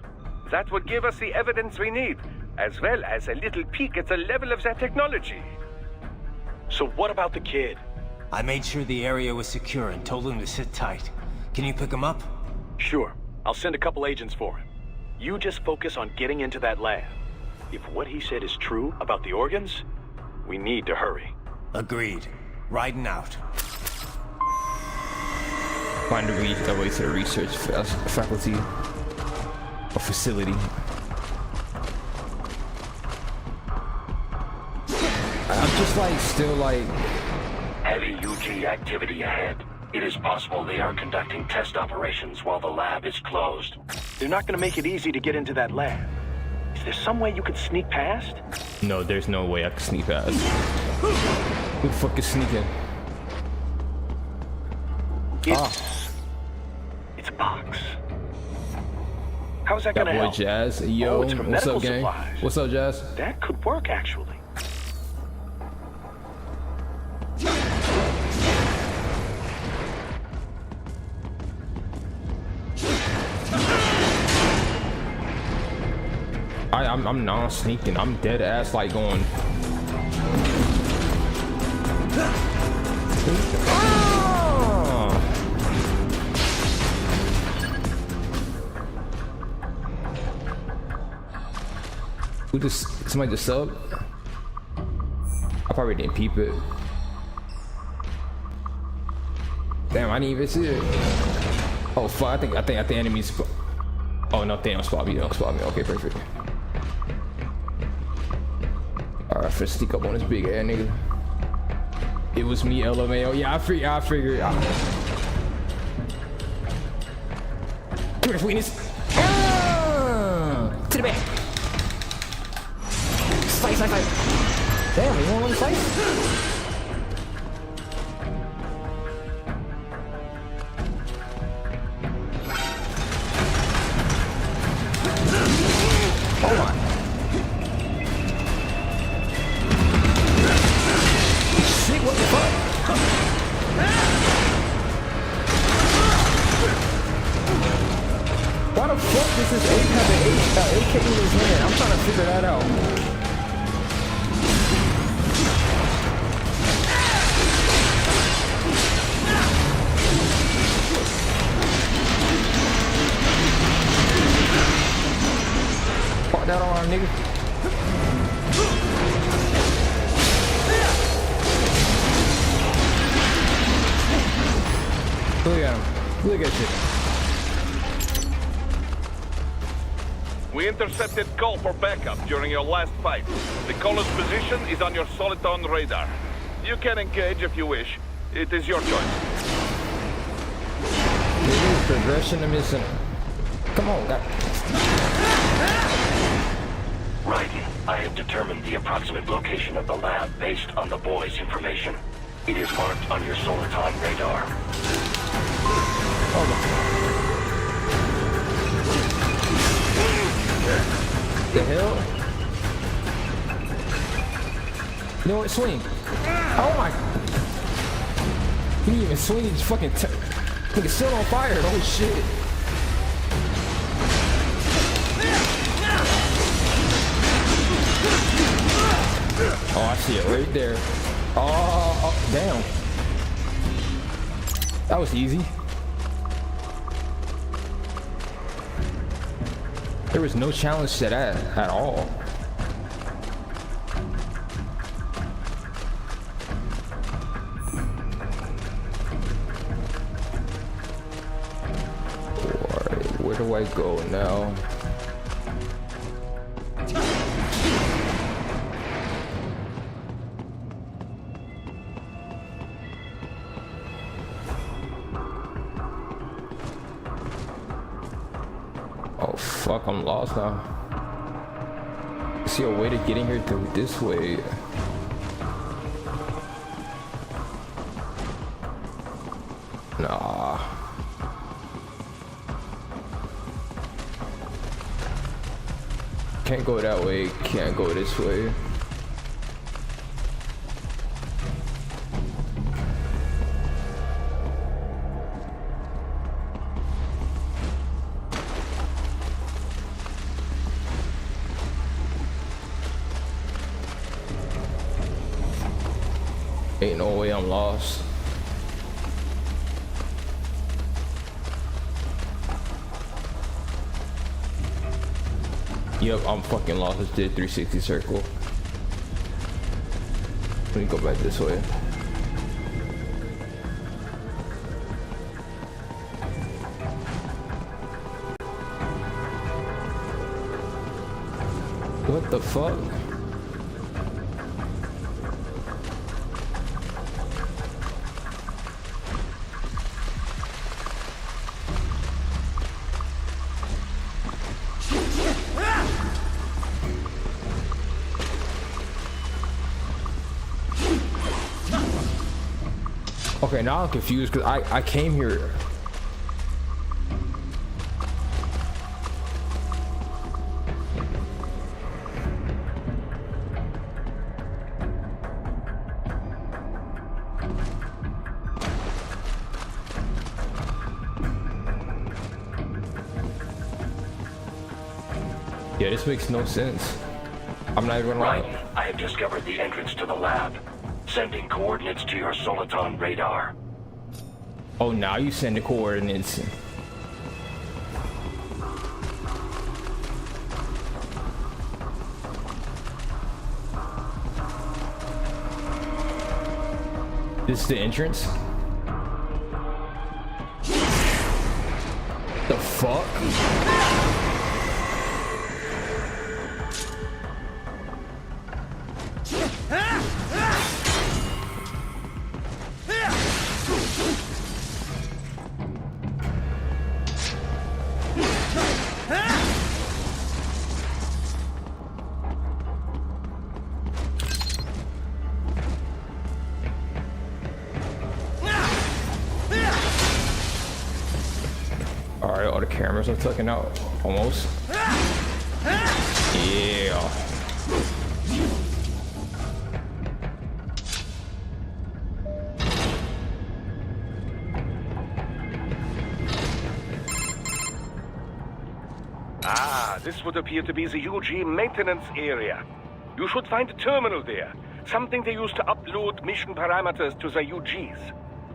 That would give us the evidence we need, as well as a little peek at the level of their technology. So what about the kid? I made sure the area was secure and told him to sit tight. Can you pick him up? Sure. I'll send a couple agents for him. You just focus on getting into that lab. If what he said is true about the organs, we need to hurry. Agreed. Riding out. Find a way to the research faculty or facility. I'm just like, still like... Heavy UG activity ahead. It is possible they are conducting test operations while the lab is closed. They're not gonna make it easy to get into that lab. Is there some way you could sneak past? No, there's no way I can sneak past. Who the fuck is sneaking? It's a box. How's that That gonna boy help? Jazz. Yo, it's from what's medical up, gang? supplies. What's up, Jazz? That could work, actually. I'm not sneaking. I'm dead ass like going. Who just somebody just sub? I probably didn't peep it. Damn, I didn't even see it. Oh fuck! I think enemies. Oh no, damn! Spot me! Don't spot me. Okay, perfect. Alright, finna sneak up on this big ass nigga. It was me, LMAO. Yeah, I figured. Come here, sweetness. To the back. Slice. Damn, you want one slice? Hold on. Shit, what the fuck? Why the fuck does this ape have an AK in his hand? I'm trying to figure that out. Fuck that arm, nigga. Look at him. Look at you. We intercepted call for backup during your last fight. The caller's position is on your Soliton radar. You can engage if you wish. It is your choice. Progression to missing. Come on, guy. Raiden, I have determined the approximate location of the lab based on the boy's information. It is marked on your Soliton radar. Hold on. The hell? You know what? Swing. Oh my. He didn't even swing. He just fucking. Nigga still on fire. Oh shit. Oh, I see it right there. Oh, damn. That was easy. There was no challenge to that at all. Alright, where do I go now? Fuck, I'm lost now. See a way to get in here through this way. Nah. Can't go that way, can't go this way. Ain't no way I'm lost. Yep, I'm fucking lost. It's did 360 circle. Let me go back this way. What the fuck? Okay, now I'm confused because I came here. Yeah, this makes no sense. I'm not even gonna lie. Right, I have discovered the entrance to the lab. Sending coordinates to your Soliton radar. Oh, now you send the coordinates. This is the entrance? The fuck? cameras are tucking out almost. Yeah. Ah, this would appear to be the UG maintenance area. You should find a terminal there. Something they use to upload mission parameters to the UGs.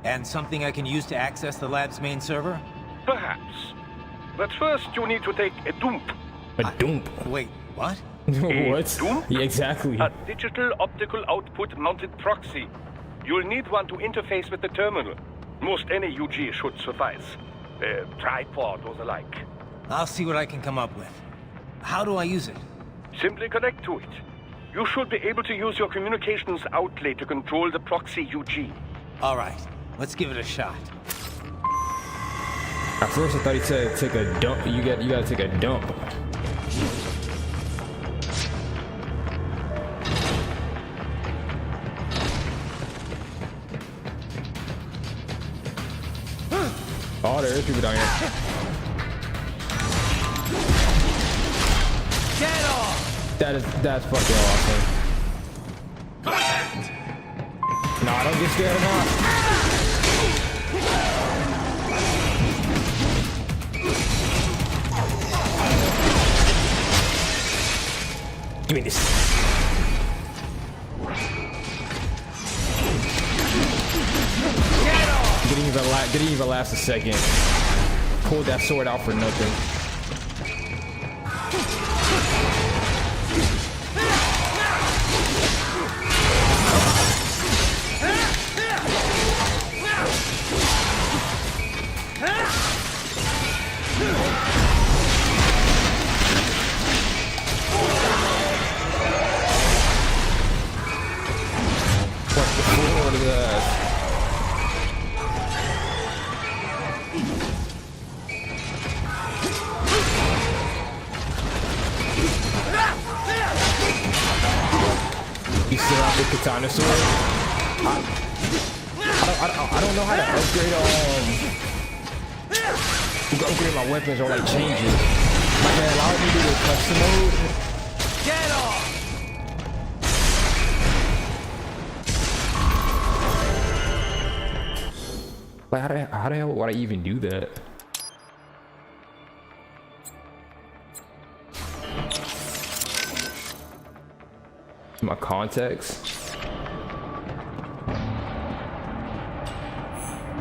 And something I can use to access the lab's main server? Perhaps. But first you need to take a dump. A dump? Wait, what? What? Dump? Yeah, exactly. A digital optical output mounted proxy. You'll need one to interface with the terminal. Most any UG should suffice. A tripod or the like. I'll see what I can come up with. How do I use it? Simply connect to it. You should be able to use your communications outlet to control the proxy UG. All right, let's give it a shot. At first I thought he said take a dump. You gotta take a dump. Oh, there's people down here. Get off! That's fucking awesome. Nah, don't get scared of mine. Give me this. Didn't even last a second. Pulled that sword out for nothing. What the fuck is that? You still have the katana sword? I don't know how to upgrade upgrade my weapons or like change it. Like it allowed me to do the custom mode. Get off! Like how the hell would I even do that? My contacts.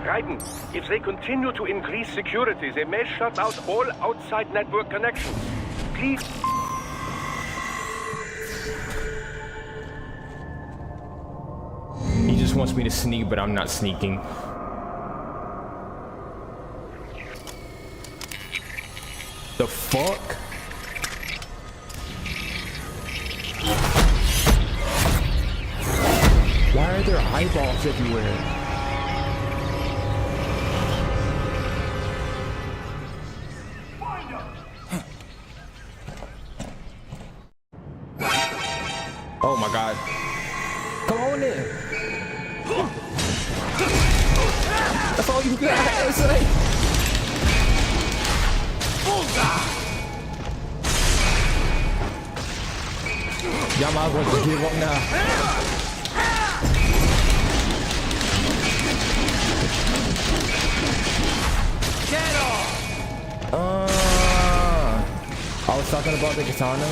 Raiden, if they continue to increase security, they may shut out all outside network connections. Please. He just wants me to sneak, but I'm not sneaking. The fuck? Why are there eyeballs everywhere? Oh my god. Come on in. That's all you got to say. Y'all might as well just give up now. Get off! I was talking about the katana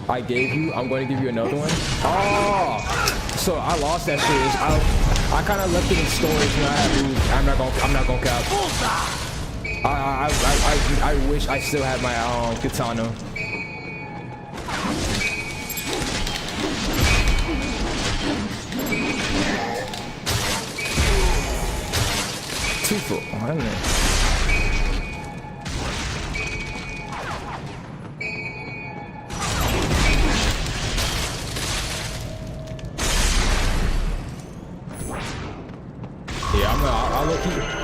I gave you. I'm going to give you another one. Oh, so I lost that shit. I kind of left it in storage. You know, I'm not gonna cap. I wish I still had my katana. Two foot. I don't know.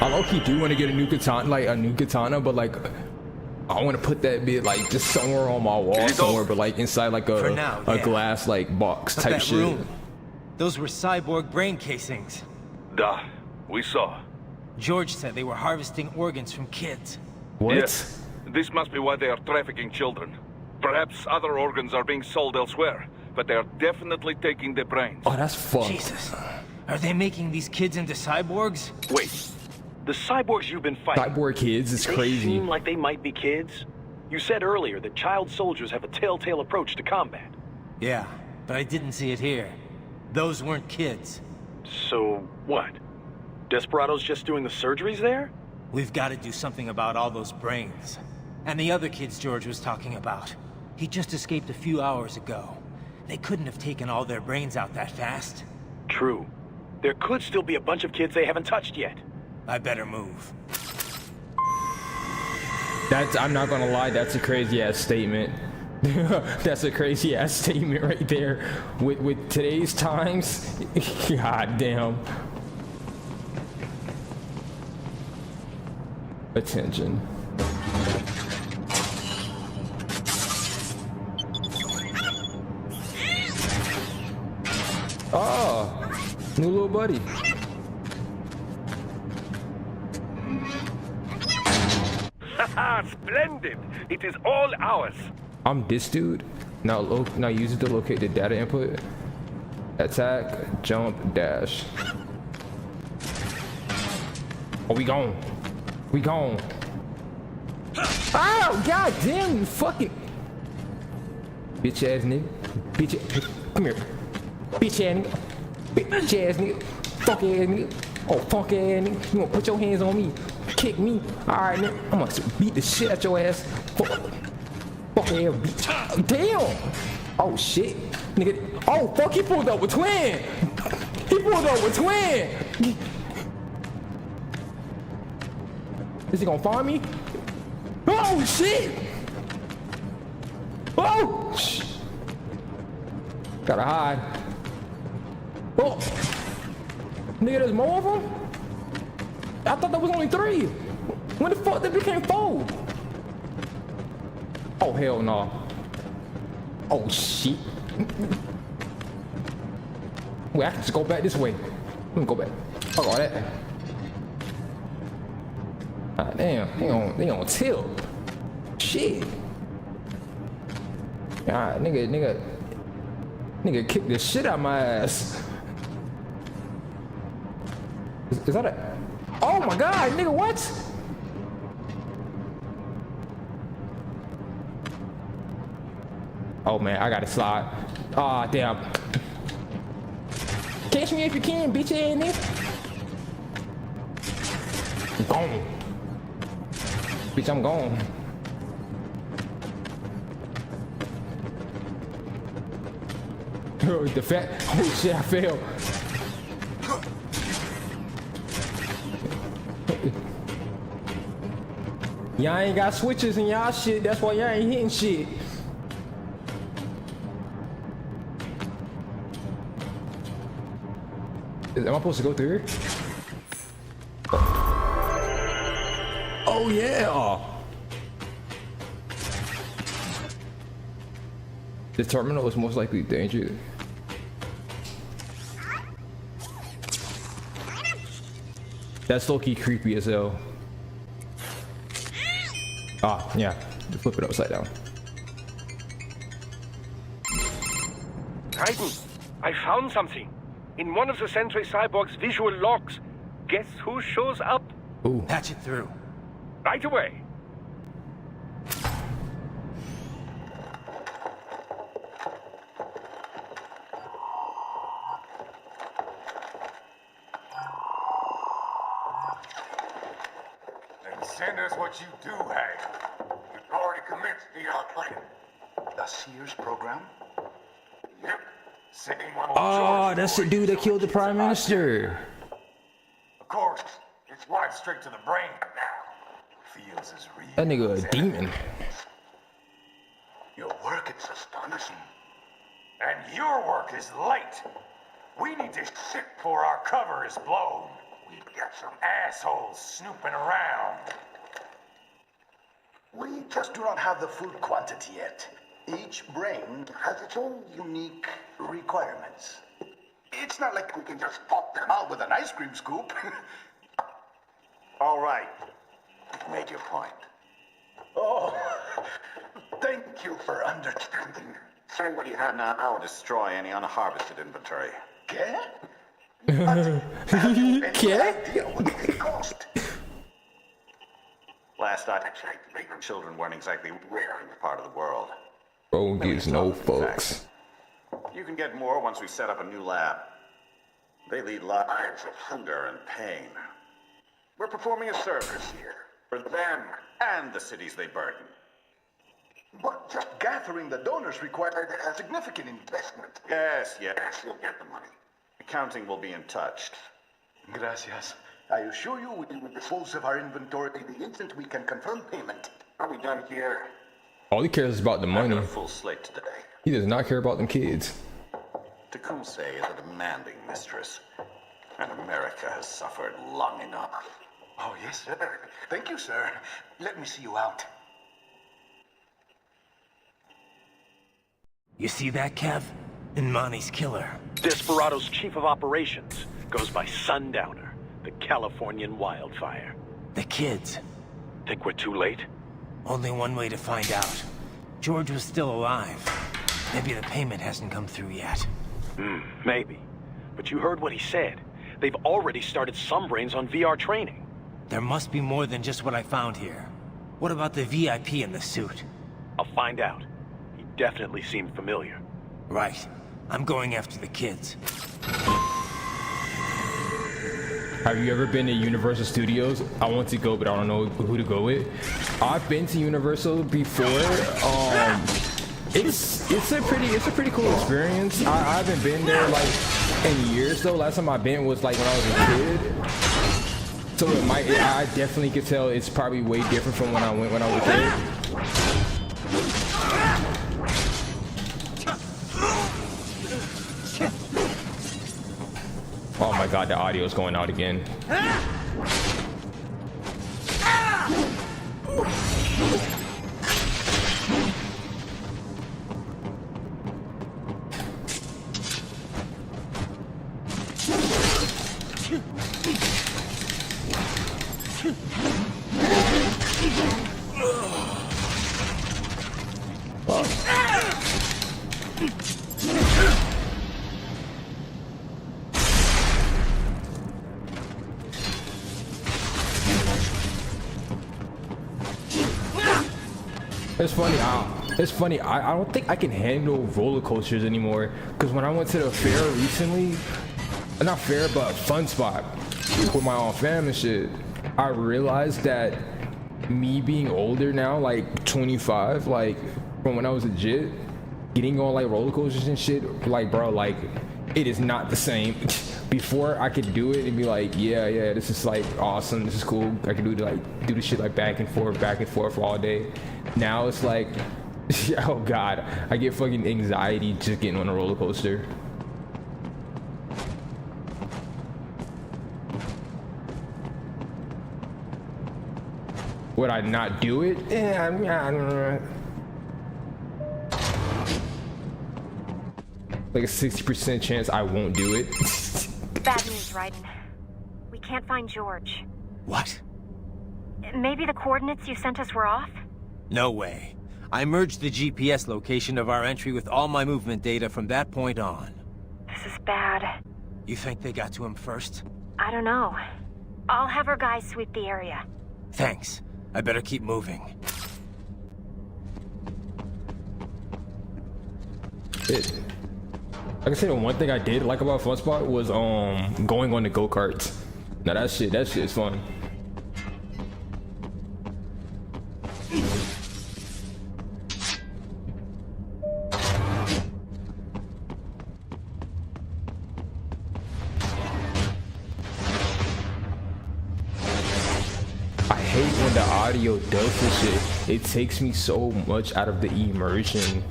I low-key do want to get a new katana, but like I want to put that bit like just somewhere on my wall somewhere, but like inside like a glass like box type shit. Room. Those were cyborg brain casings. We saw. George said they were harvesting organs from kids. What? Yes. This must be why they are trafficking children. Perhaps other organs are being sold elsewhere, but they are definitely taking the brains. Oh, that's fucked. Jesus. Are they making these kids into cyborgs? Wait. The cyborgs you've been fighting... Cyborg kids, it's they crazy. seem like they might be kids. You said earlier that child soldiers have a telltale approach to combat. Yeah, but I didn't see it here. Those weren't kids. So, what? Desperado's just doing the surgeries there? We've got to do something about all those brains. And the other kids George was talking about. He just escaped a few hours ago. They couldn't have taken all their brains out that fast. True. There could still be a bunch of kids they haven't touched yet. I better move. I'm not gonna lie, that's a crazy ass statement. That's a crazy ass statement right there. With today's times, god damn. Attention. Oh, new little buddy. Haha, splendid! It is all ours. I'm this dude. Now use it to locate the data input. Attack, jump, dash. Oh, we gone. We gone. Oh, god damn you fucking bitch ass nigga. Bitch, come here. Bitch ass nigga. Bitch ass nigga. Fuck ass nigga. Oh, fuck ass nigga. You wanna put your hands on me? Kick me? Alright, nigga. I'm gonna beat the shit out your ass. Fuck ass bitch. Damn. Oh shit. Nigga. Oh fuck, he pulled up with twin. He pulled up with twin. Is he gonna find me? Oh shit! Oh! Shh. Gotta hide. Oh! Nigga, there's more of them? I thought there was only 3. When the fuck they became 4? Oh hell no. Oh shit. Wait, I can just go back this way. Let me go back. Fuck all that. Ah, damn, they on tilt. Shit. Ah, nigga kicked the shit out my ass. Is that a? Oh my god, nigga, what? Oh man, I gotta slide. Ah, damn. Catch me if you can, bitch ass nigga. Gone. Bitch, I'm gone. Oh, the fat. Oh shit, I fell. Y'all ain't got switches in y'all shit. That's why y'all ain't hitting shit. Am I supposed to go through here? Oh yeah! The terminal is most likely dangerous. That's low-key creepy as hell. Ah, yeah. Flip it upside down. Titan, I found something. In one of the Sentry Cyborg's visual logs. Guess who shows up? Ooh. Patch it through. Right away. Then send us what you do have. You've already commenced the outplaying. The Sears program? Yep. Sending one of Oh, that's the dude that killed the Prime Minister. Of course, it's right straight to the brain now. Feels as real. That nigga a demon. Your work is astonishing. And your work is late. We need this shit before our cover is blown. We've got some assholes snooping around. We just do not have the full quantity yet. Each brain has its own unique requirements. It's not like we can just pop them out with an ice cream scoop. All right. You've made your point. Oh, thank you for understanding. Send what you have now. I'll destroy any unharvested inventory. ¿Qué? ¿Qué? Idea what they cost. Last I checked, children weren't exactly rare in this part of the world. Bro gives no fucks. You can get more once we set up a new lab. They lead lives of hunger and pain. We're performing a service here for them and the cities they burden. But just gathering the donors required a significant investment. Yes, you'll get the money. Accounting will be in touch. Gracias. I assure you we will dispose of our inventory the instant we can confirm payment. Are we done here? All he cares is about the money. I've got a full slate today. He does not care about them kids. Tecumseh is a demanding mistress, and America has suffered long enough. Oh, yes, sir. Thank you, sir. Let me see you out. You see that, Kev? Imani's killer. Desperado's chief of operations goes by Sundowner, the Californian wildfire. The kids. Think we're too late? Only one way to find out. George was still alive. Maybe the payment hasn't come through yet. Maybe. But you heard what he said. They've already started some brains on VR training. There must be more than just what I found here. What about the VIP in the suit? I'll find out. He definitely seemed familiar. Right. I'm going after the kids. Have you ever been to Universal Studios? I want to go, but I don't know who to go with. I've been to Universal before. It's a pretty cool experience. I haven't been there like in years though. Last time I've been was like when I was a kid. So I definitely could tell it's probably way different from when I went when I was a kid. Oh my god, the audio is going out again. It's funny. I don't think I can handle roller coasters anymore. Because when I went to the fair recently, not fair, but Fun Spot with my own fam and shit, I realized that me being older now, like 25, like from when I was a jit, getting on like roller coasters and shit, like bro, like it is not the same. Before I could do it and be like, yeah, this is like awesome, this is cool. I can do the shit like back and forth all day. Now it's like, oh god, I get fucking anxiety just getting on a roller coaster. Would I not do it? Yeah, I don't know. Like a 60% chance I won't do it. Bad news, Raiden. We can't find George. What? Maybe the coordinates you sent us were off? No way. I merged the GPS location of our entry with all my movement data from that point on. This is bad. You think they got to him first? I don't know. I'll have our guys sweep the area. Thanks. I better keep moving. Like I said, the one thing I did like about Fun Spot was going on the go-karts. Now that shit is fun. I hate when the audio does this shit. It takes me so much out of the immersion.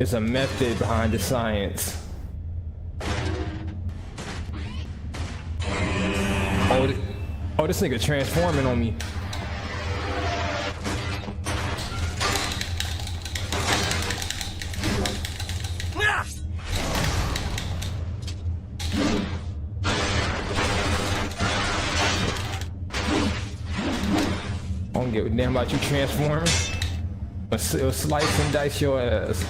It's a method behind the science. Oh, this nigga transforming on me. I don't give a damn about you transforming. It'll slice and dice your ass.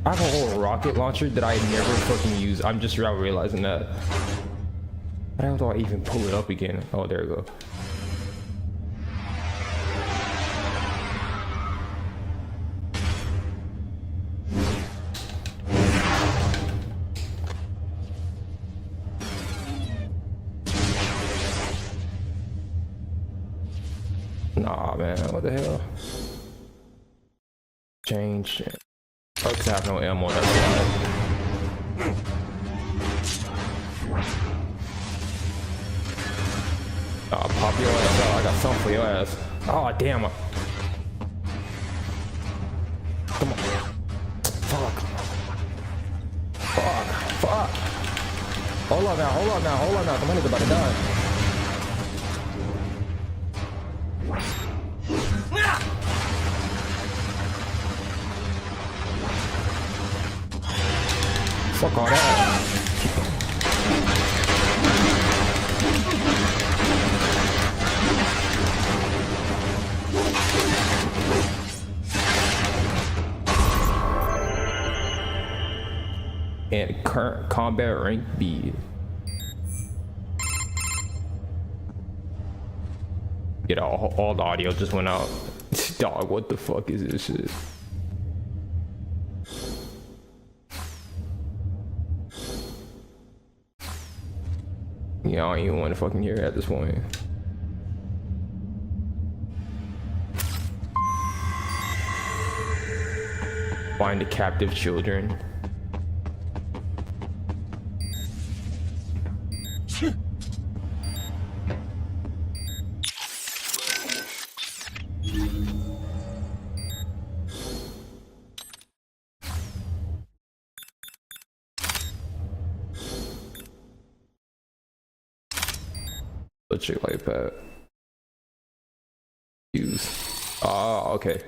I have a whole rocket launcher that I never fucking use. I'm just now realizing that. How do I even pull it up again? Oh, there we go. Nah, man, what the hell? Change. Oh, cause I have no ammo, that's why. Oh, pop your ass out. I got something for your ass. Oh, damn it. Come on. Fuck. Fuck. Fuck. Hold on now, hold on now, hold on now. The money's about to die. Fuck all that. And current combat rank B. Get all the audio just went out. Dog, what the fuck is this shit? Yeah, I don't even want to fucking hear it at this point. Find the captive children. Let's check like that. Use. Ah, okay.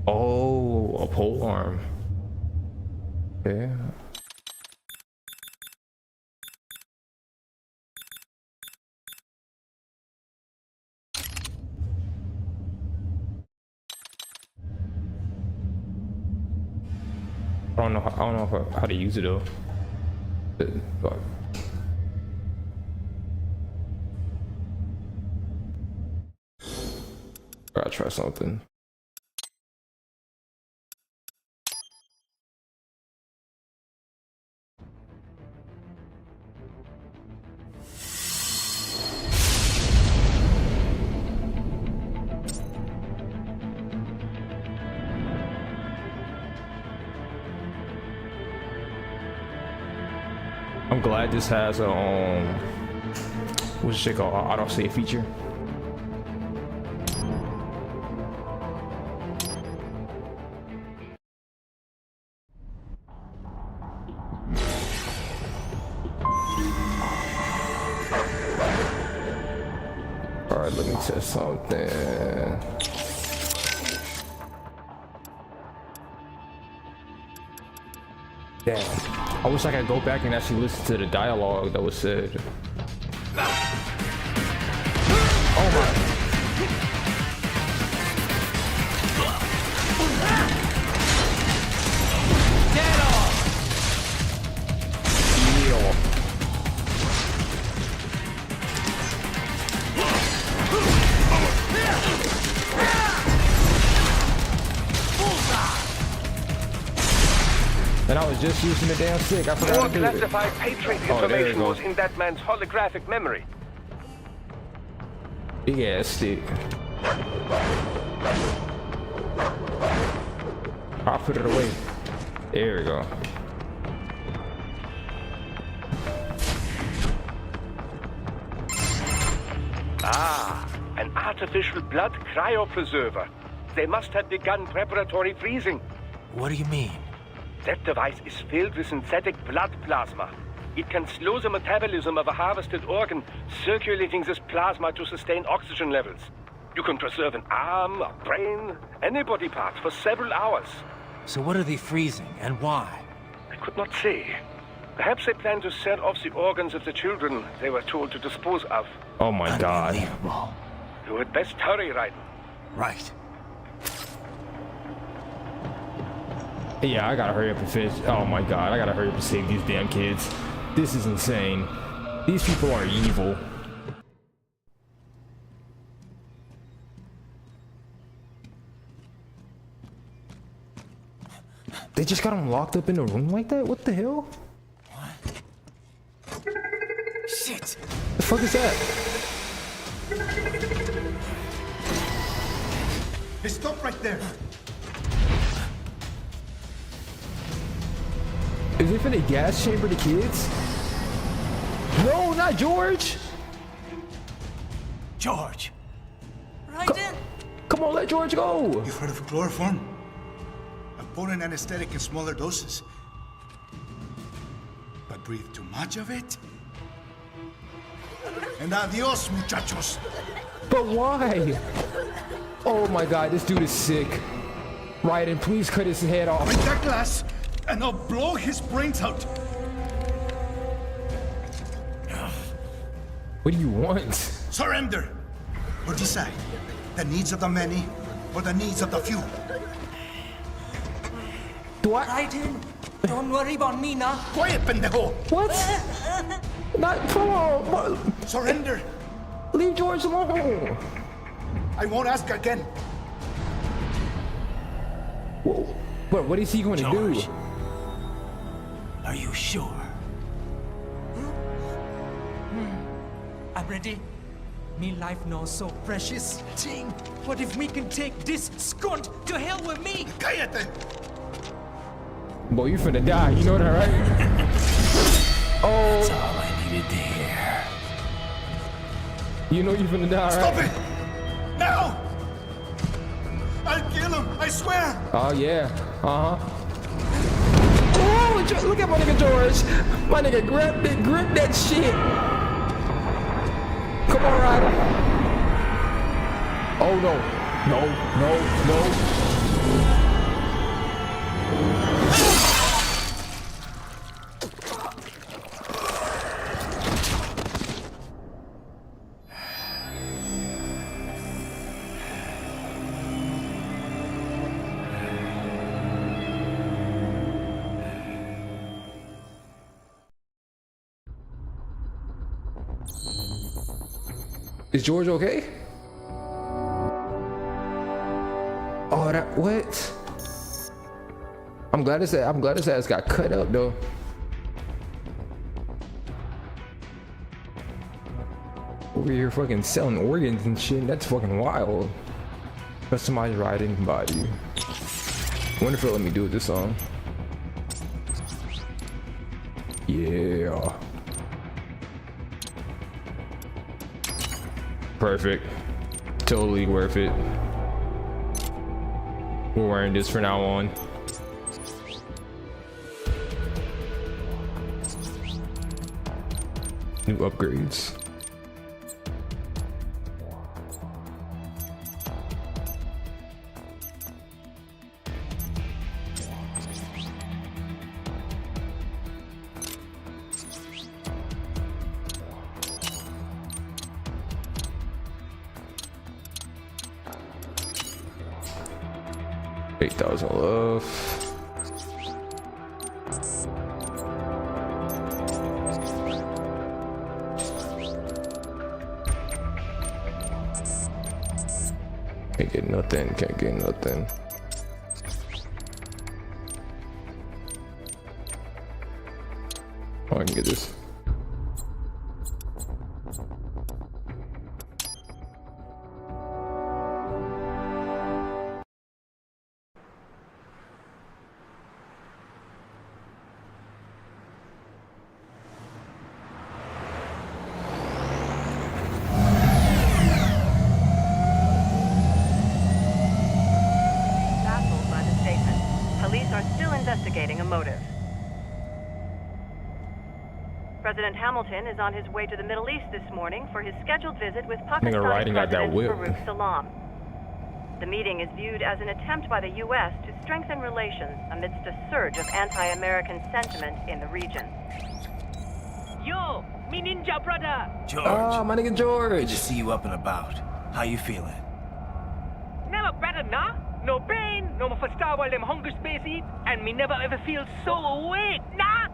Oh, a pole arm. Okay. I don't know how to use it though. But I'll try something. I'm glad this has a what's it called, auto save feature. All right, let me test something. Damn. I wish I could go back and actually listen to the dialogue that was said. Oh my. Get off! was just using the damn stick. I forgot More to do it. classified Patriot Oh, there you information go. was in that man's holographic memory. Big ass stick. I'll put it away. There we go. Ah, an artificial blood cryopreserver. They must have begun preparatory freezing. What do you mean? That device is filled with synthetic blood plasma. It can slow the metabolism of a harvested organ, circulating this plasma to sustain oxygen levels. You can preserve an arm, a brain, any body part for several hours. So what are they freezing, and why? I could not say. Perhaps they plan to sell off the organs of the children they were told to dispose of. Oh my god. You had best hurry, Raiden. Right. Yeah, I gotta hurry up and finish. Oh my god, I gotta hurry up and save these damn kids. This is insane. These people are evil. They just got him locked up in a room like that? What the hell? Shit! The fuck is that? Hey, stop right there. Is it for the gas chamber the kids? No, not George! George! Raiden! Come on, let George go! You've heard of chloroform? A potent anesthetic in smaller doses. But breathe too much of it? And adios, muchachos! But why? Oh my god, this dude is sick. Raiden, please cut his head off. Break that glass, and I'll blow his brains out! What do you want? Surrender! Or decide. The needs of the many, or the needs of the few. Do I? Raiden, don't worry about me now. Quiet, pendejo! What? Not, come on. Surrender! Leave George alone. I won't ask again. But what is he going to do? Are you sure? I'm ready. Me life now so precious. Ting, what if we can take this skunt to hell with me? Cállate! Boy, you finna die. You know that, right? Oh. That's all I needed to hear. You know you finna die, right? Stop it! Now! I'll kill him, I swear! Oh, yeah. Uh-huh. Oh, look at my nigga George. My nigga grip that shit. Come on, Ryder. Oh, no. No. Is George okay? Oh, that what? I'm glad his ass got cut up though. Over here fucking selling organs and shit. That's fucking wild. Customized riding body. Wonder if it'll let me do it this song. Yeah. Perfect. Totally worth it. We're wearing this from now on. New upgrades. $8,000 love. Can't get nothing, can't get nothing. let me get this. Baffled by the statement, police are still investigating a motive. President Hamilton is on his way to the Middle East this morning for his scheduled visit with Pakistan riding out that President whip. Farouk Salam. The meeting is viewed as an attempt by the U.S. to strengthen relations amidst a surge of anti-American sentiment in the region. Yo, me ninja brother. George. Oh, my nigga George. Good to see you up and about. How you feeling? Never better, nah? No pain, no more starve while them hunger space eat, and me never ever feel so awake, nah?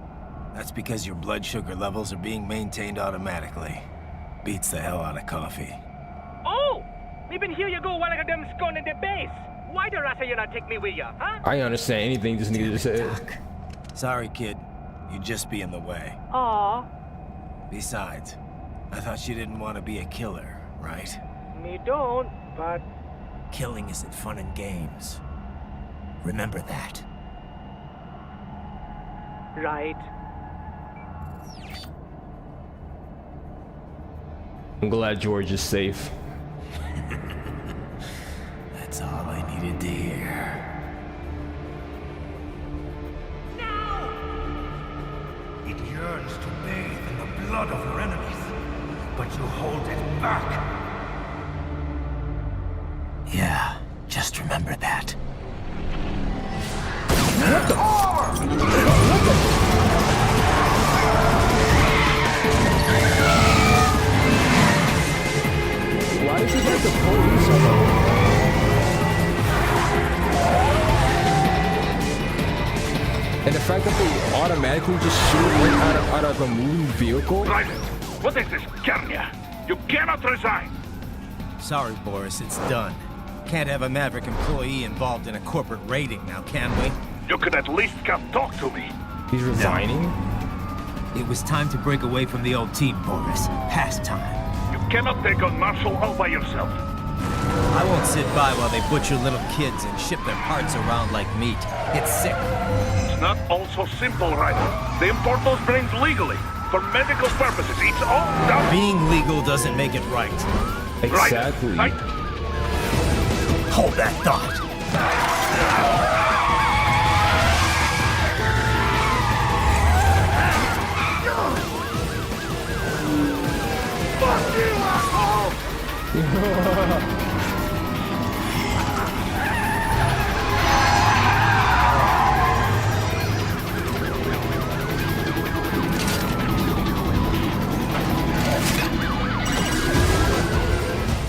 That's because your blood sugar levels are being maintained automatically. Beats the hell out of coffee. Oh! Me been here you go while I got them scone in the base. Why the rasta you not take me with ya, huh? I ain't understand anything this nigga just said. Sorry, kid. You'd just be in the way. Aw, Besides, I thought you didn't want to be a killer, right? me don't, but... Killing isn't fun and games. Remember that. Right. I'm glad George is safe. That's all I needed to hear. It yearns to bathe in the blood of your enemies, but you hold it back. Yeah, just remember that. Why did you get the police on And the fact that they automatically just shoot right out of a moving vehicle? Private, what is this, Kenya? You cannot resign. Sorry, Boris, it's done. Can't have a Maverick employee involved in a corporate raiding now, can we? You could at least come talk to me. He's resigning? It was time to break away from the old team, Boris. Past time. You cannot take on Marshall all by yourself. I won't sit by while they butcher little kids and ship their parts around like meat. It's sick. It's not all so simple, Ryder. They import those brains legally. For medical purposes. It's all done. Being legal doesn't make it right. Exactly. Right. Hold that thought. Fuck you, asshole!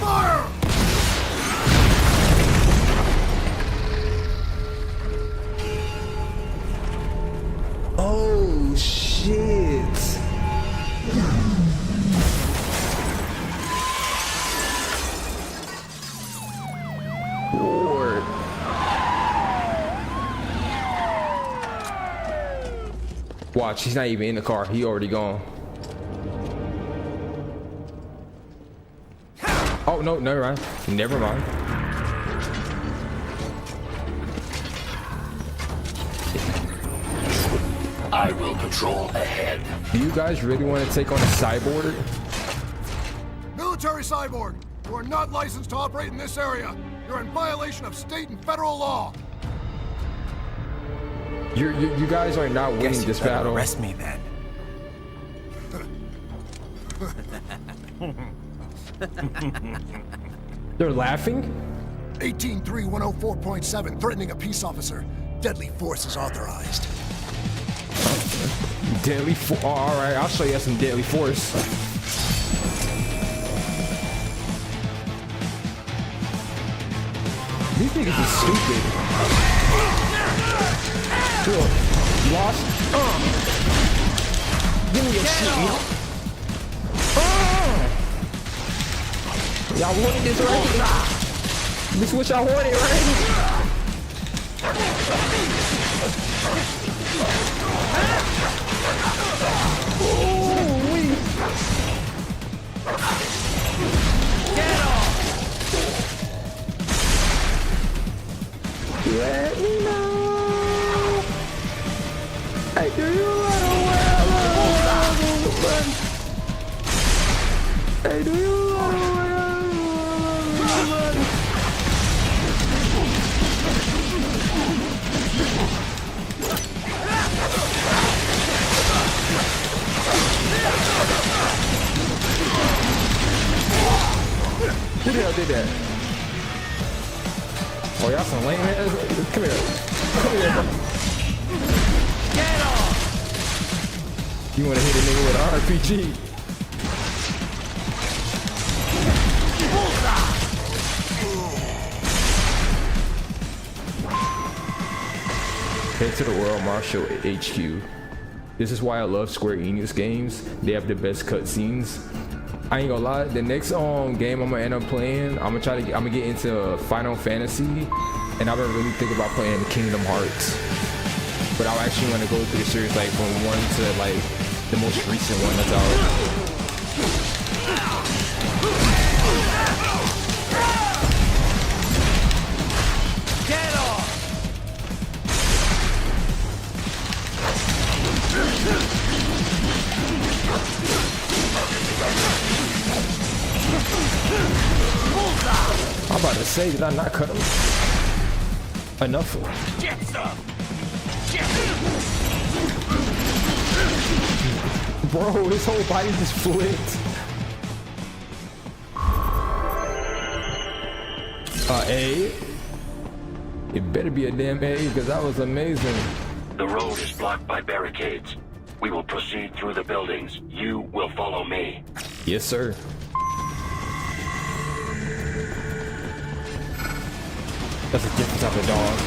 Fire! Oh, shit. Lord. Watch, he's not even in the car. He already gone. Oh, no, never mind. Never mind. I will patrol ahead. Do you guys really want to take on a cyborg? Military cyborg, you are not licensed to operate in this area. You're in violation of state and federal law. You guys are not winning this battle. Arrest me then. They're laughing? 18.3.104.7, threatening a peace officer. Deadly force is authorized. Deadly force. Oh, all right, I'll show you some deadly force. These niggas are stupid. Cool. Lost. Give me your shit, yo. Y'all wanted this right? This is what y'all wanted, right? Let me know. Hey, do you wanna wear? Hey, do you wanna wear? Who the hell did that? Oh, y'all some lame ass. Come here. Come here, bro. Get off! You wanna hit a nigga with an RPG? Head to the World Marshal HQ. This is why I love Square Enix games. They have the best cutscenes. I ain't gonna lie, the next game I'm gonna end up playing, I'm gonna get into Final Fantasy, and I've been really thinking about playing Kingdom Hearts. But I actually want to go through the series like from one to like the most recent one that's out. Get off! I'm about to say, did I not cut him? Enough. Get some! Bro, his whole body just flipped. A? It better be a damn A, because that was amazing. The road is blocked by barricades. We will proceed through the buildings. You will follow me. Yes, sir. That's a different type of dog.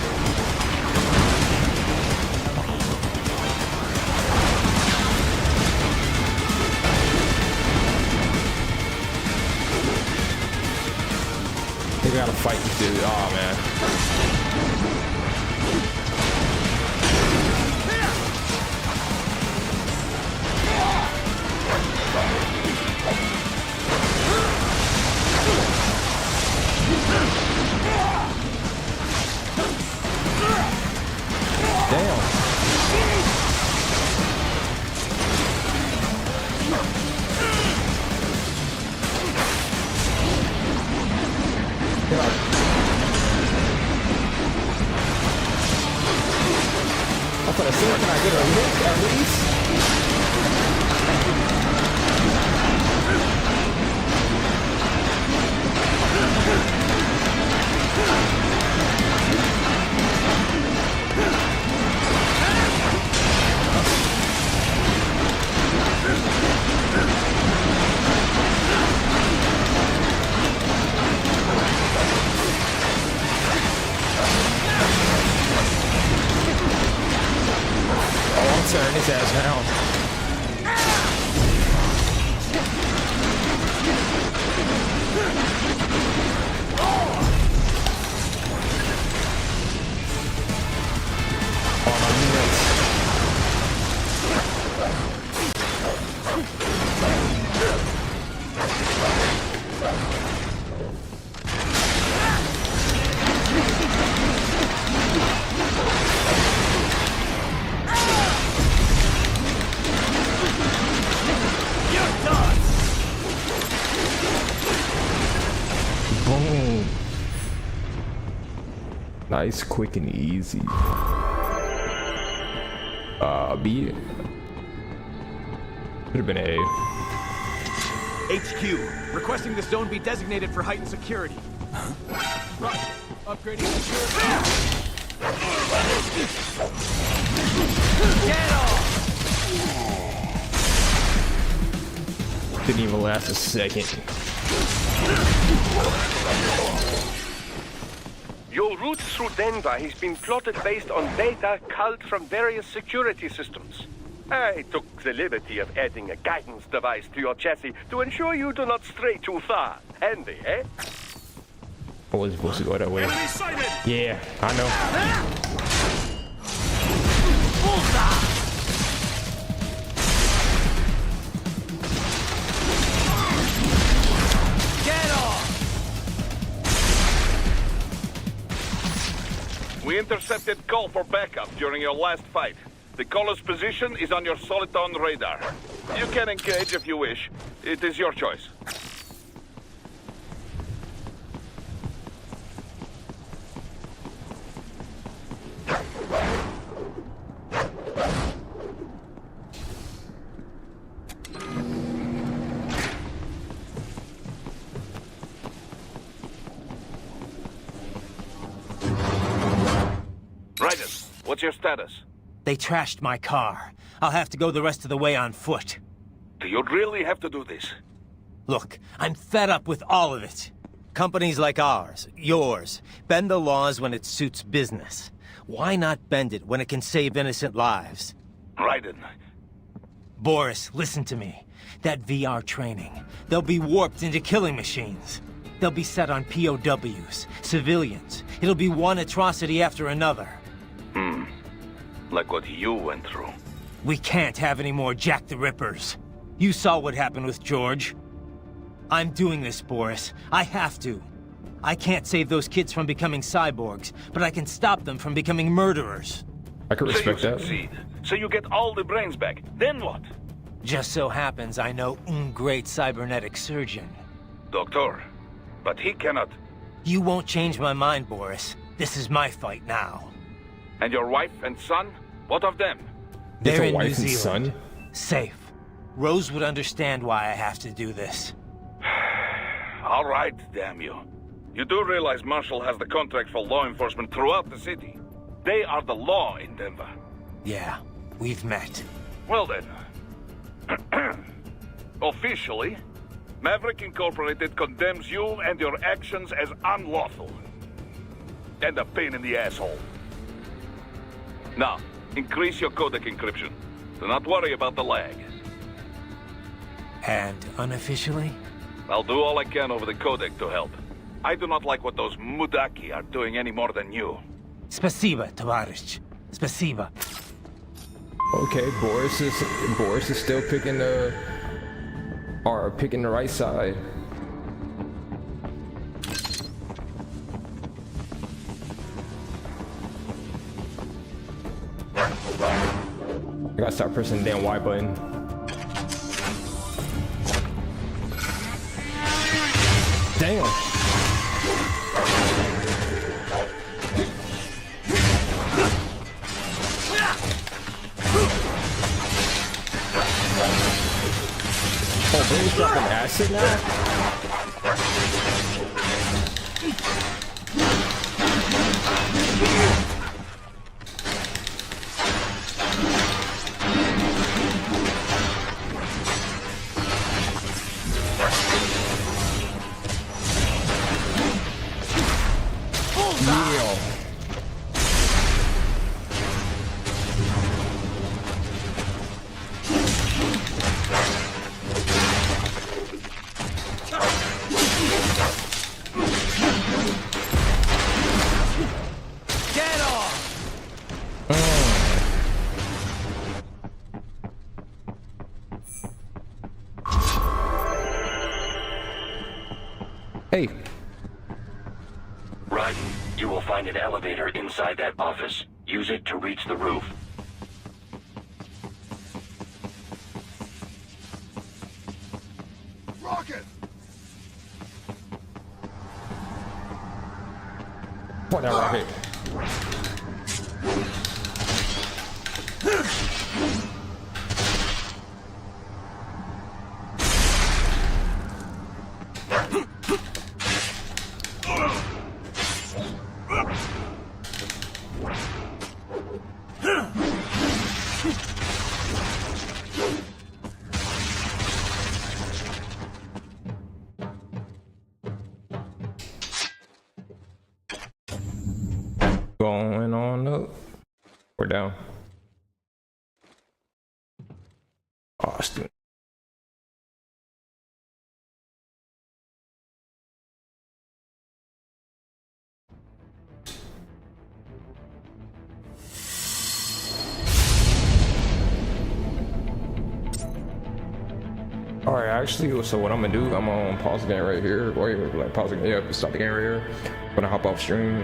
They gotta fight this dude. Oh man. Damn. I'm gonna see, can I get a look at least? Turn his ass down. Boom. Nice, quick, and easy. B. Could have been A. HQ, requesting the zone be designated for heightened security. Roger. Upgrading security. Get off! Didn't even last a second. Your route through Denver has been plotted based on data culled from various security systems. I took the liberty of adding a guidance device to your chassis to ensure you do not stray too far. Handy, eh? I wasn't supposed to go that way. Yeah, I know. We intercepted call for backup during your last fight. The caller's position is on your Soliton radar. You can engage if you wish. It is your choice. Raiden, what's your status? They trashed my car. I'll have to go the rest of the way on foot. Do you really have to do this? Look, I'm fed up with all of it. Companies like ours, yours, bend the laws when it suits business. Why not bend it when it can save innocent lives? Raiden. Boris, listen to me. That VR training, they'll be warped into killing machines. They'll be set on POWs, civilians. It'll be one atrocity after another. Like what you went through. We can't have any more Jack the Rippers. You saw what happened with George. I'm doing this, Boris. I have to. I can't save those kids from becoming cyborgs, but I can stop them from becoming murderers. I could respect that. Succeed. So you get all the brains back. Then what? Just so happens I know un great cybernetic surgeon. Doctor, but he cannot... You won't change my mind, Boris. This is my fight now. And your wife and son? What of them? They're in New Zealand. Safe. Rose would understand why I have to do this. All right, damn you. You do realize Marshall has the contract for law enforcement throughout the city. They are the law in Denver. Yeah, we've met. Well then. Officially, Maverick Incorporated condemns you and your actions as unlawful. And a pain in the asshole. Now, increase your codec encryption. Do not worry about the lag. And unofficially? I'll do all I can over the codec to help. I do not like what those Mudaki are doing any more than you. Spasiba, Tavarish. Spasiba. Okay, Boris is still picking the right side. I gotta start pressing the damn Y button. Damn. Oh, Billy's dropping acid now? Hey. Raiden, you will find an elevator inside that office. Use it to reach the roof. Rocket! What that rocket? Going on up. We're down. Austin. Alright, actually, so what I'm gonna do, I'm gonna pause the game right here. Or like pause the game, yeah, stop the game right here. I'm gonna hop off stream.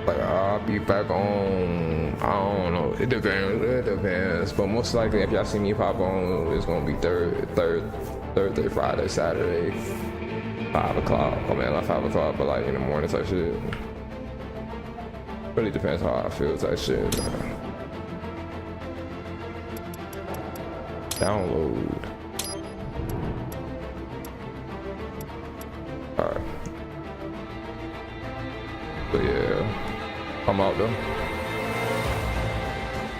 Like I'll be back on, I don't know, it depends, but most likely if y'all see me pop on, it's gonna be Thursday, Friday, Saturday, 5 o'clock. I mean, not 5 o'clock, but like in the morning type shit. Really depends how I feel type shit. Download. Alright. But yeah, I'm out though.